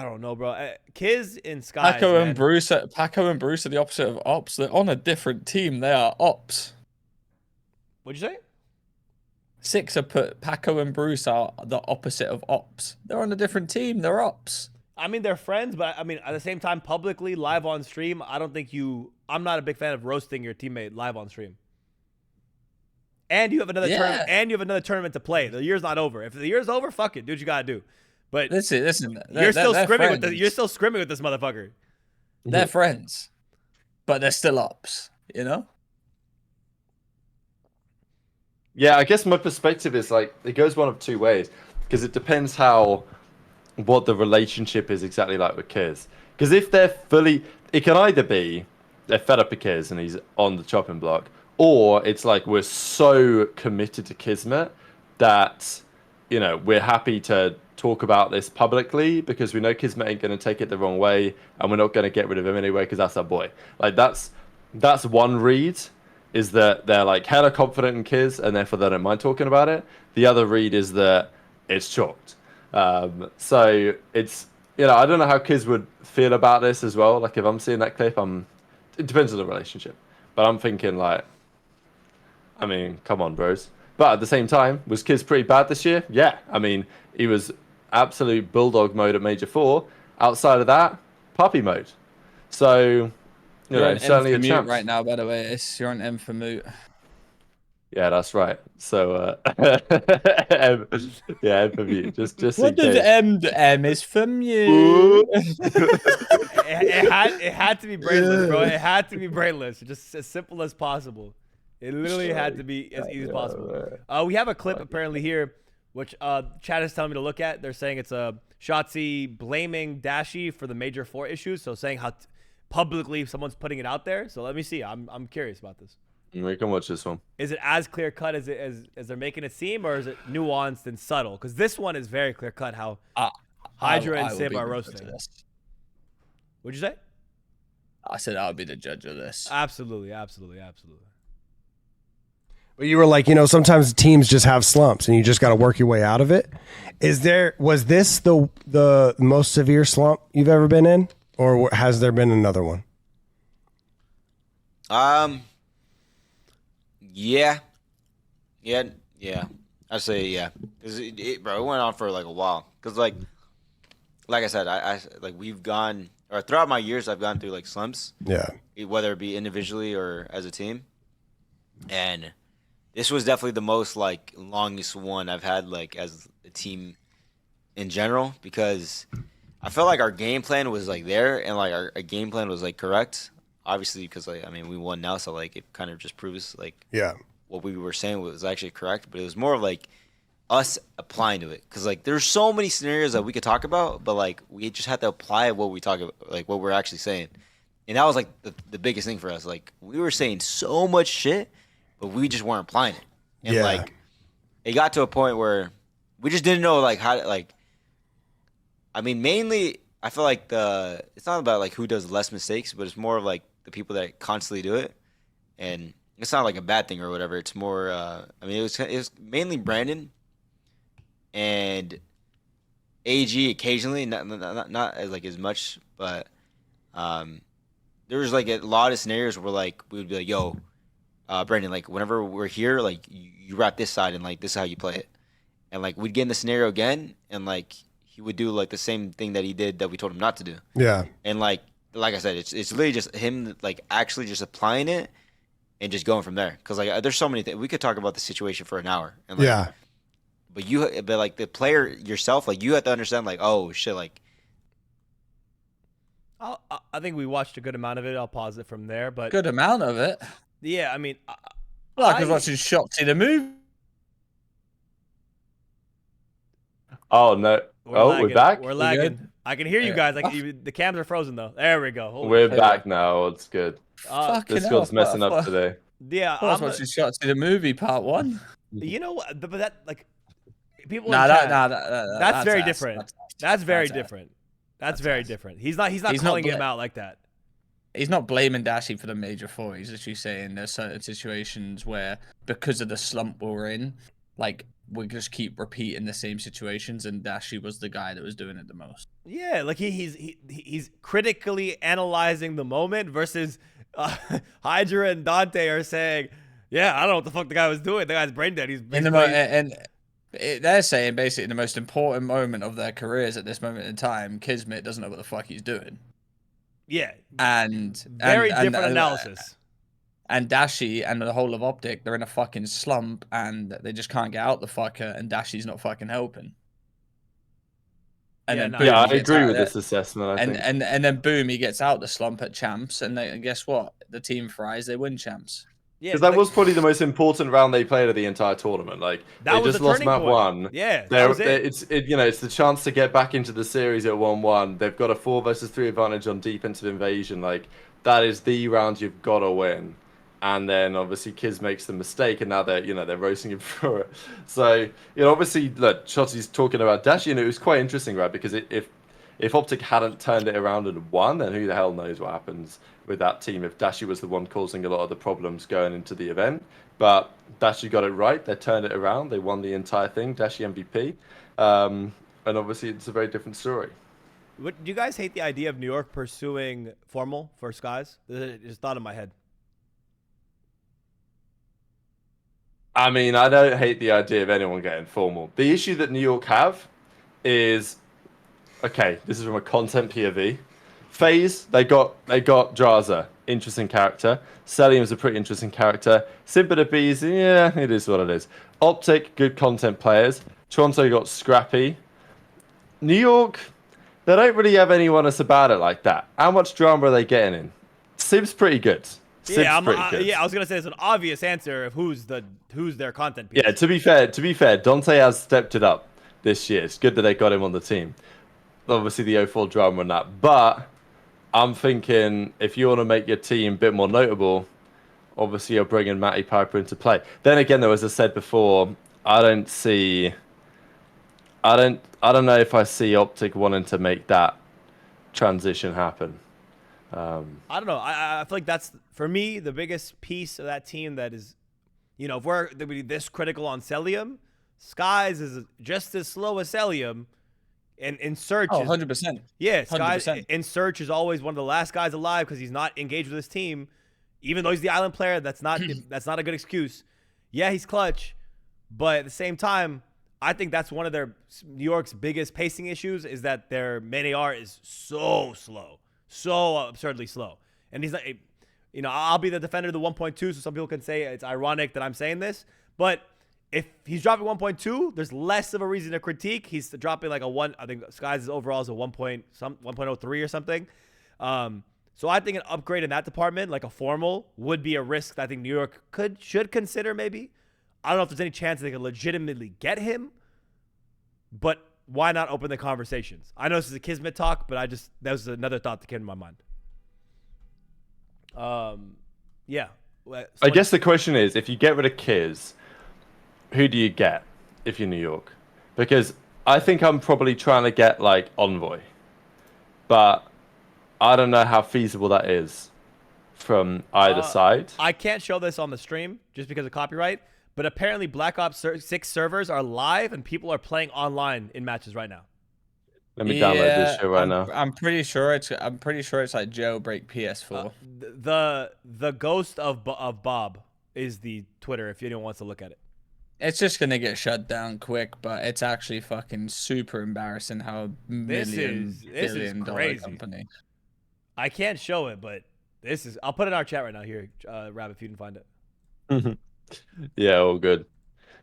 don't know, bro. Kiz and Sky. Paco and Bruce are the opposite of ops. They're on a different team. They are ops. What'd you say? Six have put Paco and Bruce are the opposite of ops. They're on a different team. They're ops. I mean, they're friends, but I mean, at the same time, publicly, live on stream, I don't think I'm not a big fan of roasting your teammate live on stream. And you have another tournament to play. The year's not over. If the year's over, fuck it, do what you gotta do. But listen, you're still scrimming with this motherfucker. They're friends, but they're still ops. You know. Yeah, I guess my perspective is like it goes one of two ways because it depends what the relationship is exactly like with Kiz. Because if they're it can either be they're fed up with Kiz and he's on the chopping block, or it's like we're so committed to KiSMET that, you know, we're happy to talk about this publicly because we know KiSMET ain't going to take it the wrong way and we're not going to get rid of him anyway because that's our boy. Like that's one read, is that they're like hella confident in Kiz and therefore they don't mind talking about it. The other read is that it's chalked. So it's, you know, I don't know how Kiz would feel about this as well. Like if I'm seeing that clip, it depends on the relationship, but I'm thinking like, I mean, come on, bros. But at the same time, was Kiz pretty bad this year? Yeah. I mean, he was absolute bulldog mode at Major 4. Outside of that, puppy mode. So, you know, certainly a chance. Right now, by the way, you're on M for moot. Yeah, that's right. So, M, yeah, M from you. Just What in does case. M is from you? it had to be brainless, bro. It had to be brainless. Just as simple as possible. It literally had to be as easy as possible. We have a clip apparently here, which chat is telling me to look at. They're saying it's a Shotzzy blaming Dashy for the major 4 issues. So saying how publicly someone's putting it out there. So let me see. I'm curious about this. We can watch this one. Is it as clear cut as they're making it seem, or is it nuanced and subtle? Because this one is very clear cut. How HyDra and Sib are roasting. What'd you say? I said I would be the judge of this. Absolutely. But you were like, sometimes teams just have slumps, and you just got to work your way out of it. Was this the most severe slump you've ever been in, or has there been another one? Yeah. I'd say yeah, because bro, it went on for like a while. Because like I said, I we've gone, or throughout my years, I've gone through like slumps. Yeah. Whether it be individually or as a team, and this was definitely the most like longest one I've had like as a team in general, because I felt like our game plan was like there, and like our game plan was like correct. Obviously, because like we won now, so like it kind of just proves like what we were saying was actually correct. But it was more of like us applying to it, because like there's so many scenarios that we could talk about, but like we just had to apply what we talk about, like what we're actually saying. And that was like the biggest thing for us. Like we were saying so much shit, but we just weren't applying it. And like it got to a point where we just didn't know like how to, like. Mainly I feel like it's not about like who does less mistakes, but it's more of like the people that constantly do it. And it's not like a bad thing or whatever. It's more it was mainly Brandon and AG occasionally, not as like as much, but there was like a lot of scenarios where like we would be like, yo, Brandon, like whenever we're here, like you wrap this side and like this is how you play it. And like we'd get in the scenario again, and like he would do like the same thing that he did that we told him not to do. Yeah. And like I said, it's literally just him like actually just applying it and just going from there. Because like there's so many things we could talk about the situation for an hour. And, like, but like the player yourself, like you have to understand like, oh shit, like. I think we watched a good amount of it. I'll pause it from there, but good amount of it. Yeah, I was watching Shotzzy the movie. Oh no. We're back? We're lagging. I can hear you guys. Like the cams are frozen though. There we go. We're back now. It's good. Discord's messing up today. Yeah, I was watching Shotzzy the movie part 1. You know what? But that like people. That's very different. That's very different. That's very different. He's not calling him out like that. He's not blaming Dashy for the major 4. He's literally saying there's certain situations where because of the slump we're in, like. We just keep repeating the same situations, and Dashy was the guy that was doing it the most. Yeah, like he's critically analyzing the moment versus HyDra and Dante are saying, "Yeah, I don't know what the fuck the guy was doing. The guy's brain dead. They're saying basically the most important moment of their careers at this moment in time, KiSMET doesn't know what the fuck he's doing. Yeah, and very different analysis. And Dashy and the whole of OpTic, they're in a fucking slump, and they just can't get out the fucker, and Dashy's not fucking helping. And I agree with this assessment. I think. And then boom, he gets out the slump at champs, and guess what? The team fries, they win champs. Yeah, because that was probably the most important round they played of the entire tournament. Like they just lost map 1. Yeah, that was it. It's the chance to get back into the series at 1-1. They've got a 4 versus 3 advantage on defensive invasion. Like that is the round you've got to win. And then obviously Kiz makes the mistake, and now they're roasting him for it. So obviously look, Shotzzy's talking about Dashy, and it was quite interesting, right? Because if OpTic hadn't turned it around and won, then who the hell knows what happens with that team if Dashy was the one causing a lot of the problems going into the event. But Dashy got it right. They turned it around. They won the entire thing. Dashy MVP, and obviously it's a very different story. Do you guys hate the idea of New York pursuing formal for Skies? It just thought in my head. I mean, I don't hate the idea of anyone getting formal. The issue that New York have is, okay, this is from a content POV. FaZe, they got Draza, interesting character. Cellium's a pretty interesting character. Simba yeah, it is what it is. OpTic, good content players. Toronto got Scrappy. New York, they don't really have anyone that's about it like that. How much drama are they getting in? Sib's pretty good. Yeah, I was gonna say it's an obvious answer of who's their content piece. Yeah, to be fair, Dante has stepped it up this year. It's good that they got him on the team. Obviously, the 0-4 drama and that, but I'm thinking if you want to make your team a bit more notable, obviously you're bringing Matty Piper into play. Then again, though, as I said before, I don't know if I see OpTic wanting to make that transition happen. I don't know. I feel like that's, for me, the biggest piece of that team that is, you know, if we're this critical on Cellium, Skies is just as slow as Cellium. And in Search, 100%. Yeah, Skies 100%. in Search is always one of the last guys alive because he's not engaged with his team. Even though he's the island player, that's not a good excuse. Yeah, he's clutch, but at the same time, I think that's one of New York's biggest pacing issues is that their main AR is so slow, so absurdly slow. And he's like, you know, I'll be the defender of the 1.2, so some people can say it's ironic that I'm saying this, but if he's dropping 1.2, there's less of a reason to critique. He's dropping like a 1. I think Skies' overall is a 1.03 or something. So I think an upgrade in that department, like a formal, would be a risk that I think New York should consider maybe. I don't know if there's any chance they could legitimately get him, but why not open the conversations? I know this is a KiSMET talk, but that was another thought that came to my mind. Yeah. I guess the question is, if you get rid of Kiz, who do you get if you're New York? Because I think I'm probably trying to get like Envoy, but I don't know how feasible that is from either side. I can't show this on the stream just because of copyright, but apparently Black Ops 6 servers are live and people are playing online in matches right now. Let me download this shit right now. I'm pretty sure it's like Jailbreak PS4. The ghost of Bob is the Twitter if anyone wants to look at it. It's just gonna get shut down quick, but it's actually fucking super embarrassing how billion dollar company. I can't show it, but I'll put it in our chat right now. Here, Rab, if you can find it. Yeah, all good.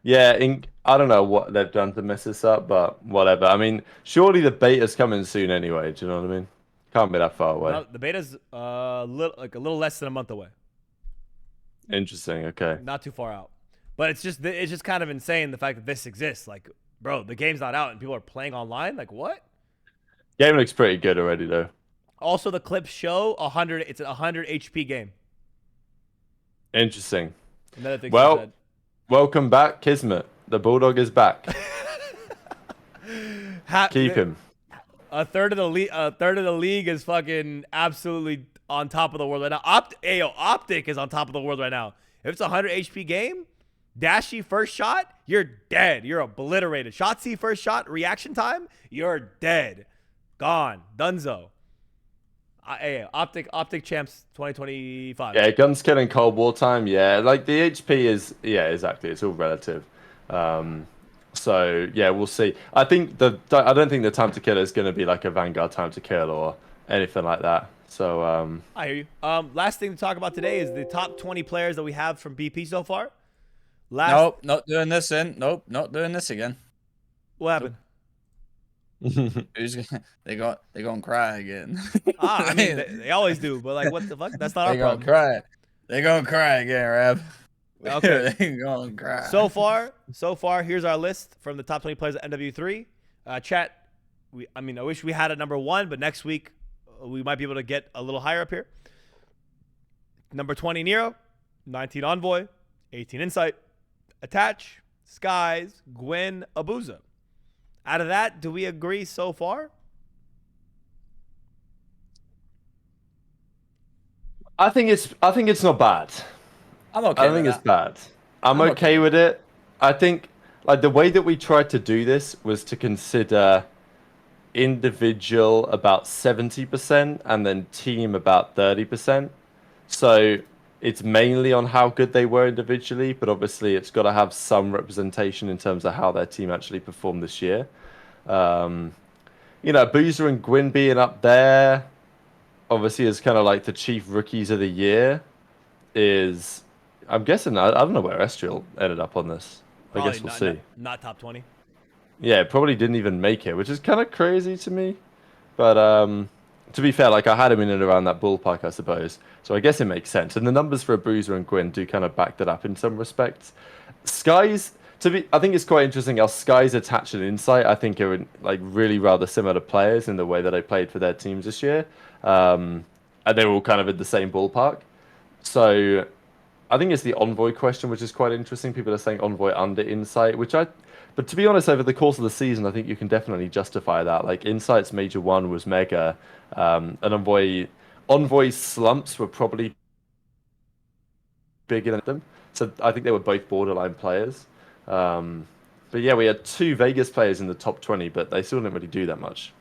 Yeah, I don't know what they've done to mess this up, but whatever. I mean, surely the beta's coming soon anyway. Do you know what I mean? Can't be that far away. No, the beta's a little less than a month away. Interesting. Okay. Not too far out. But it's just kind of insane the fact that this exists. Like, bro, the game's not out and people are playing online. Like, what? Game looks pretty good already, though. Also, the clips show 100. It's a 100 HP game. Interesting. Well, welcome back, KiSMET. The Bulldog is back. Keep him. A third of the league is fucking absolutely on top of the world right now. OpTic is on top of the world right now. If it's a 100 HP game, Dashy first shot, you're dead. You're obliterated. Shotzzy first shot, reaction time, you're dead. Gone. Dunzo. OpTic champs 2025. Yeah, guns killing Cold War time. Yeah, like the HP is, yeah, exactly. It's all relative. So yeah, we'll see. I don't think the time to kill is going to be like a Vanguard time to kill or anything like that. So I hear you. Last thing to talk about today is the top 20 players that we have from BP so far. Nope, not doing this in. Nope, not doing this again. What happened? They gonna cry again. I mean, they always do, but like, what the fuck? That's not our problem. They gonna cry again, Rab. Okay. They gonna cry. So far, here's our list from the top 20 players at NW3. Chat. I wish we had a number 1, but next week we might be able to get a little higher up here. Number 20, Nero. 19, Envoy. 18, Insight. Attach. Skies. Gwen. Abuza. Out of that, do we agree so far? I think it's not bad. I'm okay. I don't think it's bad. I'm okay with it. I think like the way that we tried to do this was to consider individual about 70% and then team about 30%. So it's mainly on how good they were individually, but obviously it's got to have some representation in terms of how their team actually performed this year. You know, Boozer and Gwyn being up there, obviously as kind of like the chief rookies of the year is, I'm guessing, I don't know where Estriel ended up on this. Probably I guess we'll not, see. Not top 20. Yeah, probably didn't even make it, which is kind of crazy to me. But to be fair, like I had him in and around that ballpark, I suppose. So I guess it makes sense. And the numbers for a Bruiser and Gwyn do kind of back that up in some respects. Skies, I think it's quite interesting how Skies Attach and Insight, I think, are like really rather similar players in the way that they played for their teams this year. And they were all kind of in the same ballpark. So I think it's the Envoy question, which is quite interesting. People are saying Envoy under Insight, but to be honest, over the course of the season, I think you can definitely justify that. Like Insight's Major 1 was mega, and Envoy's slumps were probably bigger than them. So I think they were both borderline players. But yeah, we had 2 Vegas players in the top 20, but they still didn't really do that much.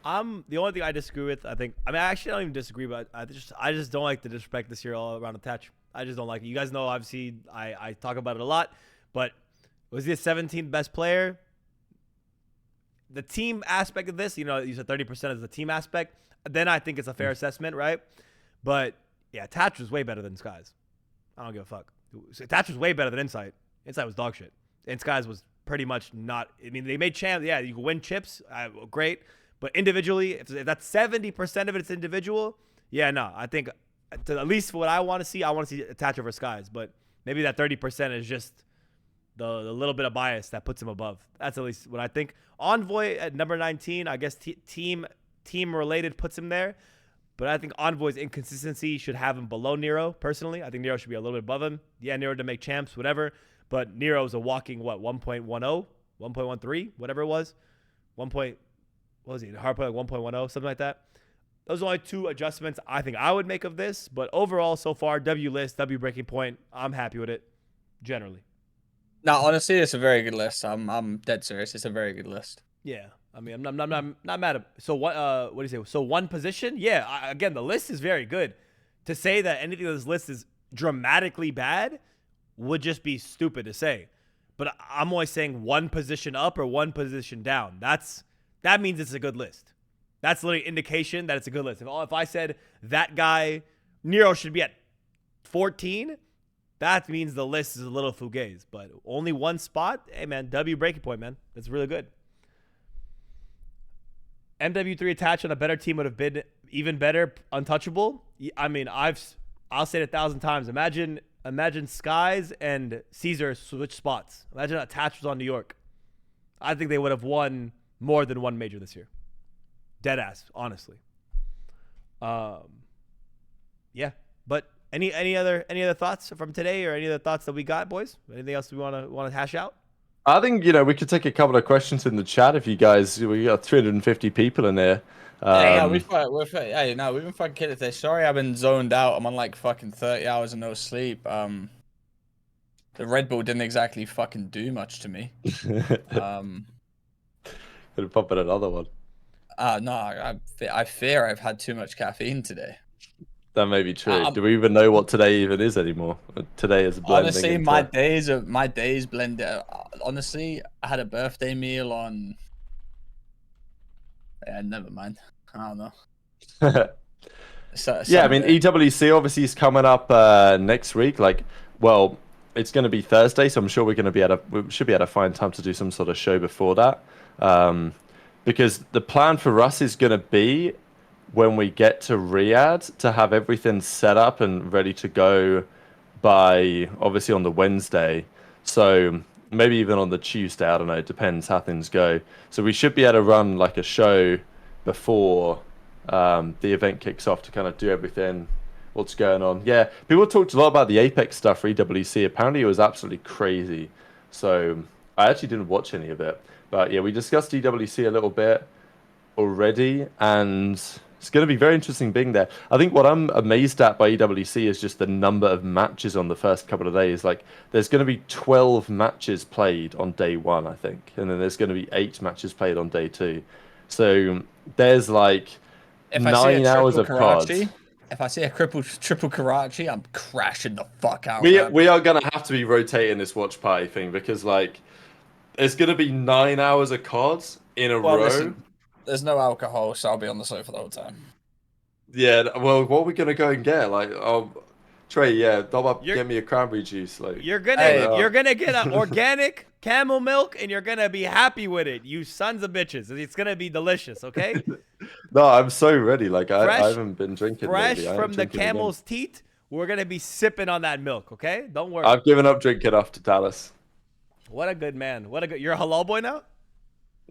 The only thing I disagree with, I actually don't even disagree, but I just don't like the disrespect this year all around Attach. I just don't like it. You guys know, obviously, I talk about it a lot, but was he the 17th best player? The team aspect of this, you said 30% is the team aspect. Then I think it's a fair assessment, right? But yeah, Attach was way better than Skies. I don't give a fuck. Attach was way better than Insight. Insight was dog shit. And Skies was pretty much not. I mean, they made champs. Yeah, you can win chips. Great. But individually, if that's 70% of it's individual, yeah, no. I think, at least for what I want to see Attach over Skies. But maybe that 30% is just the little bit of bias that puts him above. That's at least what I think. Envoy at number 19, I guess team related puts him there. But I think Envoy's inconsistency should have him below Nero, personally. I think Nero should be a little bit above him. Yeah, Nero to make champs, whatever. But Nero's a walking, 1.10? 1.13? Whatever it was. What was he? Hard play like 1.10, something like that. Those are only 2 adjustments I think I would make of this. But overall, so far, W list, W breaking point, I'm happy with it, generally. No, honestly, it's a very good list. I'm dead serious. It's a very good list. Yeah. I mean, I'm not mad at. So what do you say? So one position? Yeah. Again, the list is very good. To say that anything on this list is dramatically bad would just be stupid to say. But I'm always saying one position up or one position down. That means it's a good list. That's literally indication that it's a good list. If I said that guy Nero should be at 14, that means the list is a little fugazi. But only one spot. Hey man, W breaking point, man. That's really good. MW3 Attach on a better team would have been even better, untouchable. I mean, I'll say it 1,000 times. Imagine Skies and Caesar switch spots. Imagine Attach was on New York. I think they would have won more than one major this year. Dead ass, honestly. Yeah. But any other thoughts from today, or any other thoughts that we got, boys? Anything else we want to hash out? I think, we could take a couple of questions in the chat if you guys. We got 350 people in there. We've been fucking kidding today. Sorry, I've been zoned out. I'm on like fucking 30 hours of no sleep. The Red Bull didn't exactly fucking do much to me. Gonna pop in another one. No, I fear I've had too much caffeine today. That may be true. Do we even know what today even is anymore? Today is blending. Honestly, my days blend. Honestly, I had a birthday meal on. Yeah, never mind. I don't know. Yeah, I mean, EWC obviously is coming up next week. It's going to be Thursday, so I'm sure we should be able to find time to do some sort of show before that. Because the plan for us is going to be, when we get to Riyadh, to have everything set up and ready to go by, obviously, on the Wednesday. So maybe even on the Tuesday, I don't know, it depends how things go. So we should be able to run like a show before the event kicks off to kind of do everything, what's going on. Yeah, people talked a lot about the Apex stuff for EWC. Apparently it was absolutely crazy. So I actually didn't watch any of it. But yeah, we discussed EWC a little bit already, and it's going to be very interesting being there. I think what I'm amazed at by EWC is just the number of matches on the first couple of days. Like, there's going to be 12 matches played on day 1, I think. And then there's going to be 8 matches played on day 2. So there's like 9 hours of cards. If I see a triple Karachi, I'm crashing the fuck out. We are going to have to be rotating this watch party thing, because like, there's going to be 9 hours of cards in a row. Listen, There's no alcohol, so I'll be on the sofa the whole time. Yeah, well, what are we gonna go and get? Like, Trey, yeah, get me a cranberry juice. Like, You're gonna get an organic camel milk, and you're gonna be happy with it. You sons of bitches. It's gonna be delicious. Okay. No, I'm so ready. Like, I Fresh- haven't been drinking Fresh lately. I ain't from the drinking again. camel's teeth. We're gonna be sipping on that milk. Okay. Don't worry. I've given up drinking after Dallas. What a good man. You're a halal boy now.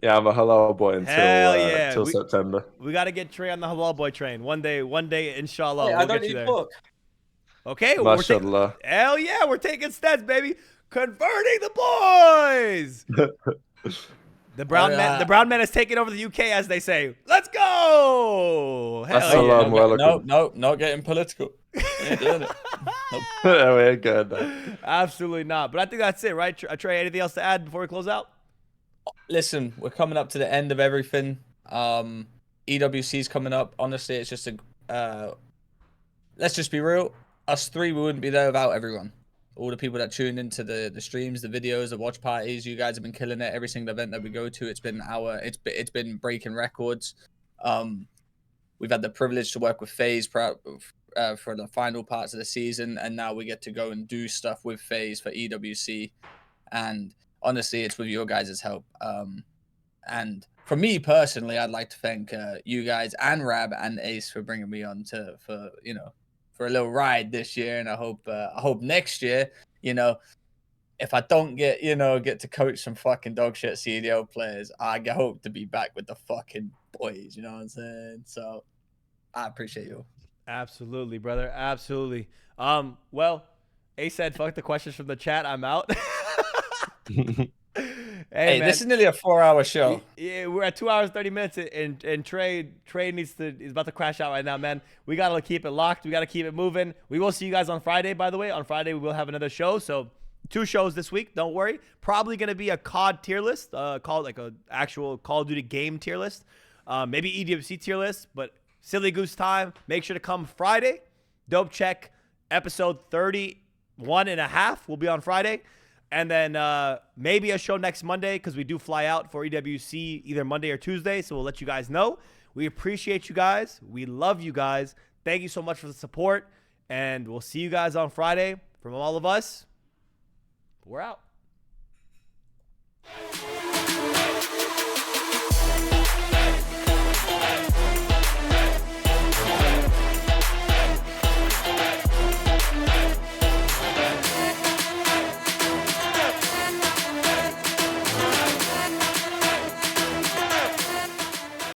Yeah, I'm a halal boy until September. We got to get Trey on the halal boy train. One day, inshallah. Hey, we'll I don't get you need there. pork. Okay, Mashallah. hell yeah, we're taking steps, baby. Converting the boys. The brown man is taking over the UK, as they say. Let's go. Hell yeah. No, not getting political. Ain't doing it. Nope. No, we ain't good. No. Absolutely not. But I think that's it, right? Trey, anything else to add before we close out? Listen, we're coming up to the end of everything. EWC's coming up. Honestly, it's just let's just be real. Us three, we wouldn't be there without everyone. All the people that tuned into the streams, the videos, the watch parties. You guys have been killing it. Every single event that we go to, it's been breaking records. We've had the privilege to work with FaZe for the final parts of the season, and now we get to go and do stuff with FaZe for EWC. And honestly, it's with your guys' help. And for me personally, I'd like to thank you guys and Rab and Ace for bringing me on for a little ride this year. And I hope next year, if I don't get to coach some fucking dog shit CDL players, I hope to be back with the fucking boys. You know what I'm saying? So I appreciate you. Absolutely, brother. Absolutely. Well, Ace said, "Fuck the questions from the chat. I'm out." Hey, man, this is nearly a 4-hour show. Yeah, we're at 2 hours 30 minutes, and Trey is about to crash out right now, man. We gotta keep it locked. We gotta keep it moving. We will see you guys on Friday. By the way, on Friday we will have another show. So 2 shows this week. Don't worry. Probably gonna be a COD tier list, called like a actual Call of Duty game tier list. Maybe EWC tier list, but silly goose time. Make sure to come Friday. Dope check episode 31.5 will be on Friday. And then maybe a show next Monday because we do fly out for EWC either Monday or Tuesday. So we'll let you guys know. We appreciate you guys. We love you guys. Thank you so much for the support. And we'll see you guys on Friday. From all of us, we're out.